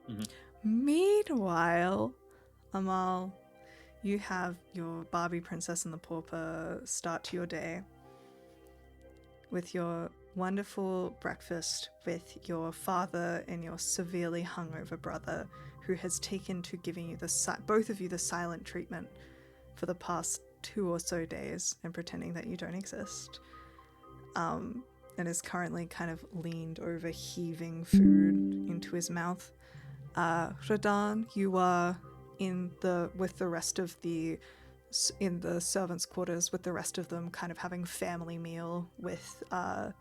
Mhm. Meanwhile, Amal, you have your Barbie Princess and the Pauper start to your day with your wonderful breakfast with your father and your severely hungover brother, who has taken to giving you both of you the silent treatment for the past 2 or so days and pretending that you don't exist, and is currently kind of leaned over, heaving food into his mouth. Radan, you are in the servants' quarters with the rest of them, kind of having family meal with the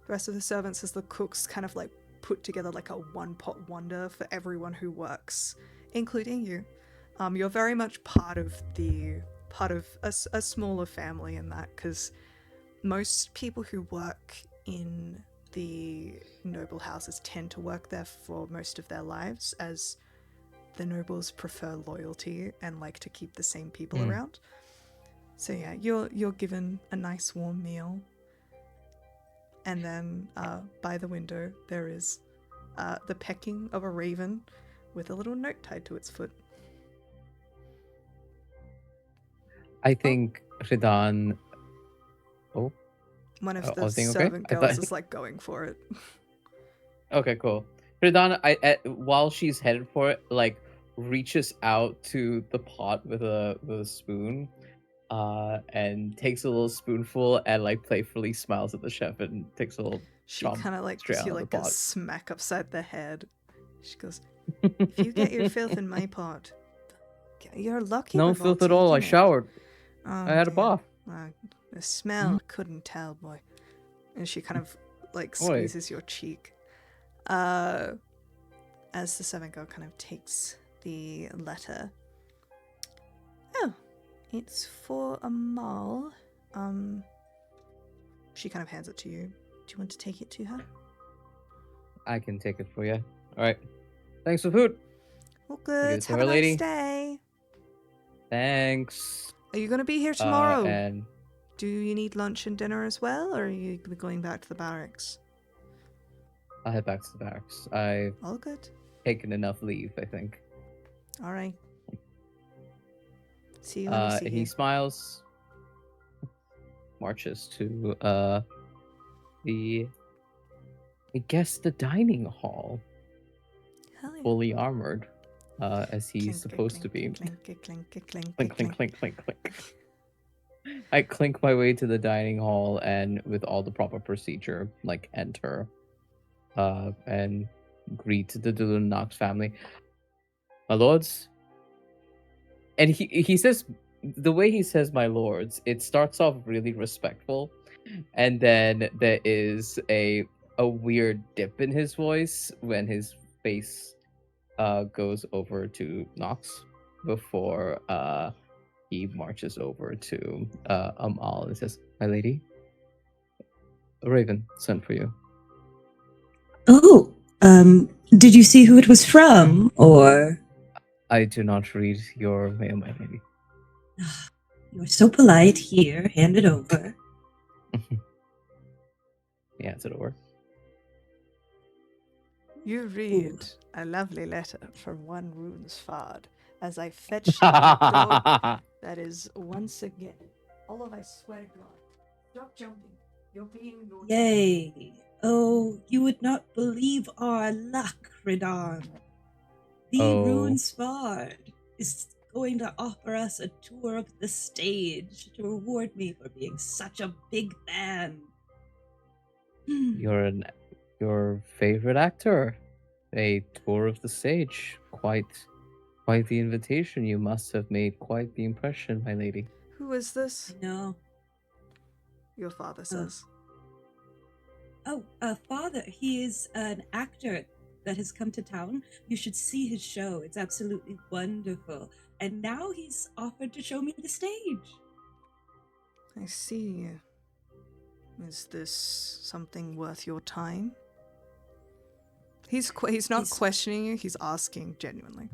rest of the servants, as the cooks kind of like put together like a one-pot wonder for everyone who works, including you. You're very much part of a smaller family in that, because most people who work in the noble houses tend to work there for most of their lives, as the nobles prefer loyalty and like to keep the same people around. So yeah, you're given a nice warm meal, and then by the window there is the pecking of a raven with a little note tied to its foot. I think Ridan. Oh, One of the everything okay? servant I girls thought- is like going for it. okay, cool. Ridan, while she's headed for it, like reaches out to the pot with a spoon, and takes a little spoonful and like playfully smiles at the chef and takes a little. She Chomp kind of like straight gives you out of like the a pot. smack upside the head. She goes, "If you get your filth in my pot, you're lucky." No we've filth at all. I taken it." showered. Oh, I had a dear. bath. The smell couldn't tell, boy. And she kind of like Oi. squeezes your cheek. As the servant girl kind of takes the letter. Oh, it's for Amal. She kind of hands it to you. Do you want to take it to her? I can take it for you. All right. Thanks for food. Well, it good. to Have her, a nice lady. day. Thanks. Are you going to be here tomorrow? And Do you need lunch and dinner as well, or are you going back to the barracks? I'll head back to the barracks. I've All good. taken enough leave, I think. All right. See you when we see And he you. smiles, marches to the dining hall, Hell yeah. fully armored, as he's Clink, supposed to be. clink, clink, clink, clink, clink, Clink, clink, clink, clink, clink. I clink my way to the dining hall and, with all the proper procedure, like enter, and greet the Dulun Knox family. My lords. And he says, the way he says "my lords," it starts off really respectful, and then there is a a weird dip in his voice when his face goes over to Nox before he marches over to Amal and says, "My lady, a raven sent for you." Oh, did you see who it was from, or? I do not read your mail, my lady. You're so polite. Here, hand it over. He hands it over. You read a lovely letter from one rune's fard as I fetch the dog that is once again. Olive, I swear to God. Stop jumping. You're being naughty. Yay! Oh, you would not believe our luck, Ridan. The Rune Svard is going to offer us a tour of the stage to reward me for being such a big fan. Your favorite actor. A tour of the stage. Quite the invitation. You must have made quite the impression, my lady. Who is this? No. Your father says. Father, he is an actor that has come to town. You should see his show. It's absolutely wonderful. And now he's offered to show me the stage. I see. Is this something worth your time? He's not questioning you, he's asking genuinely.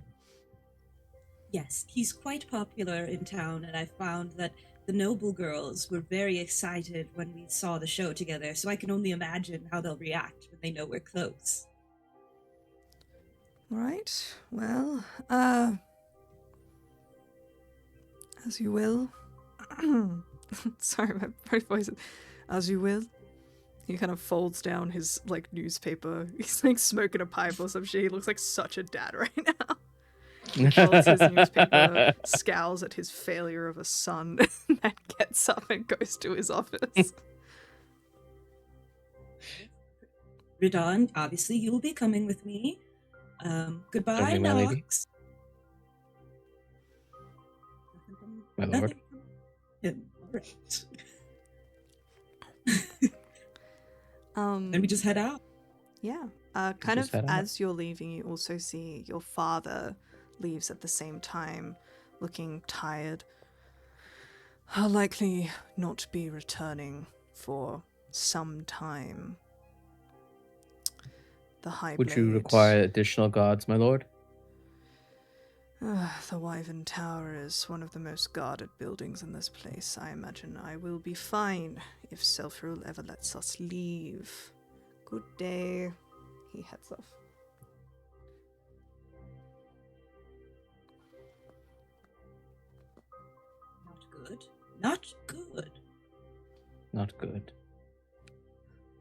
Yes, he's quite popular in town, and I found that the noble girls were very excited when we saw the show together, so I can only imagine how they'll react when they know we're close. Right, well, as you will. Sorry, my voice. As you will. He kind of folds down his, newspaper. He's, smoking a pipe or some shit. He looks like such a dad right now. He folds his newspaper, scowls at his failure of a son, and then gets up and goes to his office. Ridan, obviously you will be coming with me. Goodbye, Certainly, my lady. Nox. My lord. Alright. Then we just head out. Yeah. Kind of Just head out. as you're leaving, you also see your father leaves at the same time, looking tired. I'll likely not be returning for some time. The High Would you Blade- require additional guards, my lord? The Wyvern Tower is one of the most guarded buildings in this place. I imagine I will be fine if Selfaril ever lets us leave. Good day. He heads off. Not good. Not good. Not good.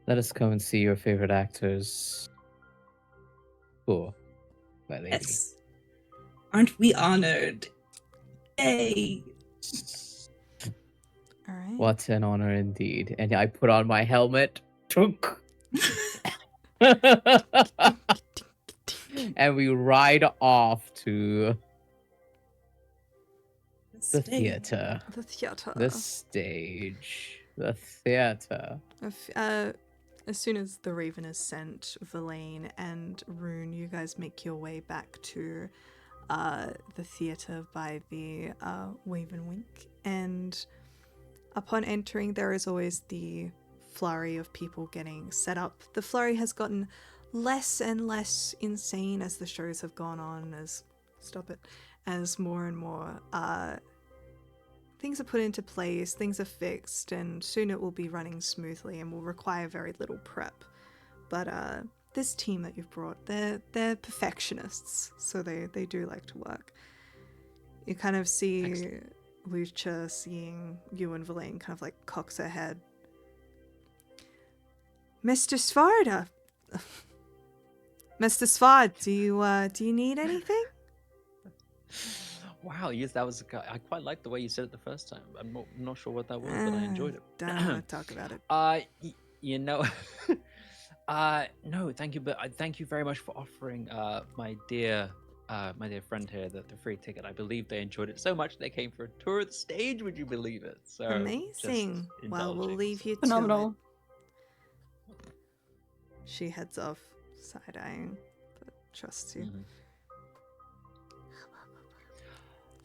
Let us come and see your favorite actors. Cool, my lady. Yes. Aren't we honored? Yay! All right. What an honor indeed. And I put on my helmet. Tunk. And we ride off to the theater. The theater. The stage. The theater. As soon as the Raven is sent, Verlaine and Rune, you guys make your way back to the theater by the Waven Wink. And upon entering, there is always the flurry of people getting set up. The flurry has gotten less and less insane as the shows have gone on, as more and more things are put into place, things are fixed, and soon it will be running smoothly and will require very little prep. But this team that you've brought, they're perfectionists, so they do like to work. You kind of see Lucha seeing you and Verlaine kind of cocks her head. Mr. Svard, Mr. Svard, do you need anything? Wow, yes, that was. I quite liked the way you said it the first time. I'm not sure what that was, but I enjoyed it. Don't want to talk about it. You know, no, thank you, but thank you very much for offering my dear friend here the free ticket. I believe they enjoyed it so much they came for a tour of the stage. Would you believe it? So Amazing. just Well, we'll indulging. leave you to Phenomenal. it. She heads off, side-eyeing, but trusts you. Mhm.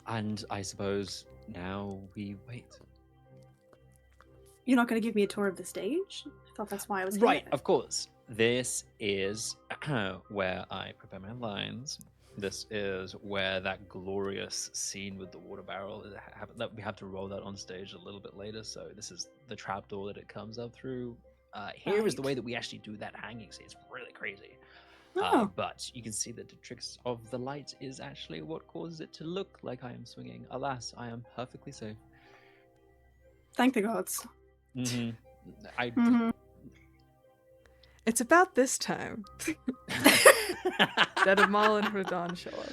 And I suppose now we wait. You're not going to give me a tour of the stage? I thought that's why I was Right, here. of course. This is where I prepare my lines. This is where that glorious scene with the water barrel is that we have to roll that on stage a little bit later. So this is the trapdoor that it comes up through. Here is the Right. way that we actually do that hanging scene. It's really crazy. Oh, But you can see that the tricks of the light is actually what causes it to look like I am swinging. Alas, I am perfectly safe. thank the gods. Mm-hmm. I. Mhm. It's about this time that Amal and Radon show up.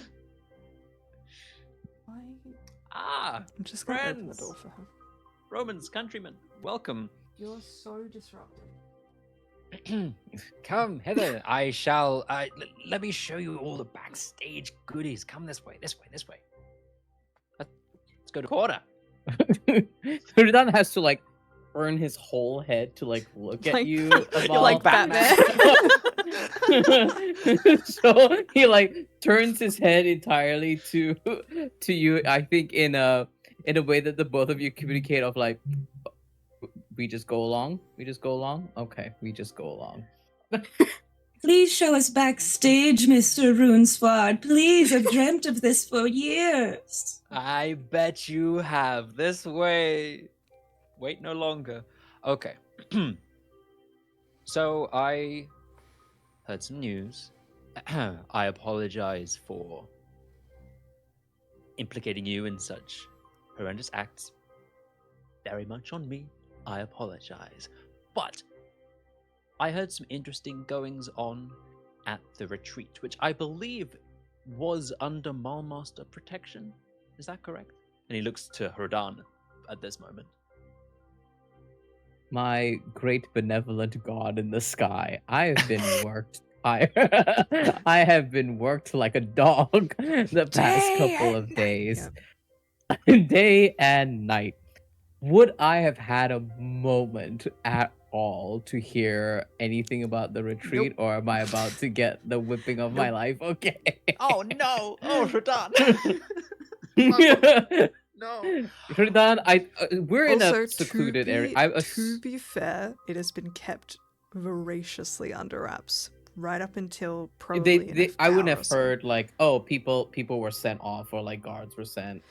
Why? Ah, I'm just gonna open the friends. door for him. Romans, countrymen, welcome. You're so disruptive. Come hither. I shall. Let me show you all the backstage goodies. Come this way. This way. This way. Let's go to quarter. Ridan has to like turn his whole head to like look at Like- you. You're Amal. like Batman. So he like turns his head entirely to you. I think in a way that the both of you communicate of like, we just go along. We just go along. Okay, we just go along. Please show us backstage, Mr. Runesward. Please, I've dreamt of this for years. I bet you have. This way. Wait no longer. Okay. So I heard some news. I apologize for implicating you in such horrendous acts. Very much on me. I apologize. But I heard some interesting goings on at the retreat, which I believe was under Mulmaster protection. Is that correct? And he looks to Hrodan at this moment. My great benevolent god in the sky, I have been worked. I have been worked like a dog the past Day couple and of night. days. Yep. Day and night. Would I have had a moment at all to hear anything about the retreat, or am I about to get the whipping of my life? Okay. Oh no! Oh, Hrodan! No. Ridan, we're in Also, a secluded to area. to be fair, it has been kept voraciously under wraps right up until probably an I wouldn't hour have or so. heard like, oh, people were sent off or like guards were sent.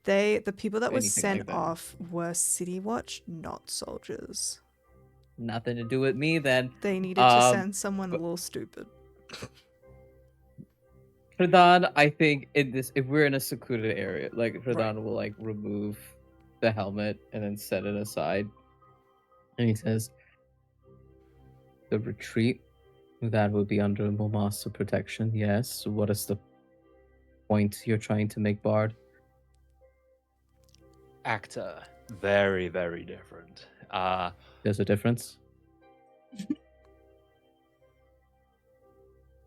The people that were anything sent like that. off were City Watch, not soldiers. Nothing to do with me then. They needed to send someone a little stupid. Ridan, I think if we're in a secluded area, like Ridan Right. will like remove the helmet and then set it aside. And he says, the retreat, that would be under Mulmaster protection, yes. What is the point you're trying to make, Bard? Actor, very, very different. There's a difference.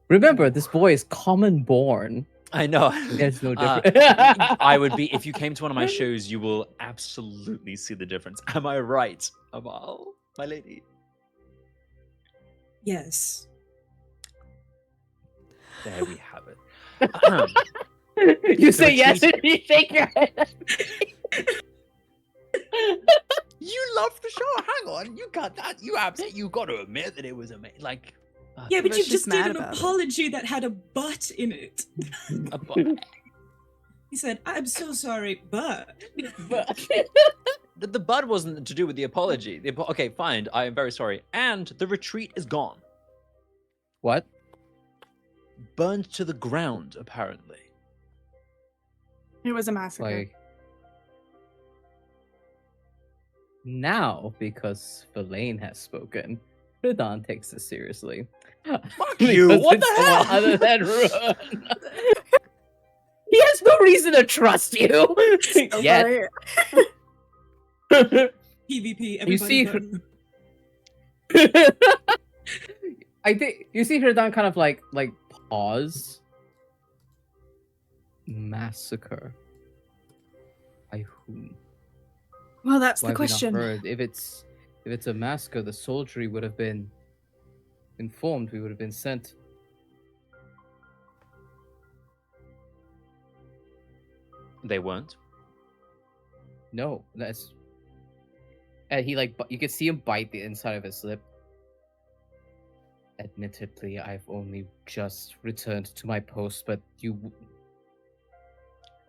Remember, this boy is common born. I know. There's no Uh, difference. I would be if you came to one of my shows, you will absolutely see the difference. Am I right, Amal, my lady? Yes. There we have it. You say yes and you shake your head. You love the show. Hang on, you got that. You got to admit that it was amazing. Like, Yeah, but But you she's just did mad an about it. apology that had a but in it. the He said, I'm so sorry, but. bud wasn't to do with the apology. Okay, fine. I am very sorry. And the retreat is gone, What? burned to the ground. Apparently, It was a massacre. Like now, because Verlaine has spoken, Ridan takes this seriously. Fuck you! Because What it's the someone hell? Other than Ruan. He has no reason to trust you. Yet. Right. PvP, You everybody see- button. I think you see Ridan kind of like pause. Massacre. By whom? Well, that's Why the have we not question. heard? If it's a massacre, the soldiery would have been informed, we would have been sent. They weren't. No, that's. And he you could see him bite the inside of his lip. Admittedly, I've only just returned to my post, but you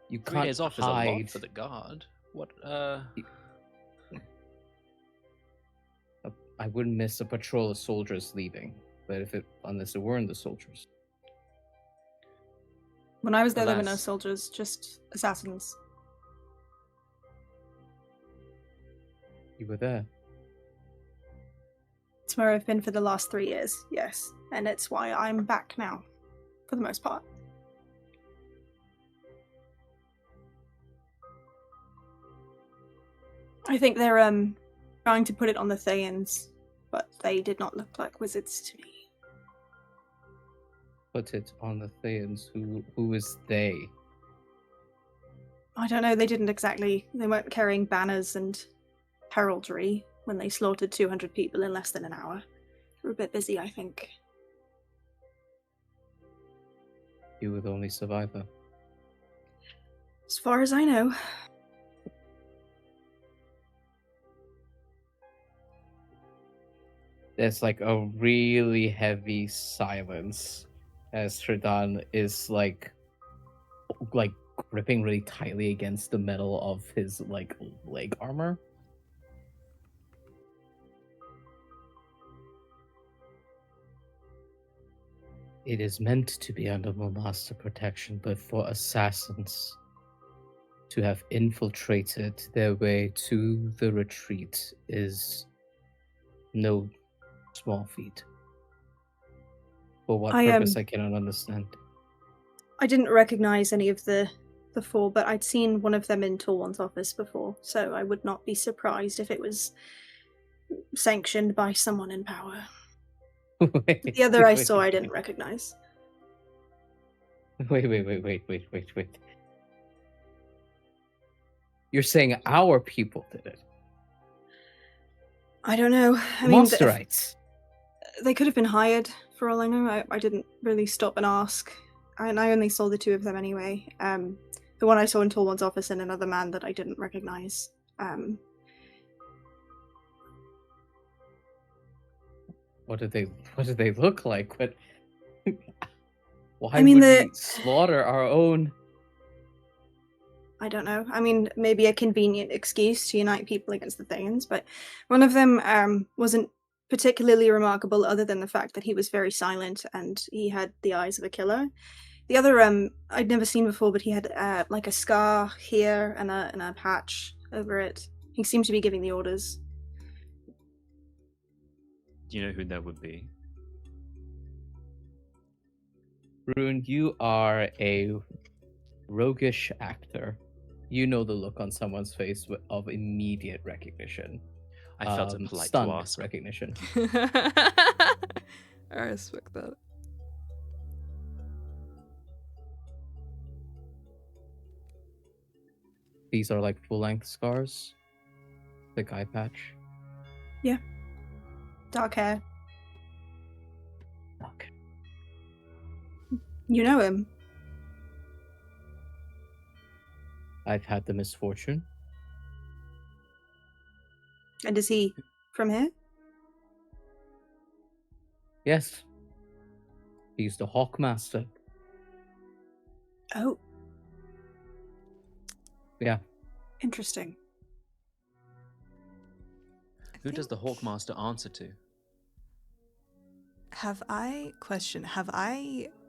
3 can't days off is a lot hide. for the guard. What? I wouldn't miss a patrol of soldiers leaving, but unless it weren't the soldiers. When I was there, there were no Alas. soldiers, just assassins. You were there. It's where I've been for the last 3 years, yes. And it's why I'm back now, for the most part. I think they're trying to put it on the Thayans, but they did not look like wizards to me. Put it on the Thayans. Who is they? I don't know, they weren't carrying banners and heraldry when they slaughtered 200 people in less than an hour. They were a bit busy, I think. You were the only survivor. As far as I know. There's like a really heavy silence as Tredan is like gripping really tightly against the metal of his leg armor. It is meant to be under Mulmaster protection, but for assassins to have infiltrated their way to the retreat is no small feat. For what purpose, I cannot understand. I didn't recognize any of the four, but I'd seen one of them in Torwan's office before, so I would not be surprised if it was sanctioned by someone in power. The other I saw I didn't recognize. Wait. You're saying our people did it? I don't know. I mean, Monsterites. they could have been hired, for all I know. I didn't really stop and ask. And I only saw the two of them anyway. The one I saw in Torwan's office and another man that I didn't recognize. What did they look like? Why I mean, would we slaughter our own? I don't know. I mean, maybe a convenient excuse to unite people against the Thayans, but one of them wasn't particularly remarkable other than the fact that he was very silent and he had the eyes of a killer. The other I'd never seen before, but he had like a scar here and a patch over it. He seemed to be giving the orders. Do you know who that would be? Rune, you are a roguish actor. You know the look on someone's face of immediate recognition. I felt it polite stunned to ask. recognition. I respect that. These are like full-length scars. Thick eye patch. Yeah. Dark hair. Okay. You know him. I've had the misfortune. And is he from here? Yes. He's the Hawkmaster. Oh. Yeah. Interesting. Who does the Hawkmaster answer to? Have I,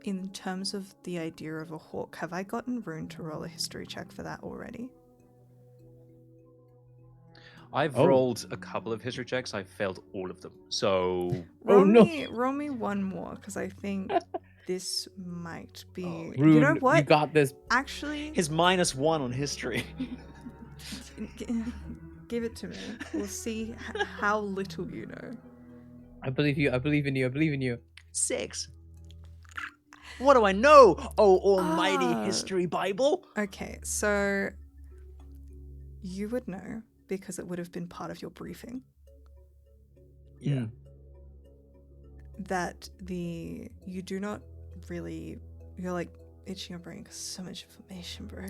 in terms of the idea of a hawk, have I gotten Rune to roll a history check for that already? I've rolled a couple of history checks. I've failed all of them. So Roll me one more, because I think this might be... Rune, you know what? you got this. Actually, His -1 on history. give it to me. We'll see how little you know. I believe you. I believe in you. I believe in you. 6. What do I know? Oh, almighty history Bible. Okay, so you would know because it would have been part of your briefing. Yeah. that you do not really, you're like itching your brain because so much information, bro.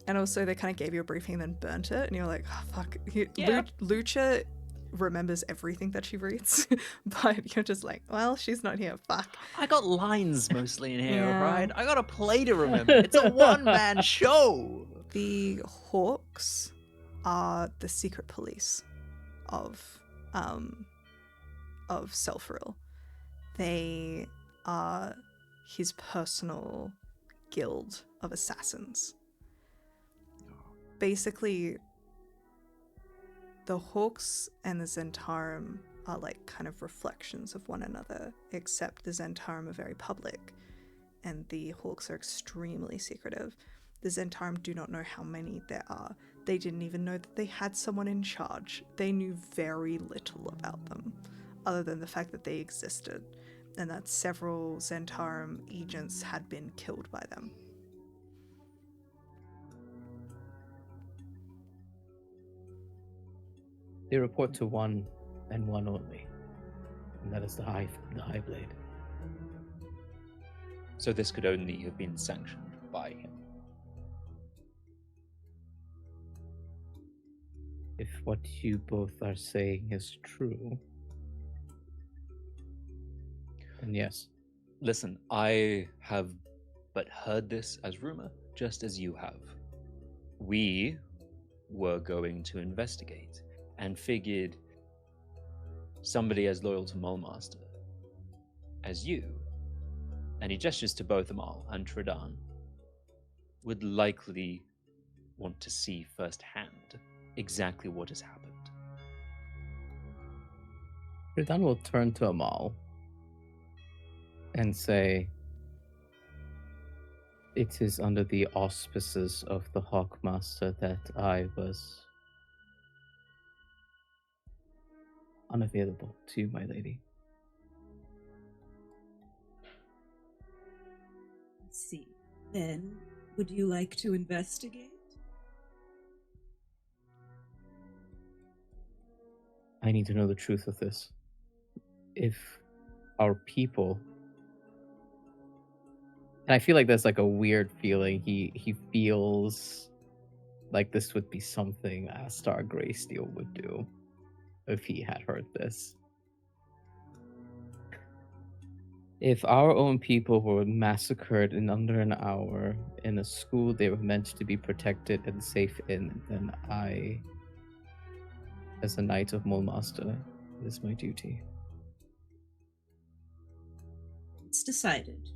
And also they kind of gave you a briefing and then burnt it, and you're like, oh, fuck. Yeah. Lucha remembers everything that she reads, but you're just like, well, she's not here. Fuck. I got lines mostly in here, Yeah. right? I got a play to remember. It's a one-man show. The Hawks are the secret police of Selfaril. They are his personal guild of assassins. Basically, the Hawks and the Zhentarim are like kind of reflections of one another, except the Zhentarim are very public and the Hawks are extremely secretive. The Zhentarim do not know how many there are. They didn't even know that they had someone in charge. They knew very little about them, other than the fact that they existed, and that several Zhentarim agents had been killed by them. They report to one and one only, and that is the High Blade. So this could only have been sanctioned by him. If what you both are saying is true, then yes. Listen, I have but heard this as rumor, just as you have. We were going to investigate and figured somebody as loyal to Mulmaster as you, and he gestures to both Amal and Tredan, would likely want to see firsthand exactly what has happened. Tredan will turn to Amal and say, it is under the auspices of the Hawkmaster that I was unavailable to you, my lady. I see. Then, would you like to investigate? I need to know the truth of this. If our people... And I feel like there's like a weird feeling. He feels like this would be something Astar Greysteel would do if he had heard this. If our own people were massacred in under an hour in a school they were meant to be protected and safe in, then I, as a Knight of Mulmaster, it is my duty. It's decided.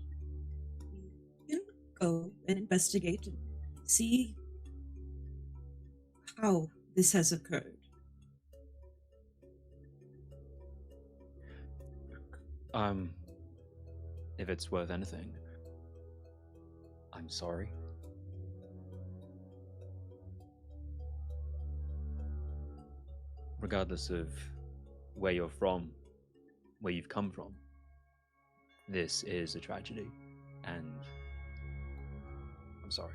You can go and investigate and see how this has occurred. If it's worth anything, I'm sorry. Regardless of where you're from, where you've come from, this is a tragedy, and I'm sorry.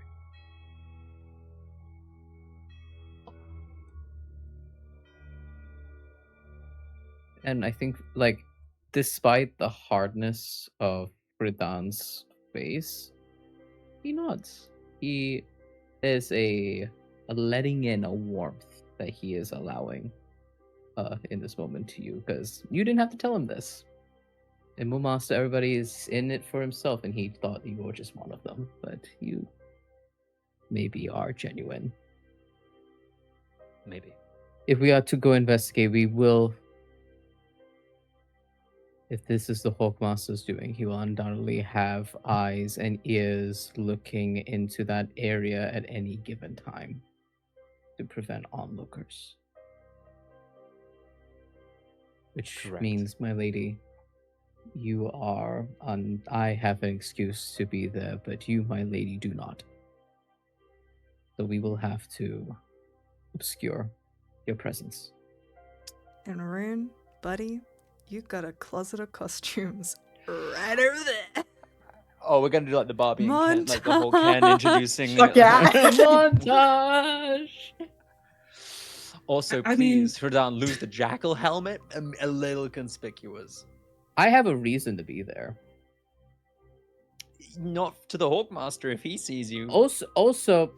And I think, like, despite the hardness of Fredan's face, he nods. He is a letting in a warmth that he is allowing in this moment to you, because you didn't have to tell him this. In Mulmaster, everybody is in it for himself, and he thought you were just one of them, but you maybe are genuine. Maybe. If we are to go investigate, we will. If this is the Hawkmaster's doing, he will undoubtedly have eyes and ears looking into that area at any given time to prevent onlookers. Which Correct. means, my lady, you are I have an excuse to be there, but you, my lady, do not. So we will have to obscure your presence. And Rune, buddy, you got a closet of costumes right over there. Oh, we're gonna do like the Barbie and Ken, like the whole Montage. Ken introducing. Fuck yeah. Montage! Also, I mean- please, Fredan, lose the jackal helmet. A little conspicuous. I have a reason to be there. Not to the Hawkmaster if he sees you. Also,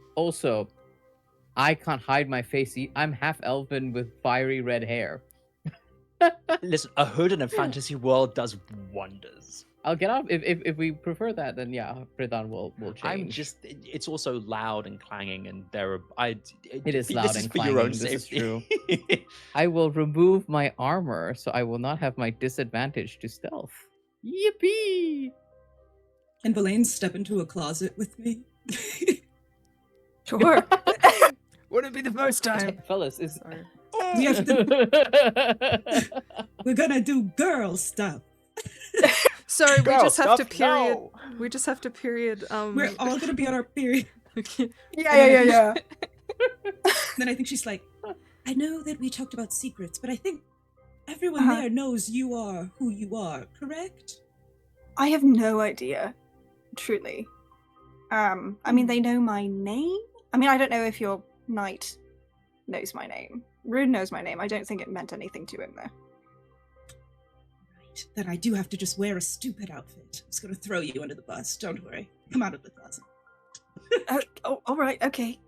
I can't hide my face. I'm half elven with fiery red hair. Listen, a hood in a fantasy world does wonders. I'll get off if we prefer that. Then yeah, Pridan will change. I'm just. It's also loud and clanging, and It is loud and for clanging. your own This is safety. true. I will remove my armor, so I will not have my disadvantage to stealth. Yippee! Can Belaine step into a closet with me? Sure. Would it be the first time? Fellas, is Sorry. We have to. We're gonna do girl stuff. Sorry, we Girl just have to stuff? period. No. We just have to period. We're all gonna be on our period. Yeah. Then I think she's like, I know that we talked about secrets, but I think everyone Uh-huh. there knows you are who you are, correct? I have no idea, truly. I mean, they know my name. I mean, I don't know if your knight knows my name. Rune knows my name. I don't think it meant anything to him, though. Right. Then I do have to just wear a stupid outfit. I'm just gonna throw you under the bus. Don't worry. Come out of the closet. All right, okay.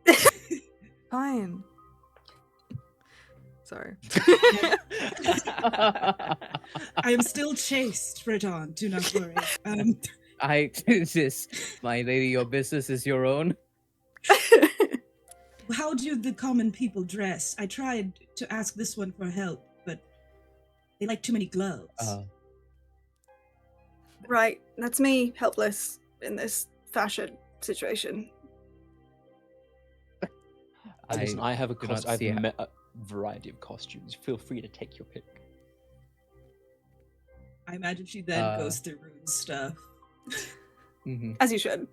Fine. Sorry. I am still chaste, Radon. Do not worry. I just, my lady, your business is your own. How do the common people dress? I tried to ask this one for help, but they like too many gloves. Right, that's me, helpless in this fashion situation. Listen, I have do not I've see how- met a variety of costumes. Feel free to take your pick. I imagine she then goes through Rune stuff. Mhm. As you should.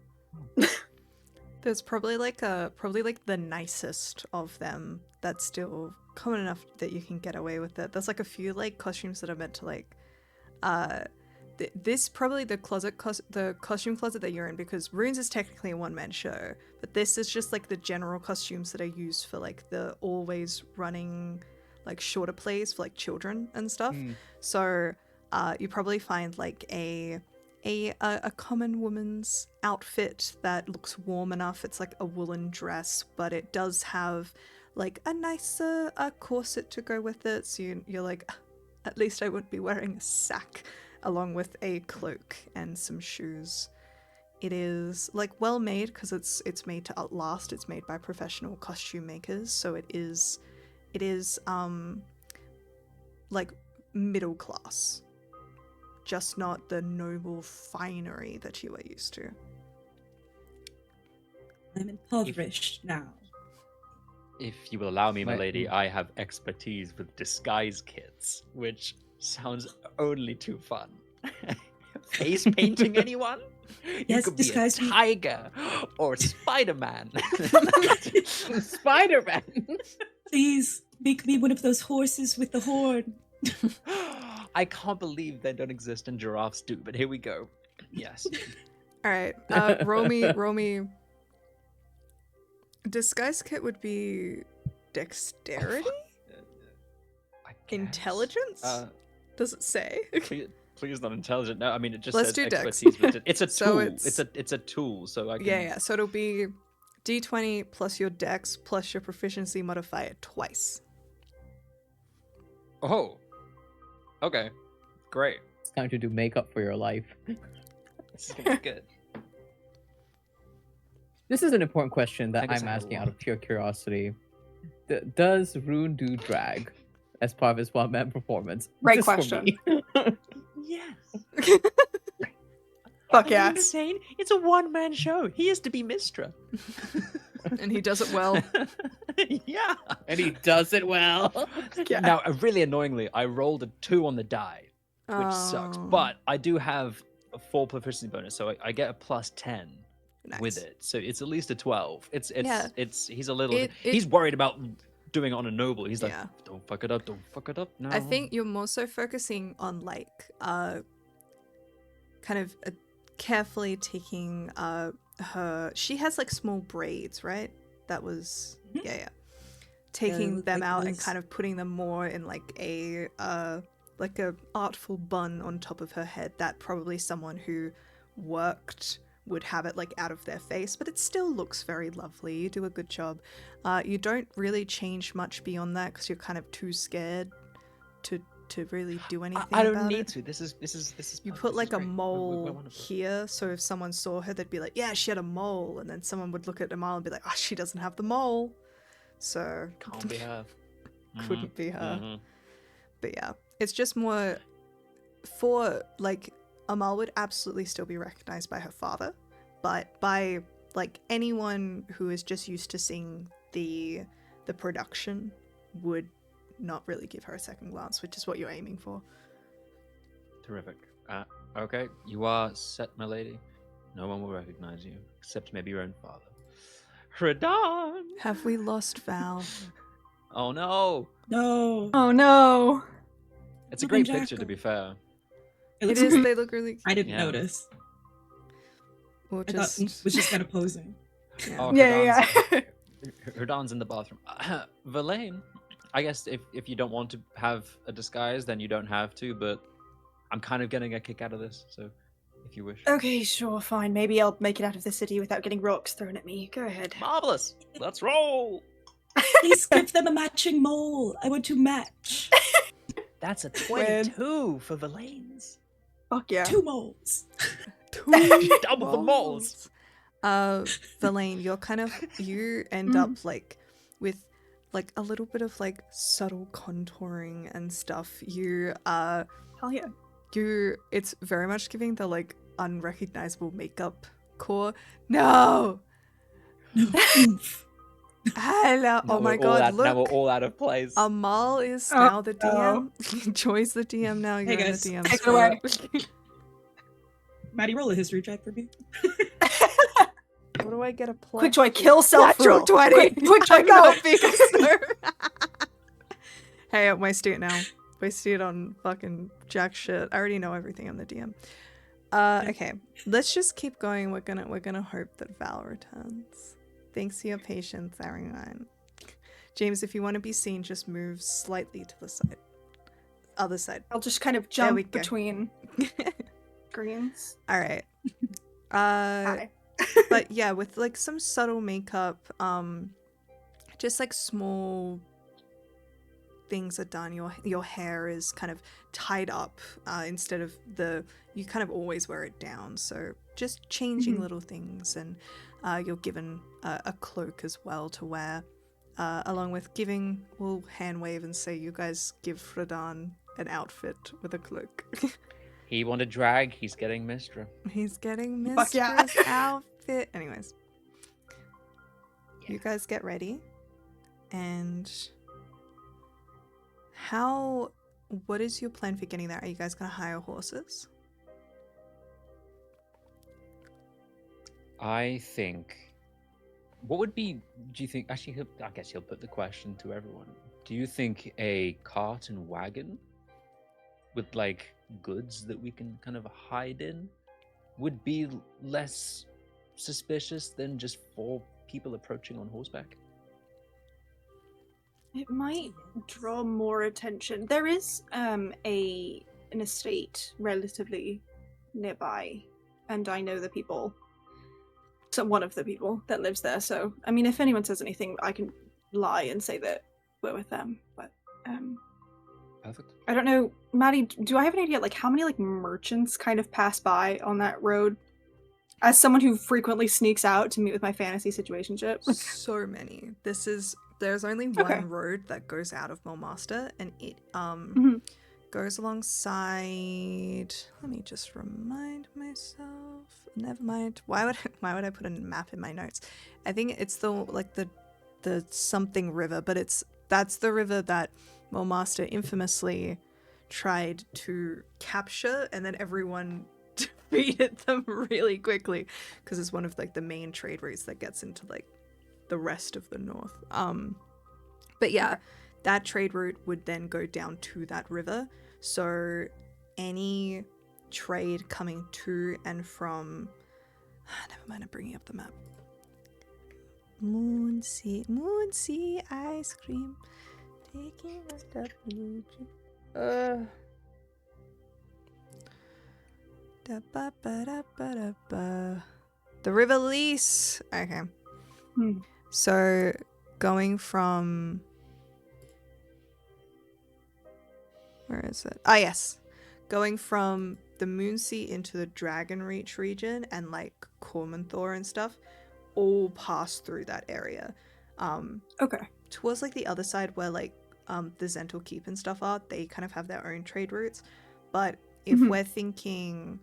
There's probably like the nicest of them that's still common enough that you can get away with it. There's like a few like costumes that are meant to like this probably the costume closet that you're in, because Runes is technically a one-man show, but this is just like the general costumes that are used for like the always running like shorter plays for like children and stuff. So you probably find like a common woman's outfit that looks warm enough. It's like a woolen dress, but it does have like a nicer corset to go with it. So you're like, at least I wouldn't be wearing a sack, along with a cloak and some shoes. It is like well made because it's made to outlast. It's made by professional costume makers, so it is like middle class. Just not the noble finery that you are used to. I'm impoverished now. If you will allow me, my Might- lady, I have expertise with disguise kits, which sounds only too fun. Face painting anyone? You Yes, could be a disguise me. tiger or Spider-Man. Spider-Man. Please make me one of those horses with the horn. I can't believe they don't exist and giraffes do, but here we go. Yes. All right, roll me. Disguise kit would be dexterity, I guess. intelligence. Does it say? Please not intelligent. No, I mean it just Let's says do dex. expertise. But it's a So tool. it's- It's a tool. So I can. Yeah. So it'll be d20 plus your dex plus your proficiency modifier twice. Oh. Okay. Great. It's time to do makeup for your life. This is gonna be good. This is an important question I that guess I'm I have a asking lot. out of pure curiosity. Does Rune do drag as part of his one-man performance? Right Just for question. me. Yes. Fuck Are yeah. you insane? It's a one-man show. He is to be Mistra. And he does it well. Yeah. And he does it well. Now, really annoyingly, I rolled a 2 on the die, which sucks. Oh, But I do have a 4 proficiency bonus, so I get a plus 10 with nice. it. So it's at least a 12. Yeah. He's a little. It- he's worried about doing it on a noble. He's like, Yeah. don't fuck it up. Don't fuck it up. No. I think you're more so focusing on like kind of carefully taking her. She has like small braids, right? That was Mhm. yeah. Taking look them like out and this. kind of putting them more in like a like a artful bun on top of her head that probably someone who worked would have it like out of their face, but it still looks very lovely. You do a good job. You don't really change much beyond that because you're kind of too scared to really do anything. I don't about need it. to. This is. You this put is like a great. We're mole wonderful. here, so if someone saw her, they'd be like, "Yeah, she had a mole," and then someone would look at Amal and be like, "Oh, she doesn't have the mole." So Can't be her. couldn't be her. Mhm. But yeah, it's just more for like Amal would absolutely still be recognized by her father, but by like anyone who is just used to seeing the production would not really give her a second glance, which is what you're aiming for. Terrific. Okay, you are set, my lady. No one will recognize you, except maybe your own father. Radon! Have we lost Val? Oh no! No. Oh no. It's a Look at great picture, to Jackal. be fair. It It looks is. great. They look really. I didn't Yeah. notice. Or I thought just. was just kind of posing. Yeah. Oh, Yeah. Radon's in the bathroom. Verlaine, I guess if you don't want to have a disguise, then you don't have to, but I'm kind of getting a kick out of this, so if you wish. Okay, sure, fine. Maybe I'll make it out of the city without getting rocks thrown at me. Go ahead. Marvelous! Let's roll! Please give them a matching mole. I want to match. That's a Win. 22 for Verlaine's. Fuck yeah. 2 moles. Double the moles. Verlaine, you end up like with like a little bit of like subtle contouring and stuff. Hell yeah. It's very much giving the like unrecognizable makeup core. No. Hello. Oh my god, Now we're look. all out of place. Amal is Oh, now the no. DM. Joy's the DM now. You're in guys, the DM take it spot. away. Maddie, roll a history check for me. What do I get a plus? Quick Joy, kill Natural Selfaril. 20. Quick Joy, I'm go. not being a slur. Hey, waste it now. Waste it on fucking jack shit. I already know everything on the DM. Okay. Let's just keep going. We're gonna hope that Val returns. Thanks for your patience, everyone. James, if you want to be seen, just move slightly to the side. Other side. I'll just kind of we jump go. between screens. All right. Hi. But yeah, with like some subtle makeup, just like small things are done. Your hair is kind of tied up instead of you kind of always wear it down. So just changing little things, and you're given a cloak as well to wear, along with we'll hand wave and say you guys give Fredan an outfit with a cloak. He wanted drag, he's getting Mistra. He's getting Fuck yeah. Mistra's outfit. Anyways, you guys get ready, and what is your plan for getting there? Are you guys gonna hire horses? I think. What would be? Do you think? Actually, I guess he'll put the question to everyone. Do you think a cart and wagon with like goods that we can kind of hide in would be less suspicious than just 4 people approaching on horseback? It might draw more attention. There is an estate relatively nearby, and I know the people. So one of the people that lives there. So I mean, if anyone says anything, I can lie and say that we're with them. But Perfect. I don't know, Maddie. Do I have an idea like how many like merchants kind of pass by on that road? As someone who frequently sneaks out to meet with my fantasy situationship. So many. There's only one road that goes out of Mulmaster, and it goes alongside. Let me just remind myself. Never mind. Why would I put a map in my notes? I think it's the something river, but that's the river that Mulmaster infamously tried to capture, and then everyone defeated them really quickly because it's one of like the main trade routes that gets into like the rest of the north. But yeah, that trade route would then go down to that river. So any trade coming to and from never mind, I'm bringing up the map. Moonsea ice cream, taking a step blue. Da-ba-ba-da-ba-da-ba. The River Lys. Okay. Hmm. So going from where is it? Ah, yes. Going from the Moonsea into the Dragonreach region and like Cormanthor and stuff all pass through that area. Okay. Towards like the other side where like the Zental Keep and stuff are, they kind of have their own trade routes. But if Mhm. we're thinking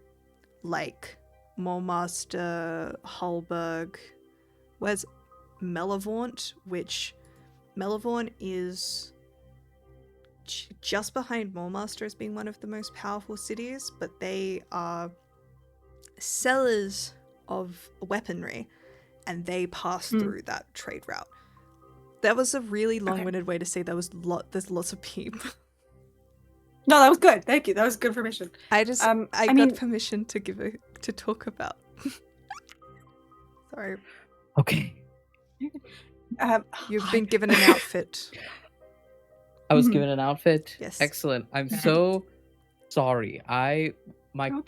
like Mulmaster, Hulberg, where's Mellivaunt, which Mellivaunt is just behind Mulmaster as being one of the most powerful cities, but they are sellers of weaponry and they pass through that trade route. That was a really long-winded way to say there's lots of people. No, that was good. Thank you. That was good information. I got mean- permission to talk about. Sorry. Okay. You've been given an outfit. I was Mhm. given an outfit. Yes. Excellent. I'm so sorry. Okay.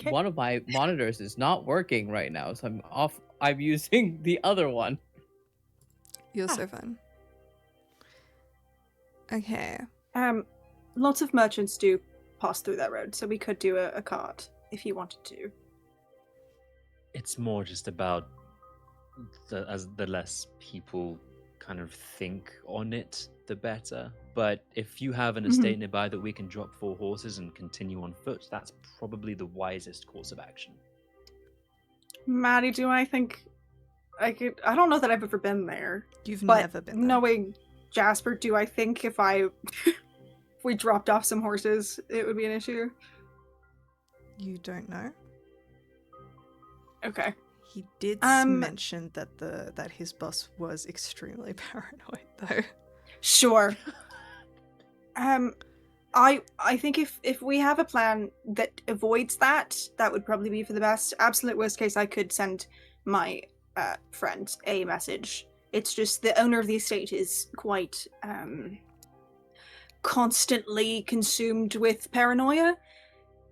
One of my monitors is not working right now, so I'm off. I'm using the other one. You're so fun. Okay. Lots of merchants do pass through that road, so we could do a cart if you wanted to. It's more just about the less people kind of think on it, the better. But if you have an estate nearby that we can drop 4 horses and continue on foot, that's probably the wisest course of action. Maddie, do I think I could? I don't know that I've ever been there. You've But never been there. knowing Jasper, do I think if we dropped off some horses, it would be an issue? You don't know? Okay. He did Um, mention that his boss was extremely paranoid, though. Sure. I think if we have a plan that avoids that, that would probably be for the best. Absolute worst case, I could send my friend a message. It's just the owner of the estate is quite constantly consumed with paranoia.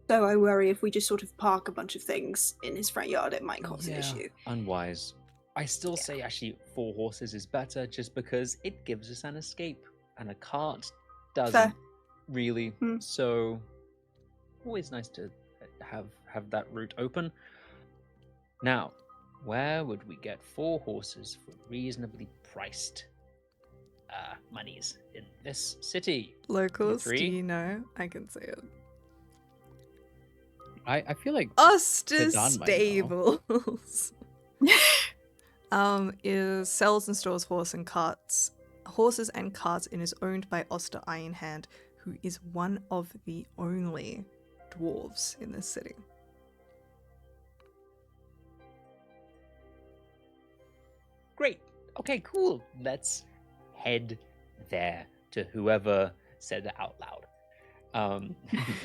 So I worry if we just sort of park a bunch of things in his front yard, it might cause an issue. Unwise. I still say actually 4 horses is better just because it gives us an escape and a cart doesn't Fair. really. So always nice to have that route open. Now, where would we get 4 horses for reasonably priced monies in this city? Locals, do three? you know? I can say it. I feel like Oster Don might know. Stables. Is sells and stores horses and carts and is owned by Oster Ironhand, who is one of the only dwarves in this city. Great. Okay, cool. Let's head there to whoever said it out loud.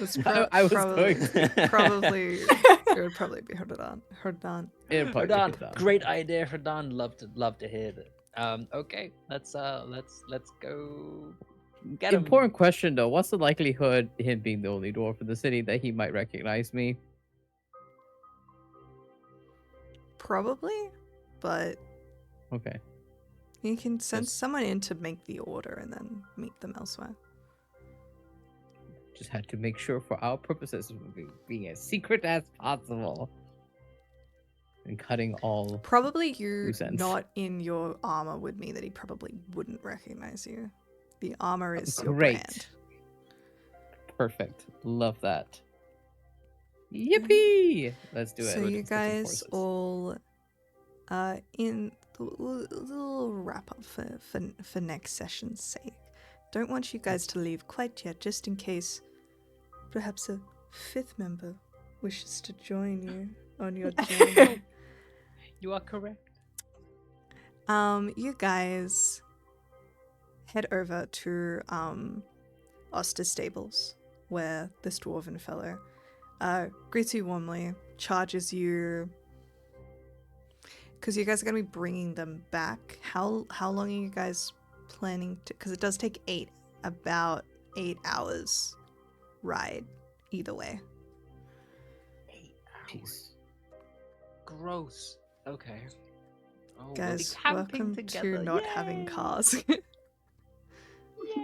It's I was probably, going to. probably it would probably be Herdan. It'd probably Herdan, be done. great idea, Herdan. Love to hear that. Okay, let's go get him. Important question though. What's the likelihood, him being the only dwarf in the city, that he might recognize me? Probably, but Okay. you can send Yes. someone in to make the order and then meet them elsewhere. Just had to make sure for our purposes of being as secret as possible. And cutting all. Probably you Loose ends. not in your armor would mean that he probably wouldn't recognize you. The armor is your Great. brand. Perfect. Love that. Yippee! Let's do it. So We'll you just get some guys horses. all in the little wrap up for next session's sake. Don't want you guys to leave quite yet, just in case perhaps a 5th member wishes to join you on your journey. You are correct. You guys head over to Oster Stables, where this dwarven fellow greets you warmly, charges you, because you guys are going to be bringing them back. How long are you guys planning to, because it does take about 8 hours ride either way. 8 Jeez. Gross. Okay. Oh, we'll be Guys, camping welcome together. to not having Yay! cars.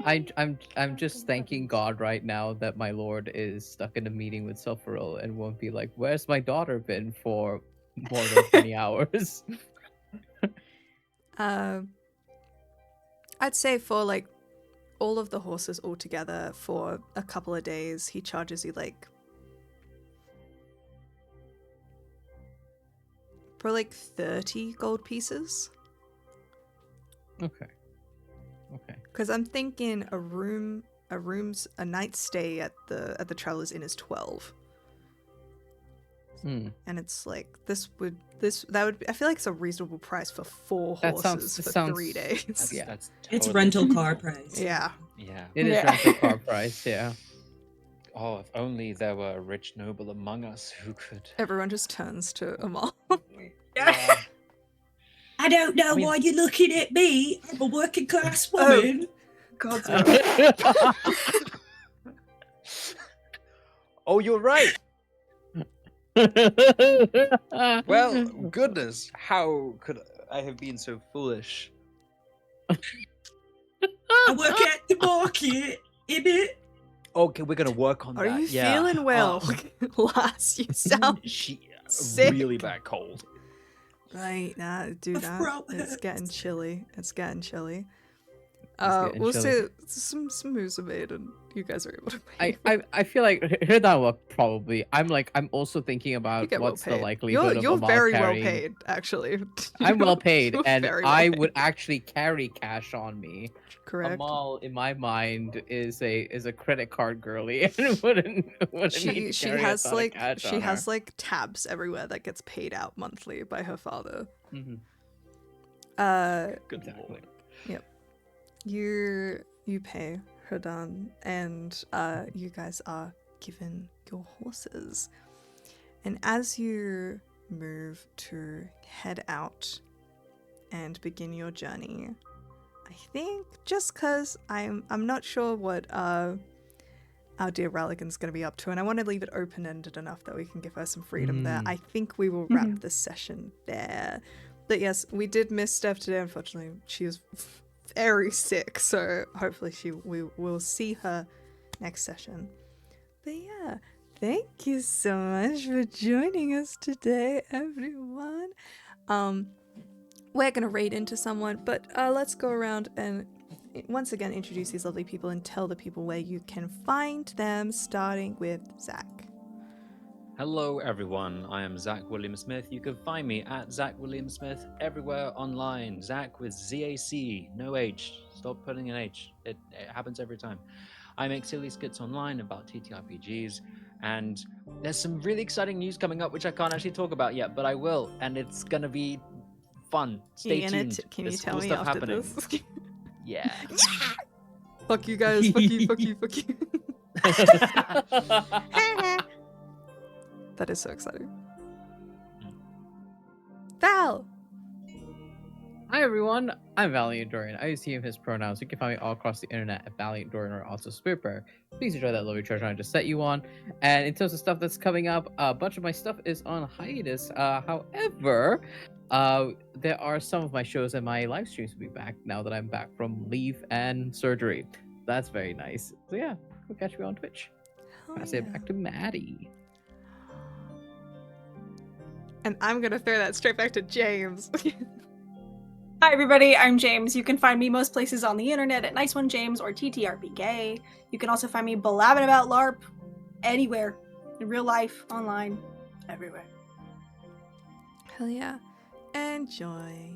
I'm just thanking God right now that my lord is stuck in a meeting with Selfaril and won't be like, "Where's my daughter been for more than 20 hours?" I'd say for like all of the horses all together for a couple of days, he charges you like for like 30 gold pieces. Okay. Okay. Because I'm thinking a night's stay at the Traveller's Inn is 12. Hmm. And it's like that would be, I feel like it's a reasonable price for 4 That sounds- horses for sounds- 3 days. Yeah. That's It's totally rental car reasonable. price. Yeah. Yeah. It is Yeah. rental car price, yeah. Oh, if only there were a rich noble among us who could. Everyone just turns to Amal. Yeah. I don't know I mean- why you're looking at me. I'm a working class woman. God's Oh, you're right. Well, goodness, how could I have been so foolish? I work at the market, innit? Okay, we're gonna work on Are that. you yeah. feeling well? Lass, you sound She sick. really bad cold. right. Nah, do My that. throat It's hurts. getting chilly. It's getting chilly. getting We'll chilly. say some moves are made and you guys are able to pay. I feel like Hirdan will probably. I'm also thinking You about get well what's the paid. likelihood You're of Amal very carrying. well paid, actually. I'm well paid, You're and very well I paid. would actually carry cash on me. Correct. Amal, in my mind, is a credit card girly and wouldn't need to She carry has a ton like of cash she on has her. like tabs everywhere that gets paid out monthly by her father. Mhm. Good Exactly. lord. You pay Herdan, and you guys are given your horses. And as you move to head out and begin your journey, I think just because I'm not sure what our dear Ralligan's going to be up to, and I want to leave it open-ended enough that we can give her some freedom there. I think we will wrap this session there. But yes, we did miss Steph today. Unfortunately, she was very sick, so hopefully we will see her next session. But yeah, thank you so much for joining us today, everyone. We're gonna raid into someone, but let's go around and once again introduce these lovely people and tell the people where you can find them, starting with Zach. Hello, everyone. I am Zach William Smith. You can find me at Zach William Smith everywhere online. Zach with ZAC, no H. Stop putting an H. It happens every time. I make silly skits online about TTRPGs, and there's some really exciting news coming up, which I can't actually talk about yet, but I will, and it's gonna be fun. Stay tuned. Can you There's tell cool me stuff after happening. this? Yeah. Fuck you guys. Fuck you. Fuck you. Fuck you. That is so exciting. Val. Hi everyone, I'm Valiant Dorian. I use he and his pronouns. You can find me all across the internet at Valiant Dorian or also Spiritbearer. Please enjoy that lovely treasure I just set you on. And in terms of stuff that's coming up, a bunch of my stuff is on hiatus. However, there are some of my shows and my live streams will be back now that I'm back from leave and surgery. That's very nice. So yeah, go catch me on Twitch. Hell Pass it yeah. back to Maddie. And I'm gonna throw that straight back to James. Hi everybody, I'm James. You can find me most places on the internet at Nice One James or TTRPK. You can also find me blabbing about LARP anywhere. In real life, online, everywhere. Hell yeah. And Joy.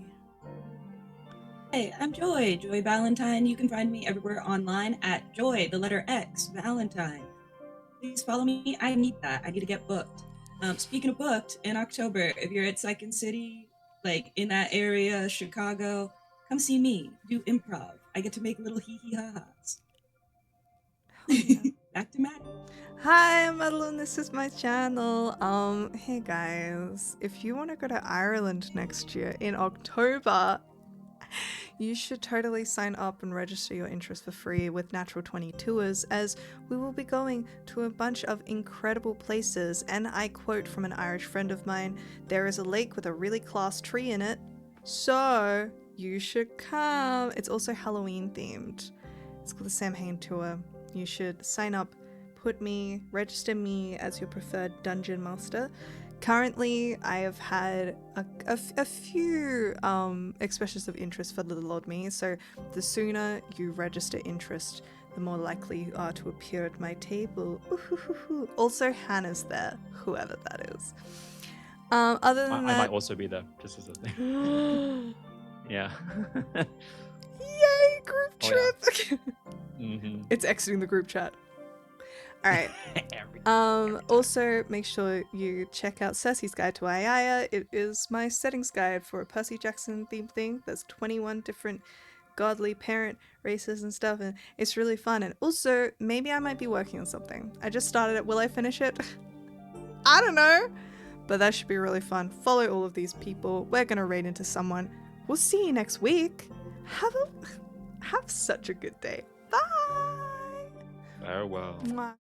Hey, I'm Joy Valentine. You can find me everywhere online at Joy, the letter X, Valentine. Please follow me. I need that. I need to get booked. Speaking of booked, in October, if you're at Second City, like in that area, Chicago, come see me. Do improv. I get to make little hee-hee-ha-has. Hell yeah. Back to Maddie. Hi, I'm Madeline. This is my channel. Hey guys, if you want to go to Ireland next year in October, You should totally sign up and register your interest for free with Natural 20 Tours, as we will be going to a bunch of incredible places. And I quote from an Irish friend of mine, there is a lake with a really class tree in it, so you should come. It's also Halloween themed. It's called the Samhain Tour. You should sign up, register me as your preferred dungeon master. Currently, I have had a few expressions of interest for little old me, so the sooner you register interest, the more likely you are to appear at my table. Ooh-hoo-hoo-hoo. Also, Hannah's there, whoever that is. Other than I that, might also be there, just as a thing. Yeah. yay, group Oh, trip! Mm-hmm. It's exiting the group chat. All right. Every Also, make sure you check out Cersei's Guide to Aiaya. It is my settings guide for a Percy Jackson themed thing. There's 21 different godly parent races and stuff, and it's really fun. And also, maybe I might be working on something. I just started it. Will I finish it? I don't know. But that should be really fun. Follow all of these people. We're gonna raid into someone. We'll see you next week. Have such a good day. Bye. farewell. Mwah.